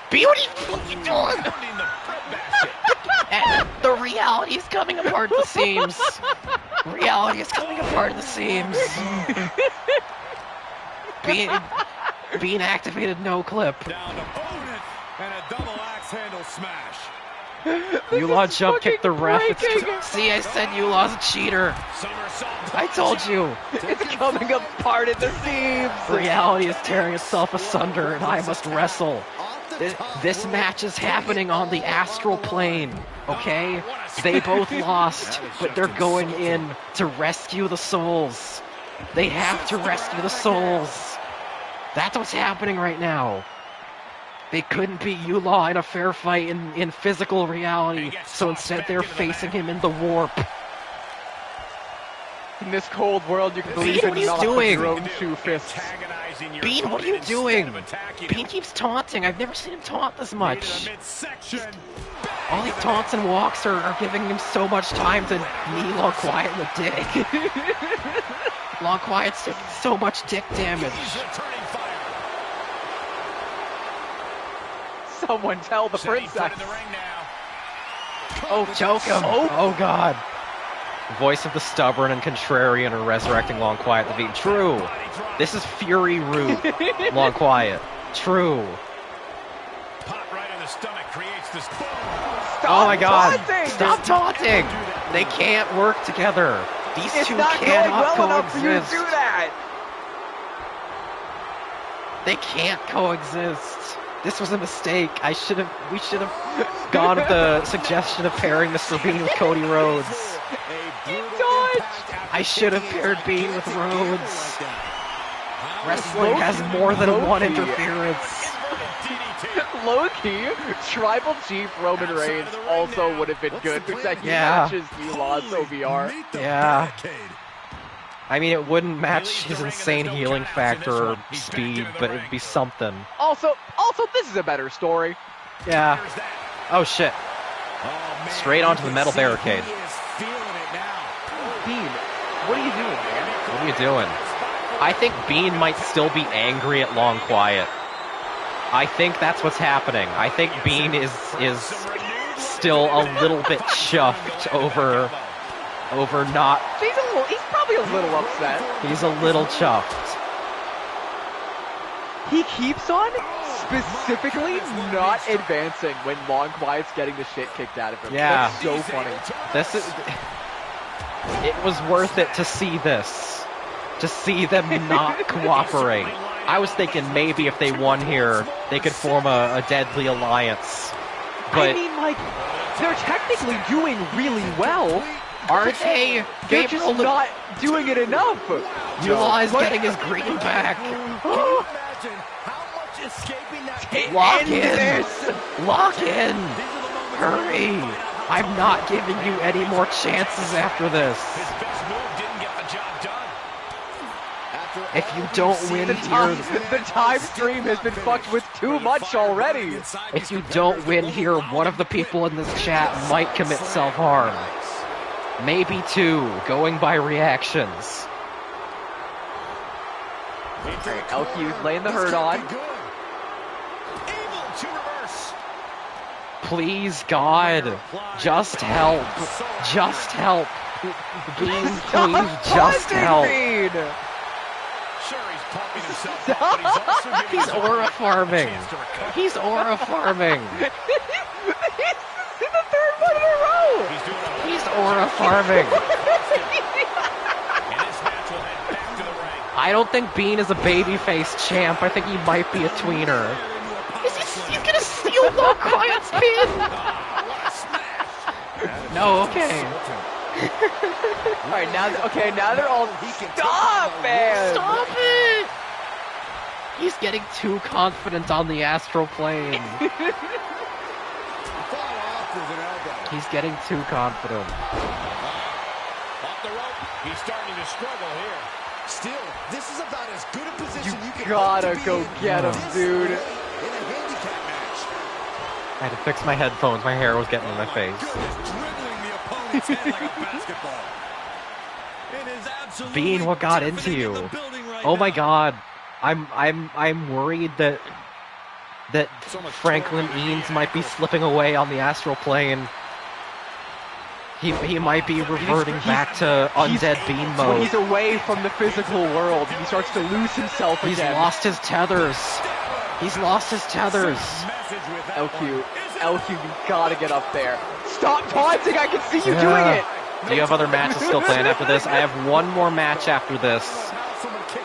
B, what are you fucking doing? Pounding the breadbasket. And the reality is coming apart at the seams. Reality is coming apart at the seams. Being activated no clip. Down to opponent and a double axe handle smash. Yulaw jump kicked the ref. breaking. See, I said Yulaw's a cheater. Somersault. I told you. It's coming apart at the seams. Reality is tearing itself asunder, and I must wrestle. This match is happening on the astral plane, okay? They both lost, but they're going in to rescue the souls. They have to rescue the souls. That's what's happening right now. They couldn't beat Yulaw in a fair fight in physical reality, so instead they're facing him in the warp. In this cold world, you can believe Bean, in what are you nothing but doing? your own two fists. Antagonizing your Bean, what are you opponent instead doing? of attacking Bean him. keeps taunting. I've never seen him taunt this much. Midsection. All these taunts and walks are giving him so much time to knee Long Quiet in the dick. Long Quiet's taking so much dick damage. He's returning fire. Someone tell the Setting foot princess. in the ring now. Oh, choke him. Oh, God. Voice of the stubborn and contrarian are resurrecting Long Quiet to beat. True. This is Fury Root. Long Quiet. True. Pop right in the stomach creates this. Oh my God. taunting! Stop taunting. They can't work together. These It's two not going cannot well enough for you to coexist. do that. They can't coexist. This was a mistake. We should have gone with the suggestion of pairing Mr. Bean with Cody Rhodes. I should have paired Bean with Rhodes. Wrestling has more than one Low-key. interference. Low-key, Tribal Chief Roman Reigns also would have been good because he Yeah. matches Yulaw's OVR. Yeah. I mean, it wouldn't match his insane healing factor or speed, but it'd be something. Also, this is a better story. Yeah. Oh shit. Straight onto the metal barricade. Bean, what are you doing, man? What are you doing? I think Bean might still be angry at Long Quiet. I think that's what's happening. I think Bean is still a little bit chuffed over not. He's probably a little upset. He's a little chuffed. He keeps on specifically not advancing when Long Quiet's getting the shit kicked out of him. Yeah. That's so funny. This is. It was worth it to see this. To see them not cooperate. I was thinking maybe if they won here, they could form a deadly alliance. But I mean, like, they're technically doing really well. are they? They're just Gabriel not doing it enough. Yulaw is getting his green back. Imagine how much escaping that Lock End in! this. Lock in! Hurry! I'm not giving you any more chances after this. His best move didn't get the job done. If you don't win The here, time stream has been fucked with too much already. if you don't win here, one of the people in this chat might commit self-harm. Maybe two, going by reactions. Alright, LQ's laying the hurt on. Able to reverse. Please, God, just help. Just help. Please, just help. Bean. Sure, he's pumping himself up, but he's also giving He's his aura opponent a farming. chance to recover. He's aura farming. The one in a row! He's aura farming. And this match will head back to the ring. I don't think Bean is a babyface champ. I think he might be a tweener. He's gonna steal Long Quiet's pin! No, okay. Alright, now they're all... Stop, man! Stop it! He's getting too confident on the astral plane. He's getting too confident. Off the rope. He's starting to struggle here. Still, this is about as good a position you can Gotta hope to be go in get him, this dude. late in a handicap match. I had to fix my headphones. My hair was getting in my face. Dribbling the opponent's head like a basketball. It is absolutely Bean, what got into deafening in you? the building right Oh my now. god. I'm worried that Franklin Eanes might be slipping away on the astral plane. He might be reverting back to undead Bean When mode. he's away from the physical world, he starts to lose himself He's again. lost his tethers. He's lost his tethers. Message with that LQ, one. LQ, you gotta get up there. Stop taunting! I can see you Yeah. doing it! Do you have other matches still planned after this? I have one more match after this.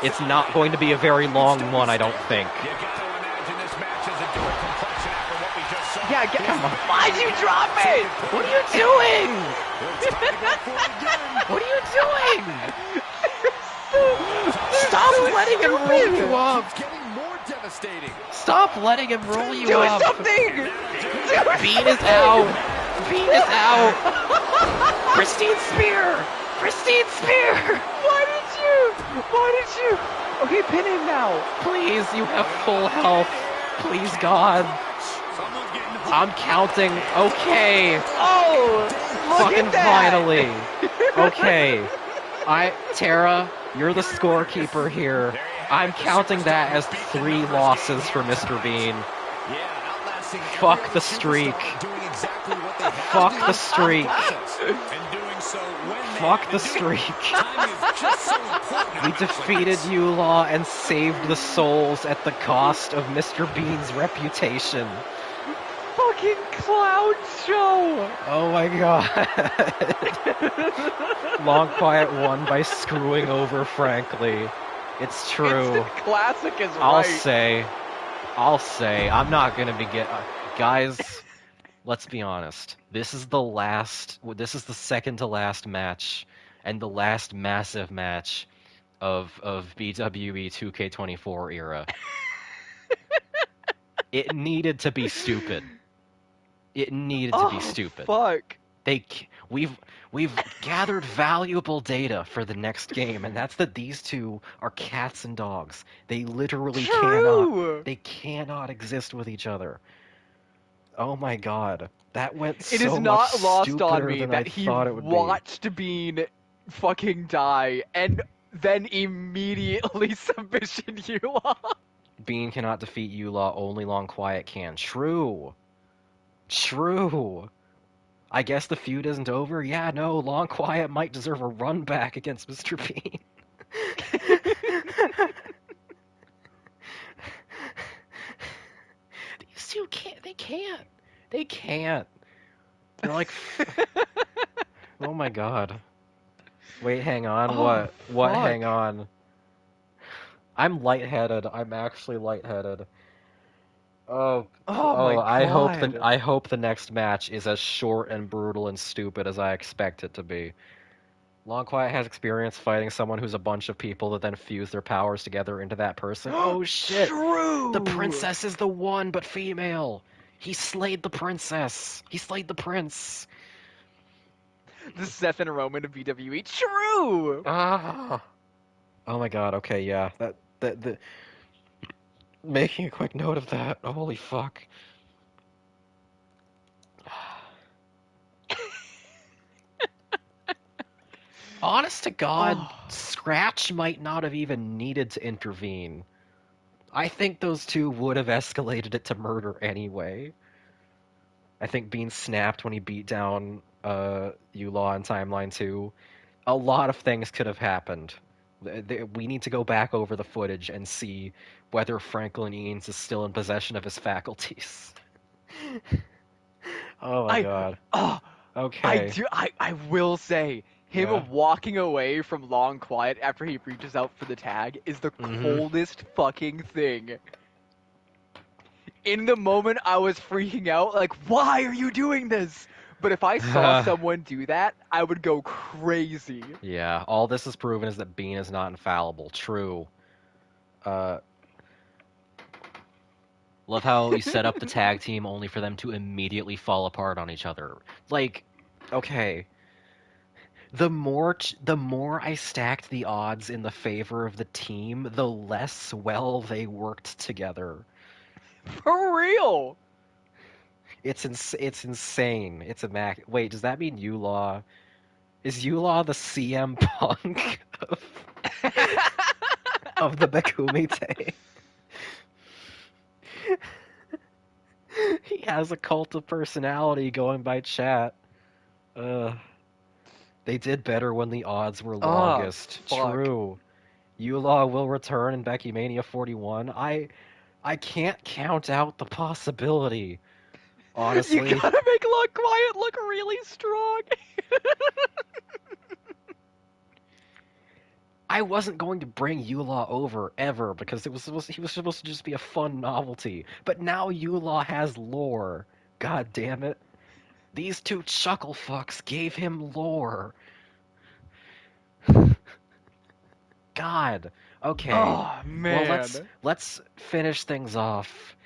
It's not going to be a very long one, I don't think. You got to imagine this match has a different complexion after what we just saw. Yeah, come on. Why'd you drop it? What are you doing? It's time to go for it again. What are you doing? Stop letting him roll you up. It's getting more devastating. Stop letting him roll you Do up. something! Bean is out. Bean is out. Pristine spear. Pristine spear. Why did you? Okay, pin him now. Please, you have full health. Please, God. Someone's getting hurt. I'm counting. Okay. Oh, look Fucking at that. finally. Okay. Tara, you're the scorekeeper here. I'm counting that as 3 losses for Mr. Bean. Yeah, outlasting Fuck every the superstar streak. doing exactly what they have Fuck to the do. streak. And doing so when they Fuck have the to do it. streak. Timing is just so important. We defeated Yulaw and saved the souls at the cost of Mr. Bean's reputation. Fucking clown show. Oh my god. Long Quiet won by screwing over Frankly. It's true. Instant classic is I'll right. say, I'm not gonna be guys, let's be honest. This is the second to last match, and the last massive match of BWE 2K24 era. It needed to be stupid. It needed to be stupid. Fuck. We've gathered valuable data for the next game, and that's that these two are cats and dogs. They literally True. cannot exist with each other. Oh my god, that went It so is not much lost stupider on me than that I he thought it would watched Bean fucking die and then immediately submission Yula. be. Bean cannot defeat Yulaw, only Long Quiet can. True. I guess the feud isn't over. Yeah, no, Long Quiet might deserve a run back against Mr. Bean. These two can't. They can't. They're like. Oh my god. Wait, hang on. Oh, What? fuck. Hang on. I'm lightheaded. I'm actually lightheaded. Oh, my I God. hope the next match is as short and brutal and stupid as I expect it to be. Long Quiet has experience fighting someone who's a bunch of people that then fuse their powers together into that person. Oh shit! True. The princess is the one, but female. He slayed the princess. He slayed the prince. The Seth and Roman of BWE. True. Ah. Oh my god. Okay, yeah. That making a quick note of that. Holy fuck. Honest to God, Scratch might not have even needed to intervene. I think those two would have escalated it to murder anyway. I think Bean snapped when he beat down Yulaw in Timeline 2. A lot of things could have happened. We need to go back over the footage and see whether Franklin Eanes is still in possession of his faculties. Oh my I god. oh Okay. I will say him Yeah. walking away from Long Quiet after he reaches out for the tag is the Mm-hmm. coldest fucking thing. In the moment I was freaking out like why are you doing this? But if I saw someone do that, I would go crazy. Yeah, all this has proven is that Bean is not infallible. True. Uh, love how you set up the tag team only for them to immediately fall apart on each other. Like, okay, the more I stacked the odds in the favor of the team, the less well they worked together. For real. It's insane. It's a mac. Wait, does that mean Yulaw? Is Yulaw the CM Punk of the Beckumite? He has a cult of personality going by chat. Uh, they did better when the odds were Oh, longest. fuck. True. Yulaw will return in Becky Mania 41. I can't count out the possibility. You Honestly, gotta make Long Quiet look really strong. I wasn't going to bring Yulaw over ever because he was supposed to just be a fun novelty. But now Yulaw has lore. God damn it. These two chuckle fucks gave him lore. God. Okay. Oh Well, man. let's finish things off.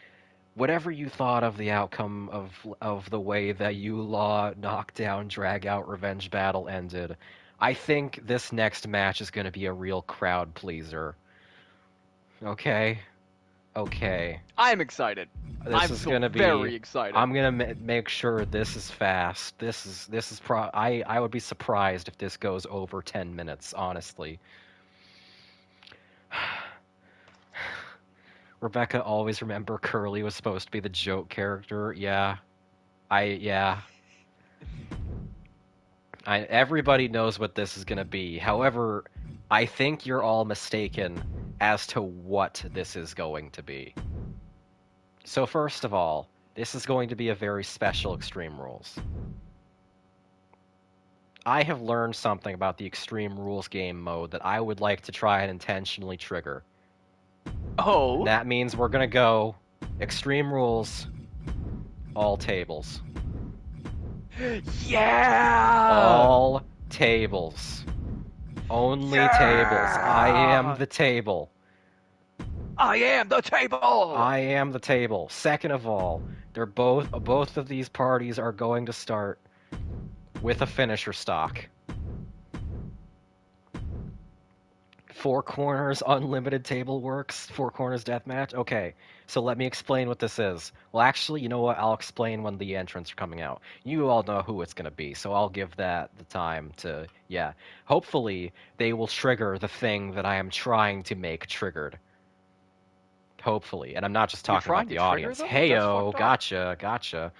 Whatever you thought of the outcome of the way that Yulaw knockdown drag out revenge battle ended, I think this next match is going to be a real crowd pleaser. Okay. Okay. I'm excited. This I'm is so gonna be. very excited. I'm gonna make sure this is fast. This is pro. I would be surprised if this goes over 10 minutes. Honestly. Rebecca always remember Curly was supposed to be the joke character. Yeah. Yeah. Everybody knows what this is gonna be. However, I think you're all mistaken as to what this is going to be. So first of all, this is going to be a very special Extreme Rules. I have learned something about the Extreme Rules game mode that I would like to try and intentionally trigger. And Oh. that means we're gonna go Extreme Rules, all tables. Yeah. All tables. Only tables. I am the table. I am the table. I am the table. Second of all, both of these parties are going to start with a finisher stock. Four corners, unlimited table works, four corners deathmatch. Okay, so let me explain what this is. Well, actually, you know what? I'll explain when the entrants are coming out. You all know who it's going to be, so I'll give that the time to, yeah. Hopefully, they will trigger the thing that I am trying to make triggered. Hopefully, and I'm not just You're talking about trying to the trigger audience. them? That's Heyo, fucked up. gotcha.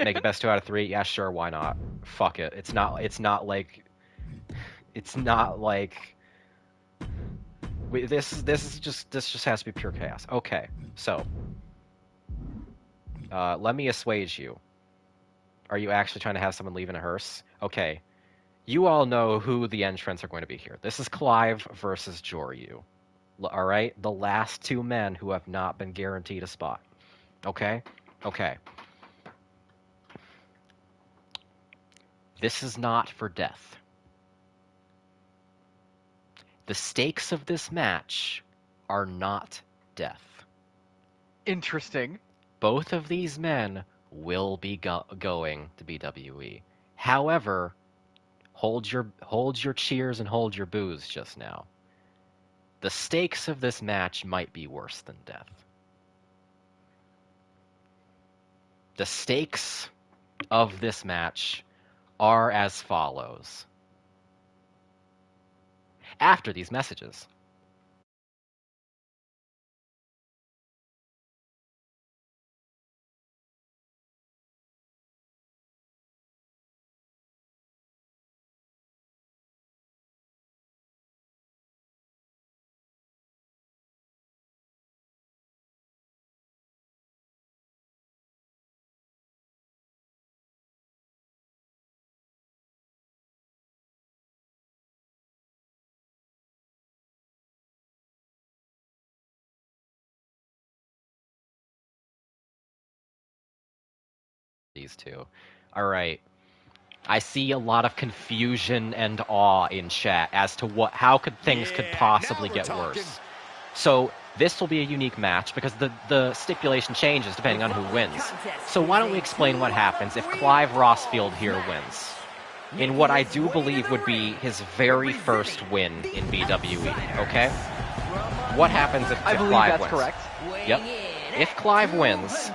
Make it best 2 out of 3. Yeah, sure, why not? Fuck it. It's not like this just has to be pure chaos. Okay, so let me assuage you. Are you actually trying to have someone leave in a hearse? Okay, you all know who the entrants are going to be here. This is Clive versus Joryu. All right, the last two men who have not been guaranteed a spot. Okay, okay. This is not for death. The stakes of this match are not death. Interesting. Both of these men will be going to BWE. However, hold your cheers and hold your boos just now. The stakes of this match might be worse than death. The stakes of this match are as follows. After these messages. these two. All right. I see a lot of confusion and awe in chat as to how things could possibly get worse. So this will be a unique match because the stipulation changes depending on who wins. So why don't we explain what happens if Clive Rossfield here wins? In what I do believe would be his very first win in BWE, okay? What happens if I believe Clive that's wins? correct. Yep. If Clive wins,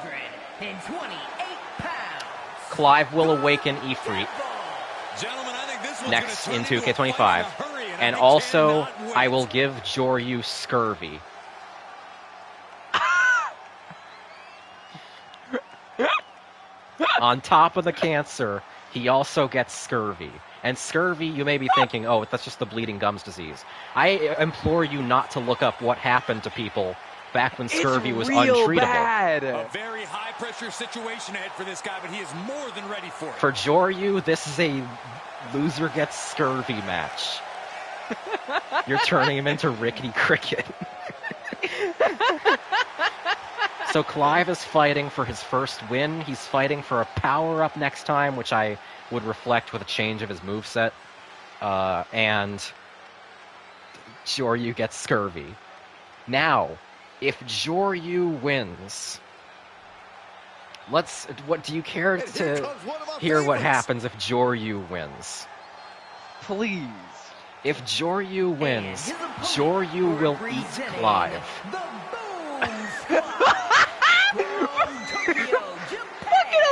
Clive will awaken Ifrit next in 2K25. And also, I will give Joryu scurvy. On top of the cancer, he also gets scurvy. And scurvy, you may be thinking, oh, that's just the bleeding gums disease. I implore you not to look up what happened to people back when scurvy was untreatable. Bad. A very high-pressure situation ahead for this guy, but he is more than ready for it. For Joryu, this is a loser gets scurvy match. You're turning him into Rickety Cricket. So Clive is fighting for his first win. He's fighting for a power-up next time, which I would reflect with a change of his moveset. And Joryu gets scurvy. Now, if Joryu wins, what do you care to hear what happens if Joryu wins? Please. If Joryu wins, Joryu will eat Clive. Fucking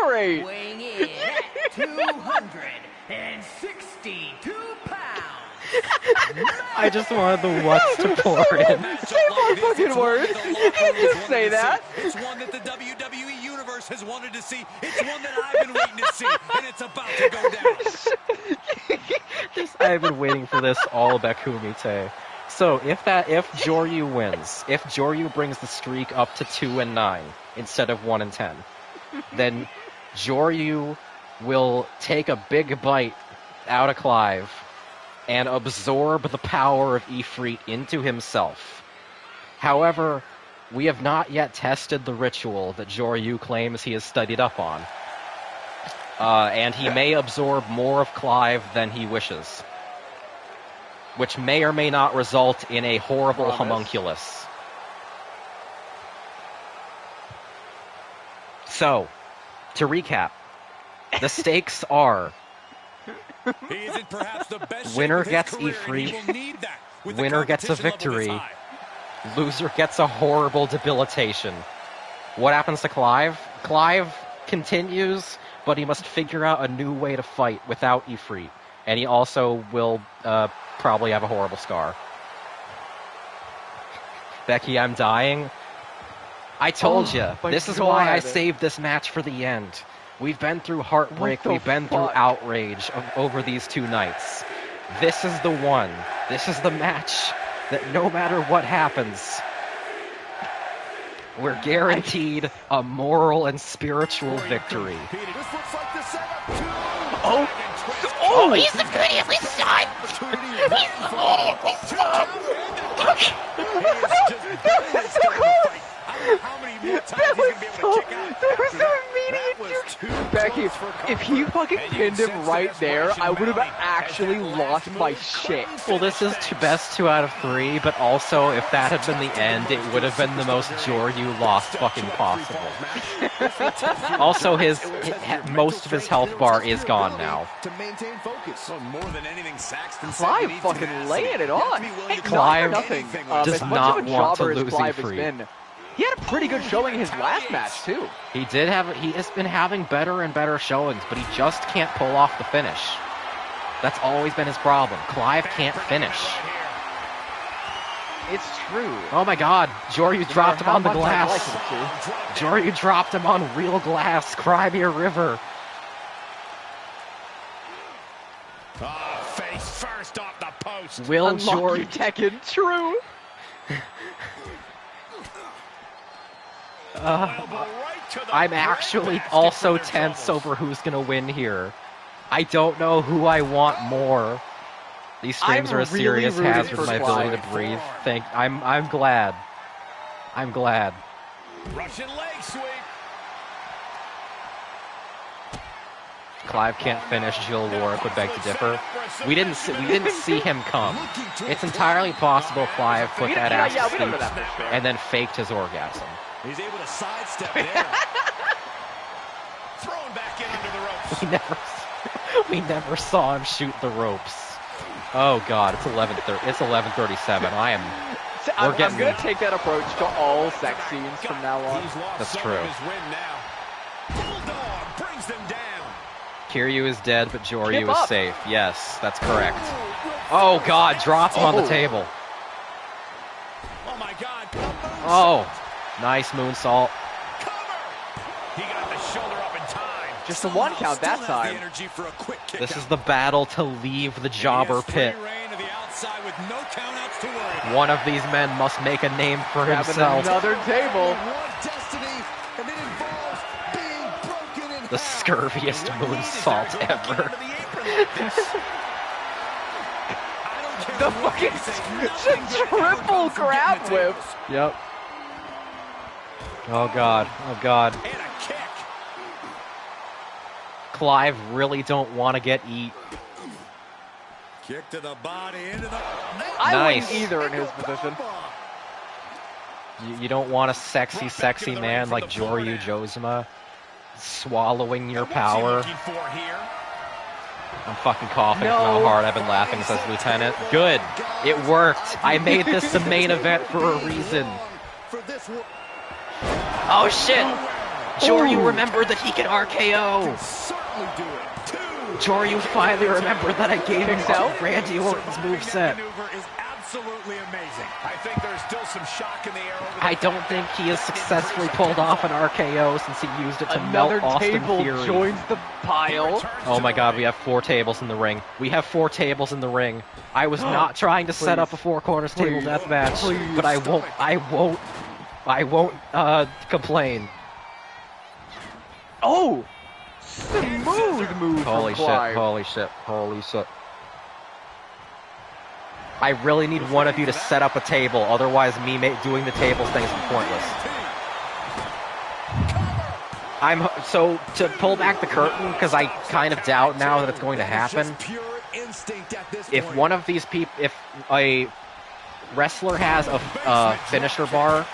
elaborate! Weighing in at 262 pounds. I just wanted the what's to pour in. Say more fucking words. You can't just say that. It's one that the WWE Universe has wanted to see. It's one that I've been waiting to see, and it's about to go down. I've been waiting for this all Beckumite. So if Joryu wins, if Joryu brings the streak up to 2-9 instead of 1-10, then Joryu will take a big bite out of Clive and absorb the power of Ifrit into himself. However, we have not yet tested the ritual that Joryu claims he has studied up on. And he may absorb more of Clive than he wishes, which may or may not result in a horrible homunculus. So, to recap, the stakes are He isn't perhaps the best winner shape of his gets career, and he Ifrit, will need that with the winner gets a competition level this victory, high. loser gets a horrible debilitation. What happens to Clive? Clive continues, but he must figure out a new way to fight without Ifrit. And he also will probably have a horrible scar. Becky, I'm dying. I told you. This is why I saved this match for the end. We've been through heartbreak. We've been through outrage over these two nights. This is the one. This is the match that no matter what happens, we're guaranteed a moral and spiritual victory. This looks like the setup to... Oh, he's the beautiful son! He's the beautiful son! How many more times he's going to be able to kick out? That was so immediate. Becky, if he fucking pinned him right there, I would have actually lost my shit. Well, this is best 2 out of 3, but also if that had been the end, it would have been the most Joryu lost fucking possible. Also, most of his health bar is gone now. To maintain focus. More than anything, Saxton Clive fucking laying it on. Clive nothing. does As much not of a want to jobber as lose Clive has Ifrit. been, he had a pretty good showing in his last match too. He has been having better and better showings, but he just can't pull off the finish. That's always been his problem. Clive can't finish. It's true. Oh my god, Joryu dropped him on the How much I'd like glass. him to. Joryu dropped him on real glass. Cry me a river. Face first off the post. Will Unlucky Joryu... Tekken, true. I'm actually also tense over who's gonna win here. I don't know who I want more. These streams I'm are a really serious rooting hazard for to my ability Clive. to breathe. I'm glad. I'm glad. Russian leg sweep. Clive can't finish, Jill Warwick would beg to differ. We didn't see him come. It's entirely possible Clive put that ass to sleep and then faked his orgasm. He's able to sidestep there. Thrown back in under the ropes. We never saw him shoot the ropes. Oh God, it's 11:37. I'm gonna take that approach to all sex scenes from now on. That's true. Bulldog brings them down. Kiryu is dead, but Joryu is safe. Yes, that's correct. Oh God, dropped him on the table. Oh my God. Oh, nice moonsault. He got the shoulder up in time. Just a one count that time. This is the battle to leave the jobber pit. One of these men must make a name for himself. Another table. The scurviest moonsault ever. The fucking triple grab whip. Yep. Oh God. Oh God. And a kick. Clive really don't want to get eat. Kick to the body, into the... I wouldn't either in his position. You don't want a sexy man like Joryu Jozuma swallowing your power. I'm fucking coughing from how hard I've been laughing, says Lieutenant. Good. It worked. I made this the main event for a reason. Oh shit! Joryu remembered that he can RKO. Joryu finally remembered that I gave him Randy Orton's moveset. Absolutely amazing. I think there's still some shock in the air. I don't think he has successfully pulled off an RKO since he used it to melt Austin Theory. Another table joins the pile. Oh my God, we have 4 tables in the ring. We have 4 tables in the ring. I was not trying to set up a 4 corners table deathmatch, but I won't complain. Oh! Smooth move Holy from shit, Clive. holy shit, holy shit. I really need one of you to set up a table, otherwise me doing the tables thing is pointless. So, to pull back the curtain, because I kind of doubt now that it's going to happen, if one of these people, if a wrestler has a finisher bar,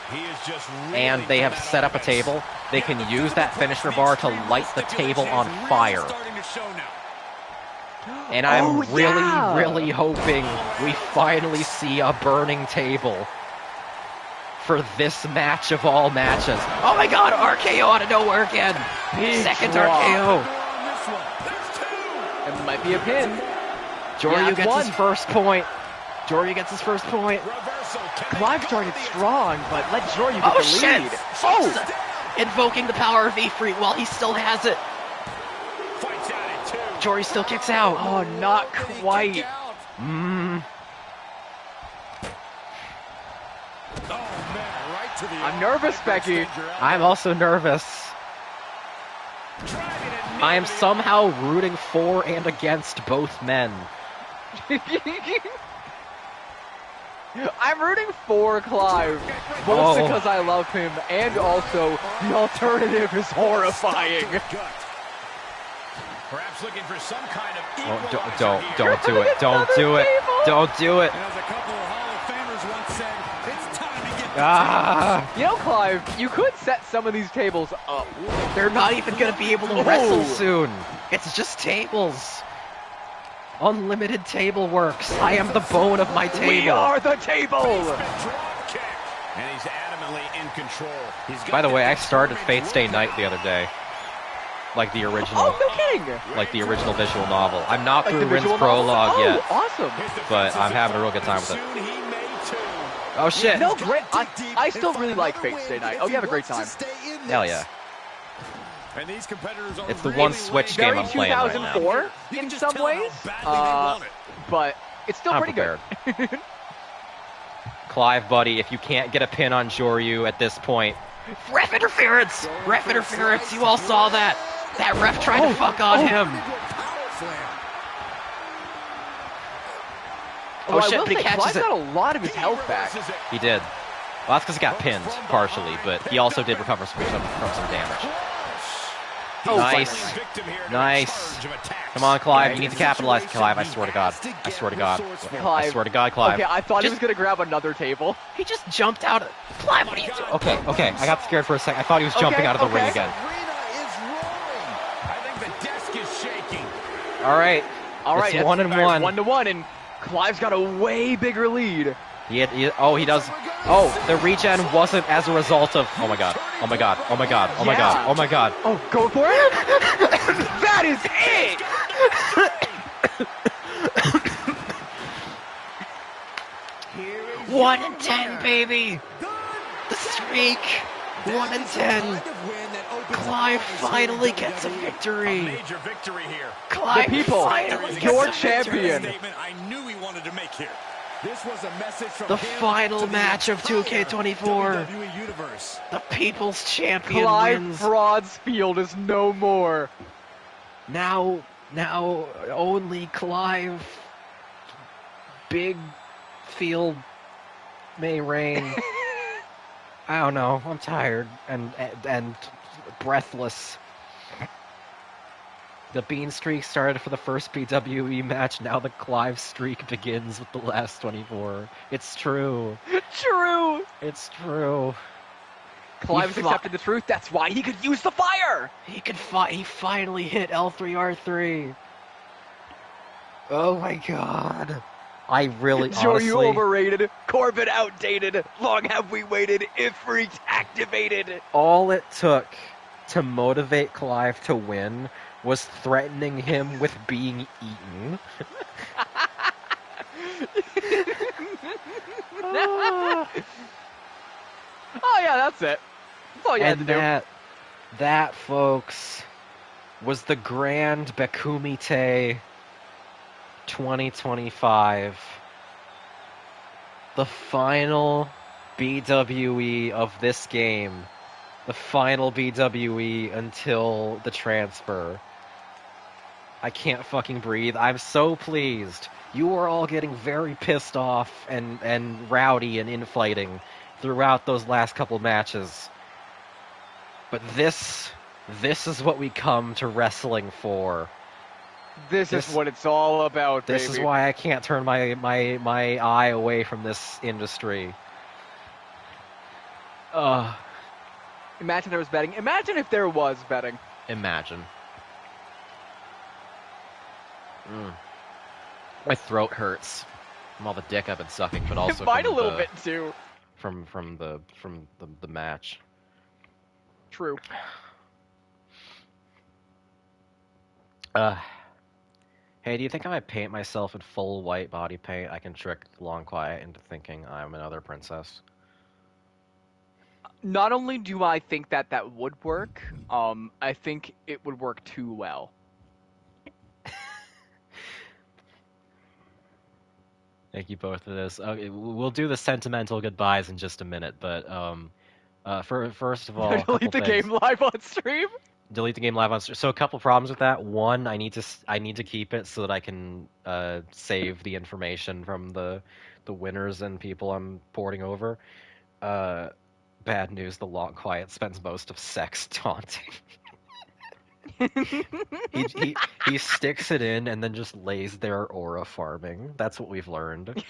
and they have set up a table, they can use that finisher bar to light the table on fire. And I'm really hoping we finally see a burning table for this match of all matches. Oh my God, RKO out of nowhere again. Second RKO. It might be a pin. Joryu gets his first point. Joryu gets his first point. Clive started strong, but let Joryu get the lead. Oh! Invoking the power of Ifrit while he still has it. Joryu still kicks out. Oh, not quite. I'm nervous, Becky. I'm also nervous. I am somehow rooting for and against both men. I'm rooting for Clive, both because I love him, and also the alternative is horrifying. Perhaps looking for some kind of Don't do it. Don't do it. Don't do it. As a couple of Hall of Famers once said, it's time to get You know, Clive, you could set some of these tables up. They're not even going to be able to wrestle soon. It's just tables. Unlimited table works. I am the bone of my table. We are the table. And he's adamantly in control. By the way, I started Fate Stay Night the other day. Like the original. Oh, no kidding. Like the original visual novel. I'm not Like through the Rin's visual prologue novel? yet. Awesome. But I'm having a real good time with it. Oh shit. No, great. I still really like Fate Stay Night. Oh, you have a great time. Hell yeah. And these competitors are It's the one Switch game I'm playing right now. 2004 in some ways, but it's still I'm pretty good. Clive, buddy, if you can't get a pin on Joryu at this point. Ref interference! Ref interference! You all saw that! That ref tried to fuck on him! Oh shit, but he catches Clive got a lot of his health back. He did. Well, that's because he got pinned, partially, but he also did recover from some damage. Nice. Nice. Come on, Clive. You need to capitalize, Clive. I swear to God. I swear to God. Clive. I swear to God, Clive. Okay, I thought he was going to grab another table. He just jumped out. Clive, what are you doing? Okay. I got scared for a second. I thought he was jumping out of the ring again. I think the desk is shaking. All right. It's It's 1-1. 1-1, and Clive's got a way bigger lead. He does. Oh, the regen wasn't as a result of. Oh my God. Oh my God. Oh my God. Oh my God. Oh my God. Oh, go for it? That is it! 1-10, baby. The streak. The 1-10. Clive finally gets a victory. Major victory here. Clive The people, finally gets your a champion. statement I knew he wanted to make here. This was a message from The him final to the match of entire 2K24. WWE Universe. The People's Champion Clive wins. Broadsfield is no more. Now only Clive Big Field may reign. I don't know. I'm tired and breathless. The Bean streak started for the first PWE match. Now the Clive streak begins with the last 24. It's true. True. It's true. Clive's accepted the truth. That's why he could use the fire. He finally hit L3R3. Oh my God. I really Joryu honestly. overrated. Corbin outdated. Long have we waited. Ifrit activated. All it took to motivate Clive to win was threatening him with being eaten. Oh yeah, that's it. That's all you had to do. That, folks, was the Grand Beckumite 2025. The final BWE of this game. The final BWE until the transfer. I can't fucking breathe. I'm so pleased. You are all getting very pissed off and rowdy and infighting throughout those last couple matches. But this is what we come to wrestling for. This is what it's all about, baby. This is why I can't turn my eye away from this industry. Imagine there was betting. Imagine if there was betting. Imagine. My throat hurts from all the dick I've been sucking, but also Mine from a little bit too. From the match. True. Hey, do you think if I paint myself in full white body paint, I can trick Long Quiet into thinking I'm another princess? Not only do I think that would work, I think it would work too well. Thank you both for this. Okay, we'll do the sentimental goodbyes in just a minute, but first of all, a Delete the game live on stream. Delete the game live on stream. So a couple problems with that. One, I need to keep it so that I can save the information from the winners and people I'm porting over. Bad news: the Long Quiet spends most of sex taunting. he sticks it in and then just lays there aura farming. That's what we've learned.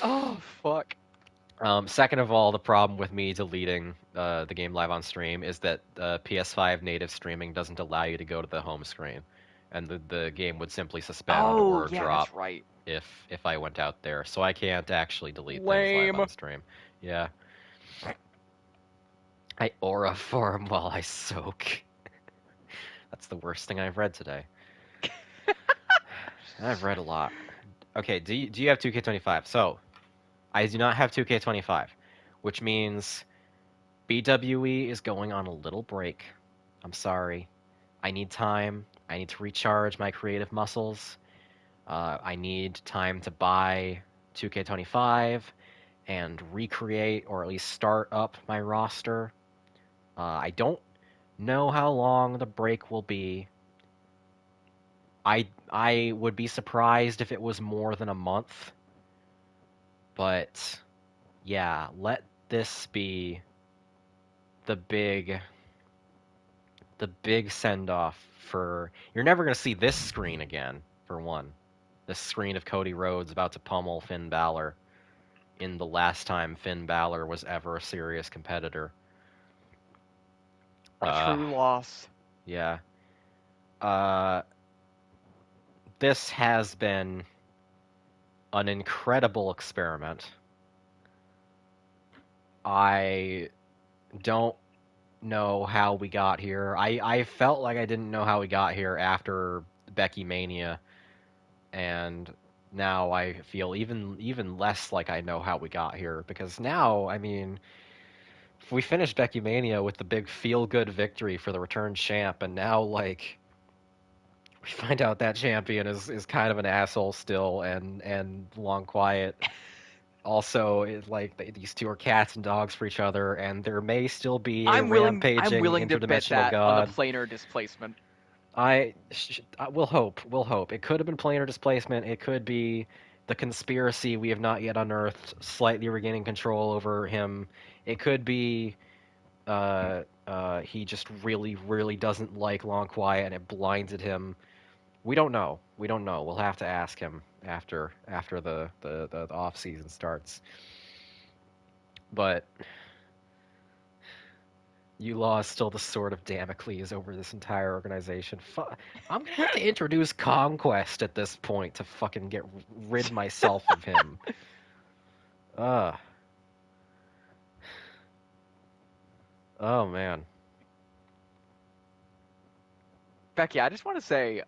Oh fuck. Second of all, the problem with me deleting the game live on stream is that PS5 native streaming doesn't allow you to go to the home screen, and the game would simply suspend or drop that's right. if I went out there. So I can't actually delete Lame. things live on stream. Yeah. I aura farm while I soak. That's the worst thing I've read today. I've read a lot. Okay, do you have 2K25? So, I do not have 2K25, which means BWE is going on a little break. I'm sorry. I need time. I need to recharge my creative muscles. I need time to buy 2K25 and recreate or at least start up my roster. I don't know how long the break will be. I would be surprised if it was more than a month. But yeah, let this be the big send off for. You're never gonna see this screen again. For one, this screen of Cody Rhodes about to pummel Finn Balor in the last time Finn Balor was ever a serious competitor. A true loss. Yeah. This has been an incredible experiment. I don't know how we got here. I felt like I didn't know how we got here after Becky Mania, and now I feel even less like I know how we got here, because now, I mean, if we finished Becky Mania with the big feel-good victory for the return champ, and now, like, we find out that champion is kind of an asshole still, and Long Quiet also is like these two are cats and dogs for each other, and there may still be a I'm rampaging willing to bet interdimensional that on god. the planar displacement. I will hope. We'll hope. It could have been planar displacement. It could be the conspiracy we have not yet unearthed, slightly regaining control over him. It could be he just really, really doesn't like Long Quiet, and it blinded him. We don't know. We don't know. We'll have to ask him after the off season starts. But Law is still the sword of Damocles over this entire organization. I'm gonna have to introduce Conquest at this point to fucking get rid myself of him. Uh. Oh man. Becky, I just want to say,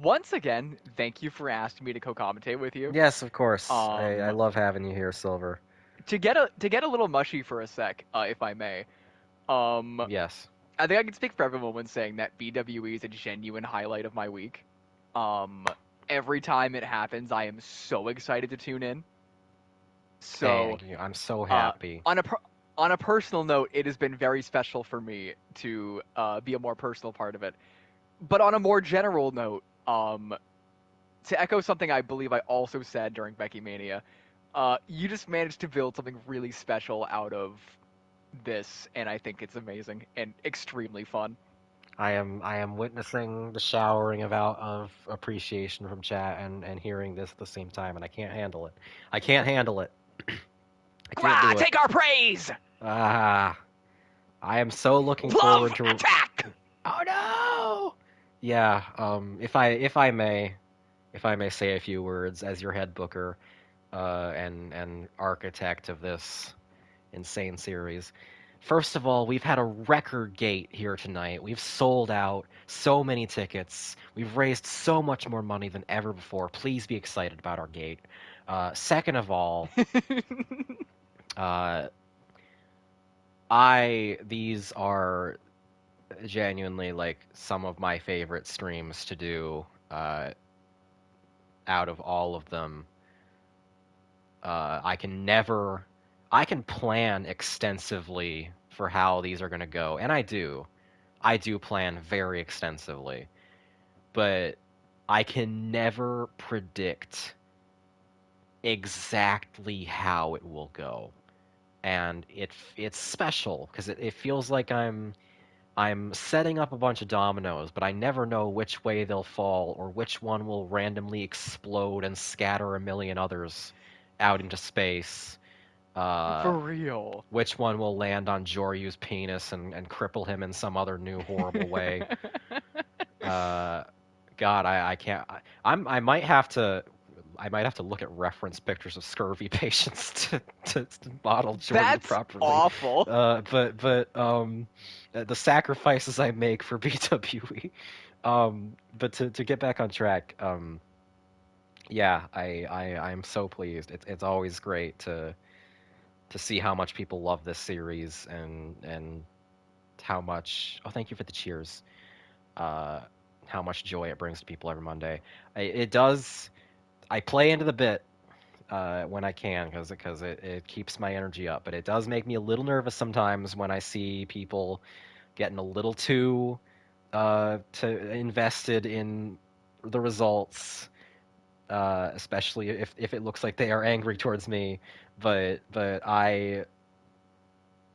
once again, thank you for asking me to co-commentate with you. Yes, of course. I love having you here, Silver. To get a little mushy for a sec, if I may. Yes. I think I can speak for everyone when saying that BWE is a genuine highlight of my week. Every time it happens, I am so excited to tune in. So Thank you. I'm so happy. On a personal note, it has been very special for me to be a more personal part of it. But on a more general note, to echo something I believe I also said during Becky Mania, you just managed to build something really special out of this, and I think it's amazing and extremely fun. I am witnessing the showering of appreciation from chat and hearing this at the same time, and I can't handle it. I can't handle it. I can't do it. Take our praise! Ah, I am so looking Love forward to attack! Oh no! Yeah, if I may say a few words as your head booker, and architect of this insane series. First of all, we've had a record gate here tonight. We've sold out so many tickets. We've raised so much more money than ever before. Please be excited about our gate. Second of all, these are genuinely like some of my favorite streams to do out of all of them. I can plan extensively for how these are going to go, and I do plan very extensively, but I can never predict exactly how it will go, and it's special because it feels like I'm setting up a bunch of dominoes, but I never know which way they'll fall or which one will randomly explode and scatter a million others out into space. For real. Which one will land on Joryu's penis and cripple him in some other new horrible way? God, I can't. I might have to. I might have to look at reference pictures of scurvy patients to model Joryu That's properly. awful. But the sacrifices I make for BWE. But to get back on track, yeah, I'm so pleased. It's always great to see how much people love this series and how much. Oh, thank you for the cheers. How much joy it brings to people every Monday. It does. I play into the bit when I can because it keeps my energy up, but it does make me a little nervous sometimes when I see people getting a little too invested in the results, especially if it looks like they are angry towards me. But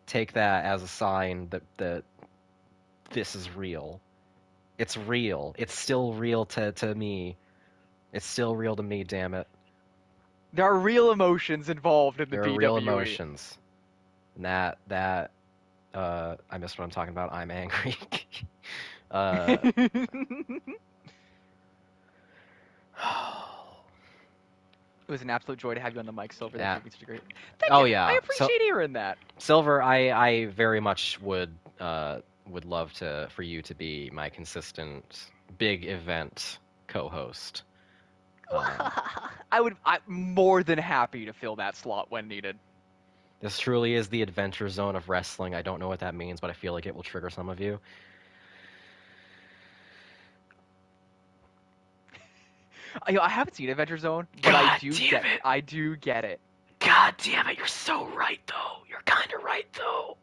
take that as a sign that this is real. It's real. It's still real to me. It's still real to me, damn it. There are real emotions involved in the There are real WWE. emotions. And I missed what I'm talking about. I'm angry. It was an absolute joy to have you on the mic, Silver. Thank you for being such a great. Thank Oh you. yeah. I appreciate hearing that. Silver, I very much would love for you to be my consistent big event co-host. I'm more than happy to fill that slot when needed. This truly is the adventure zone of wrestling. I don't know what that means, but I feel like it will trigger some of you. I haven't seen Adventure Zone, but I do get it. I do get it. God damn it, you're so right though. You're kind of right though.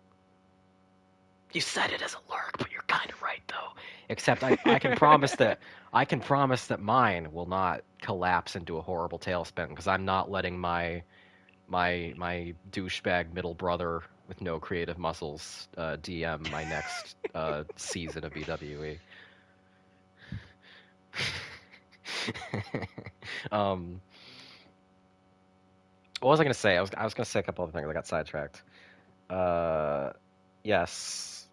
You said it as a lurk, but you're kind of right though. Except I can promise that mine will not collapse into a horrible tailspin because I'm not letting my douchebag middle brother with no creative muscles DM my next season of BWE. What was I gonna say? I was gonna say a couple other things. I got sidetracked. Yes.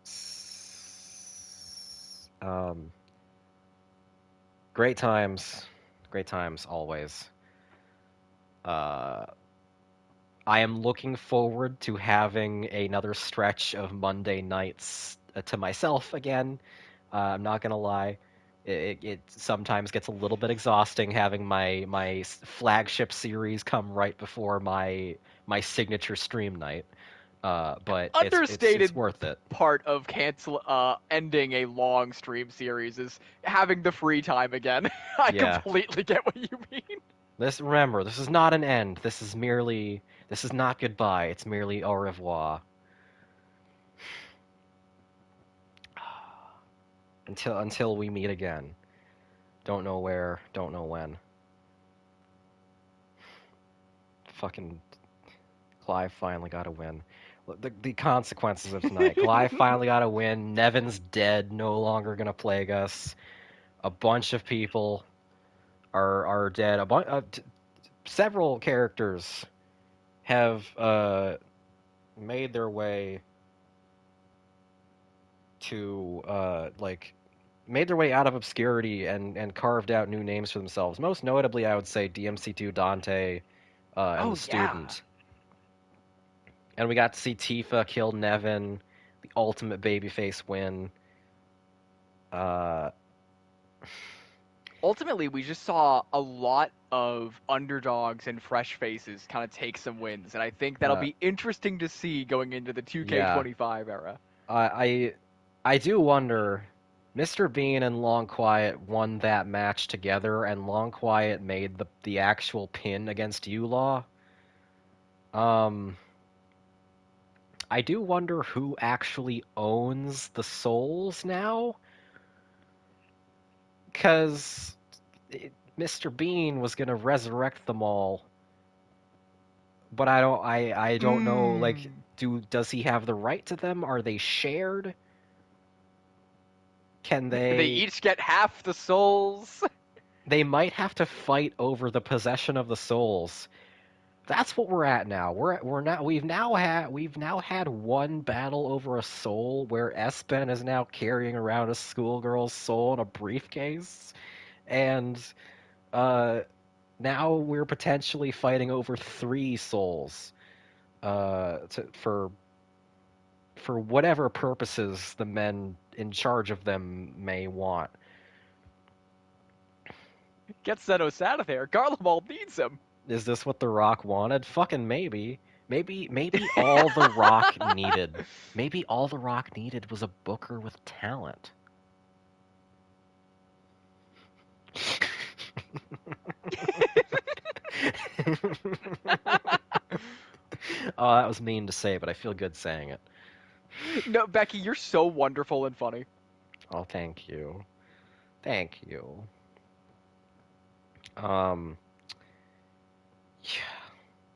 Great times always. I am looking forward to having another stretch of Monday nights to myself again. I'm not gonna lie. It sometimes gets a little bit exhausting having my flagship series come right before my signature stream night. But it's Understated worth it. part of ending a long stream series is having the free time again. I Yeah. completely get what you mean. Remember, this is not an end. This is not goodbye. It's merely au revoir. Until we meet again. Don't know where, don't know when. Fucking Clive finally got a win. The consequences of tonight. Clive finally got a win. Nevin's dead, no longer gonna plague us. A bunch of people are dead. Several characters have made their way to made their way out of obscurity and carved out new names for themselves. Most notably, I would say DMC2 Dante and the Student. And we got to see Tifa kill Nevin, the ultimate babyface win. Ultimately, we just saw a lot of underdogs and fresh faces kind of take some wins, and I think that'll be interesting to see going into the 2K25 era. I do wonder. Mr. Bean and Long Quiet won that match together, and Long Quiet made the actual pin against Ulaw. I do wonder who actually owns the souls now, because Mr. Bean was gonna resurrect them all, but I don't know. Like, does he have the right to them? Are they shared? Can they? They each get half the souls. They might have to fight over the possession of the souls. That's what we're at now. We've now had one battle over a soul where Espen is now carrying around a schoolgirl's soul in a briefcase, and now we're potentially fighting over 3 souls for whatever purposes the men in charge of them may want. Get Zenos out of there. Garlemald needs him. Is this what The Rock wanted? Fucking maybe. Maybe all The Rock needed. Maybe all The Rock needed was a booker with talent. Oh, that was mean to say, but I feel good saying it. No, Becky, you're so wonderful and funny. Oh, thank you. Thank you. Yeah.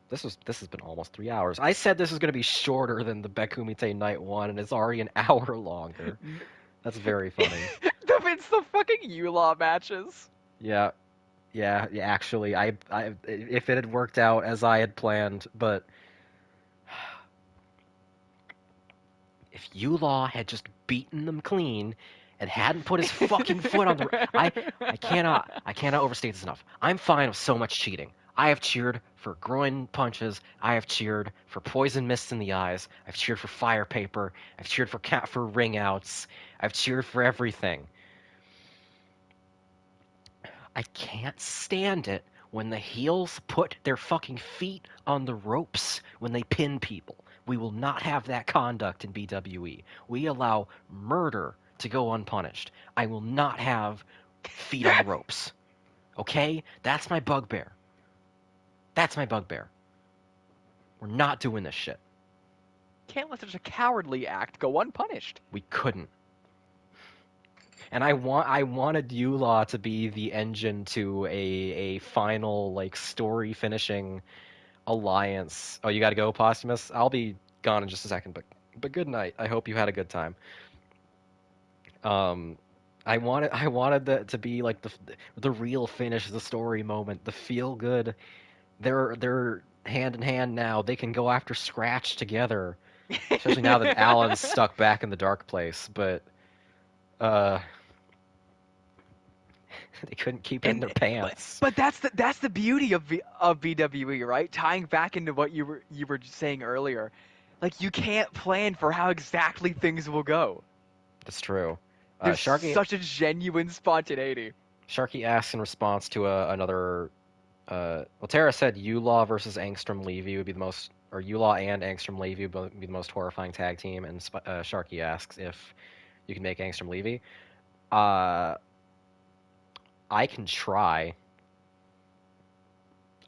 This has been almost 3 hours. I said this is going to be shorter than the Beckumite Night 1, and it's already an hour longer. That's very funny. It's the fucking U-Law matches. Yeah. Actually, if it had worked out as I had planned, but if U-Law had just beaten them clean and hadn't put his fucking foot on the... I cannot overstate this enough. I'm fine with so much cheating. I have cheered for groin punches. I have cheered for poison mist in the eyes. I've cheered for fire paper. I've cheered for ring outs. I've cheered for everything. I can't stand it when the heels put their fucking feet on the ropes when they pin people. We will not have that conduct in BWE. We allow murder to go unpunished. I will not have feet on the ropes. Okay? That's my bugbear. We're not doing this shit. Can't let such a cowardly act go unpunished. We couldn't. And I wanted U-Law to be the engine to a final, like, story finishing alliance. Oh, you gotta go, Posthumous? I'll be gone in just a second, but good night. I hope you had a good time. I wanted that to be like the real finish, the story moment, the feel good. They're hand in hand now. They can go after Scratch together, especially now that Alan's stuck back in the dark place. But they couldn't keep it in their pants. But that's the beauty of BWE, right? Tying back into what you were saying earlier, like you can't plan for how exactly things will go. That's true. There's Sharky, such a genuine spontaneity. Sharky asks in response to another. Well, Tara said U-Law versus Angstrom Levy would be the most, or U-Law and Angstrom Levy would be the most horrifying tag team. And Sharky asks if you can make Angstrom Levy. I can try.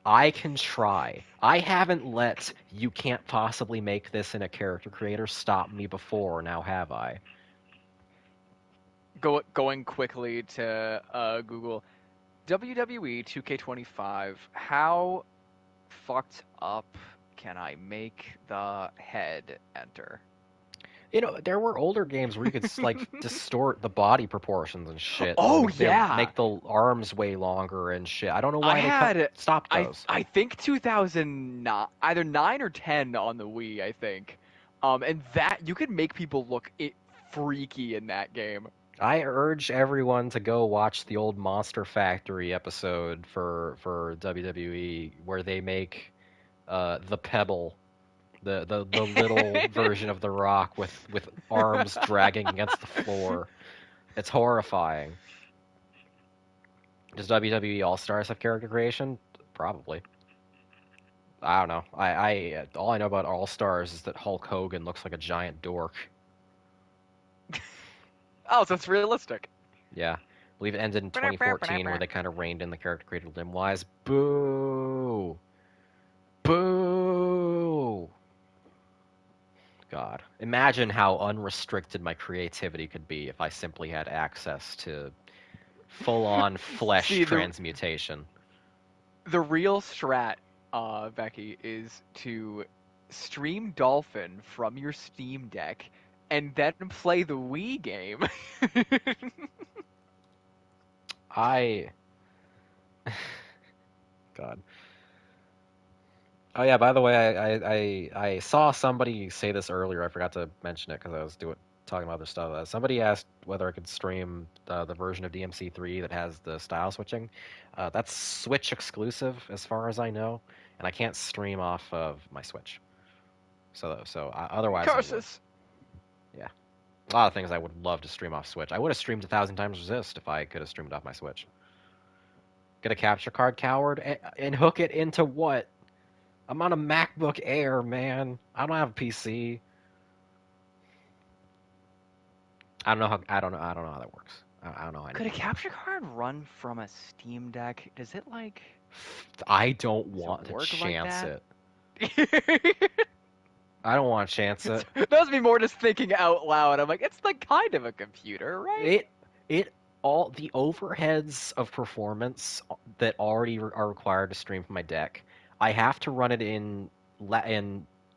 I haven't let you can't possibly make this in a character creator stop me before, now have I? Going quickly to Google, WWE 2K25, how fucked up can I make the head enter? You know, there were older games where you could like distort the body proportions and shit. Oh, like, yeah. Make the arms way longer and shit. I don't know why they stopped those. I think 2009, either 9 or 10 on the Wii, I think. And that you could make people look freaky in that game. I urge everyone to go watch the old Monster Factory episode for WWE where they make the Pebble, the little version of The Rock with arms dragging against the floor. It's horrifying. Does WWE All Stars have character creation? Probably. I don't know. I all I know about All Stars is that Hulk Hogan looks like a giant dork. Oh, so it's realistic. Yeah. I believe it ended in 2014 where they kind of reined in the character created limb-wise. Boo! Boo! God. Imagine how unrestricted my creativity could be if I simply had access to full-on flesh transmutation. The real strat, Becky, is to stream Dolphin from your Steam Deck and then play the Wii game. God. Oh yeah, by the way, I saw somebody say this earlier. I forgot to mention it because I was talking about other stuff. Somebody asked whether I could stream the version of DMC3 that has the style switching. That's Switch exclusive as far as I know, and I can't stream off of my Switch. So otherwise, Curses. Yeah. A lot of things I would love to stream off Switch. I would have streamed 1,000 times Resist if I could have streamed off my Switch. Get a capture card, coward, and hook it into what? I'm on a MacBook Air, man. I don't have a PC. I don't know how that works. I don't know. Could a capture card run from a Steam Deck? Does it like? I don't want to chance it. I don't want to chance it. That was me more just thinking out loud. I'm like, it's like kind of a computer, right? All the overheads of performance that already are required to stream from my deck, I have to run it in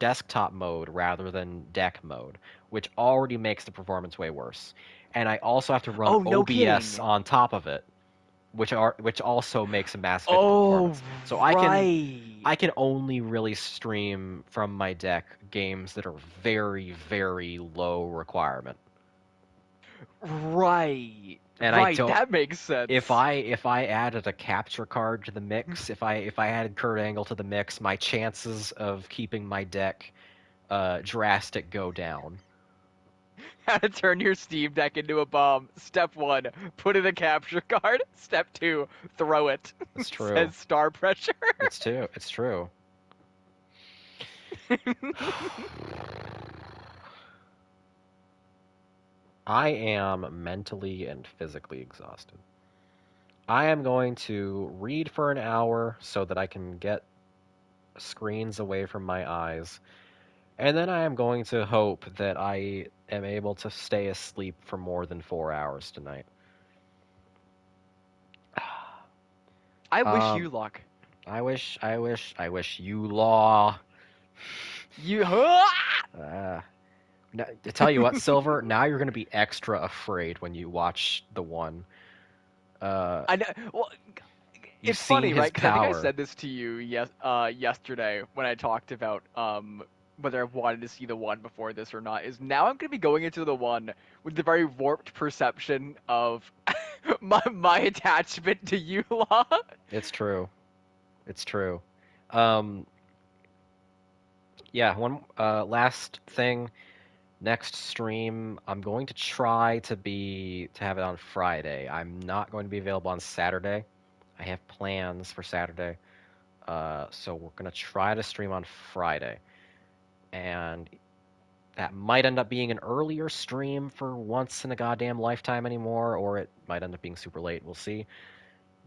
desktop mode rather than deck mode, which already makes the performance way worse. And I also have to run Oh, no OBS kidding. on top of it, which also makes a massive hit in Oh, performance. So right. I can only really stream from my deck games that are very, very low requirement. Right. And I Right, don't. that makes sense. If I added a capture card to the mix, if I added Kurt Angle to the mix, my chances of keeping my deck drastic go down. How to turn your Steam Deck into a bomb. Step 1, put in a capture card. Step 2, throw it. It's true. Says star pressure. It's true. I am mentally and physically exhausted. I am going to read for an hour so that I can get screens away from my eyes. And then I am going to hope that I am able to stay asleep for more than 4 hours tonight. I wish you luck. I wish you law. You. Now, to tell you what, Silver, now you're going to be extra afraid when you watch the one. I know. Well, You've it's seen funny, his right? 'Cause I think I power. said this to you yesterday when I talked about whether I wanted to see the one before this or not. Is now I'm going to be going into the one with the very warped perception of my attachment to you, Law. It's true. It's true. Yeah, one last thing. Next stream, I'm going to try to have it on Friday. I'm not going to be available on Saturday. I have plans for Saturday. So we're going to try to stream on Friday. And that might end up being an earlier stream for once in a goddamn lifetime anymore, or it might end up being super late. We'll see.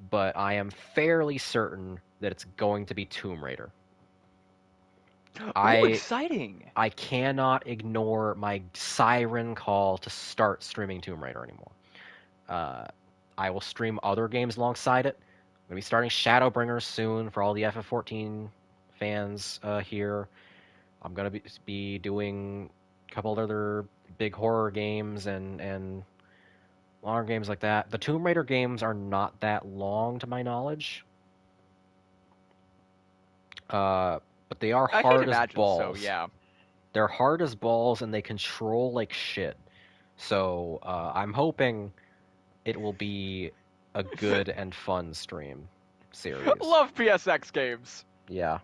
But I am fairly certain that it's going to be Tomb Raider. Ooh, exciting! I cannot ignore my siren call to start streaming Tomb Raider anymore. I will stream other games alongside it. I'm going to be starting Shadowbringers soon for all the FF14 fans here. I'm going to be doing a couple of other big horror games and longer games like that. The Tomb Raider games are not that long, to my knowledge. But they are hard as balls. So, yeah. They're hard as balls, and they control like shit. So I'm hoping it will be a good and fun stream series. Love PSX games. Yeah.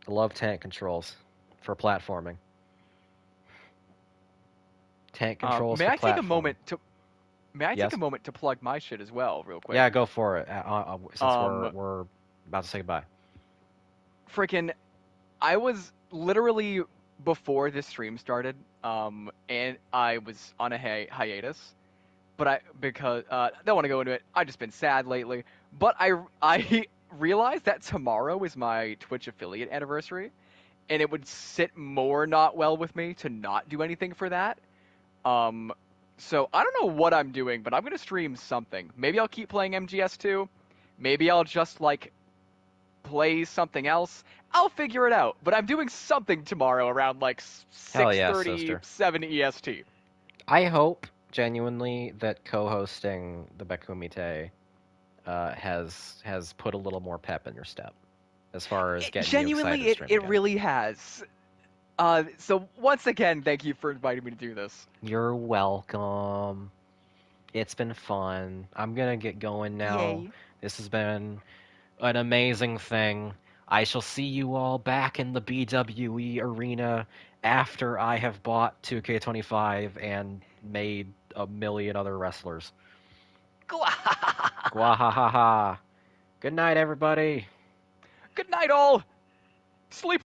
I love tank controls for platforming. Tank controls for platforming. May I take Yes? a moment to plug my shit as well, real quick? Yeah, go for it. Since we're about to say goodbye. Freaking, I was literally before this stream started, and I was on a hiatus, but because don't want to go into it. I've just been sad lately, but I realized that tomorrow is my Twitch affiliate anniversary, and it would sit more not well with me to not do anything for that. So I don't know what I'm doing, but I'm gonna stream something. Maybe I'll keep playing MGS2. Maybe I'll just play something else. I'll figure it out. But I'm doing something tomorrow around 6:37 EST. I hope genuinely that co-hosting the Beckumite has put a little more pep in your step as far as getting you excited to stream it again. really has. So once again, thank you for inviting me to do this. You're welcome. It's been fun. I'm gonna get going now. Yay. This has been an amazing thing. I shall see you all back in the BWE arena after I have bought 2K25 and made a million other wrestlers. Gwahahaha. Good night, everybody. Good night, all. Sleep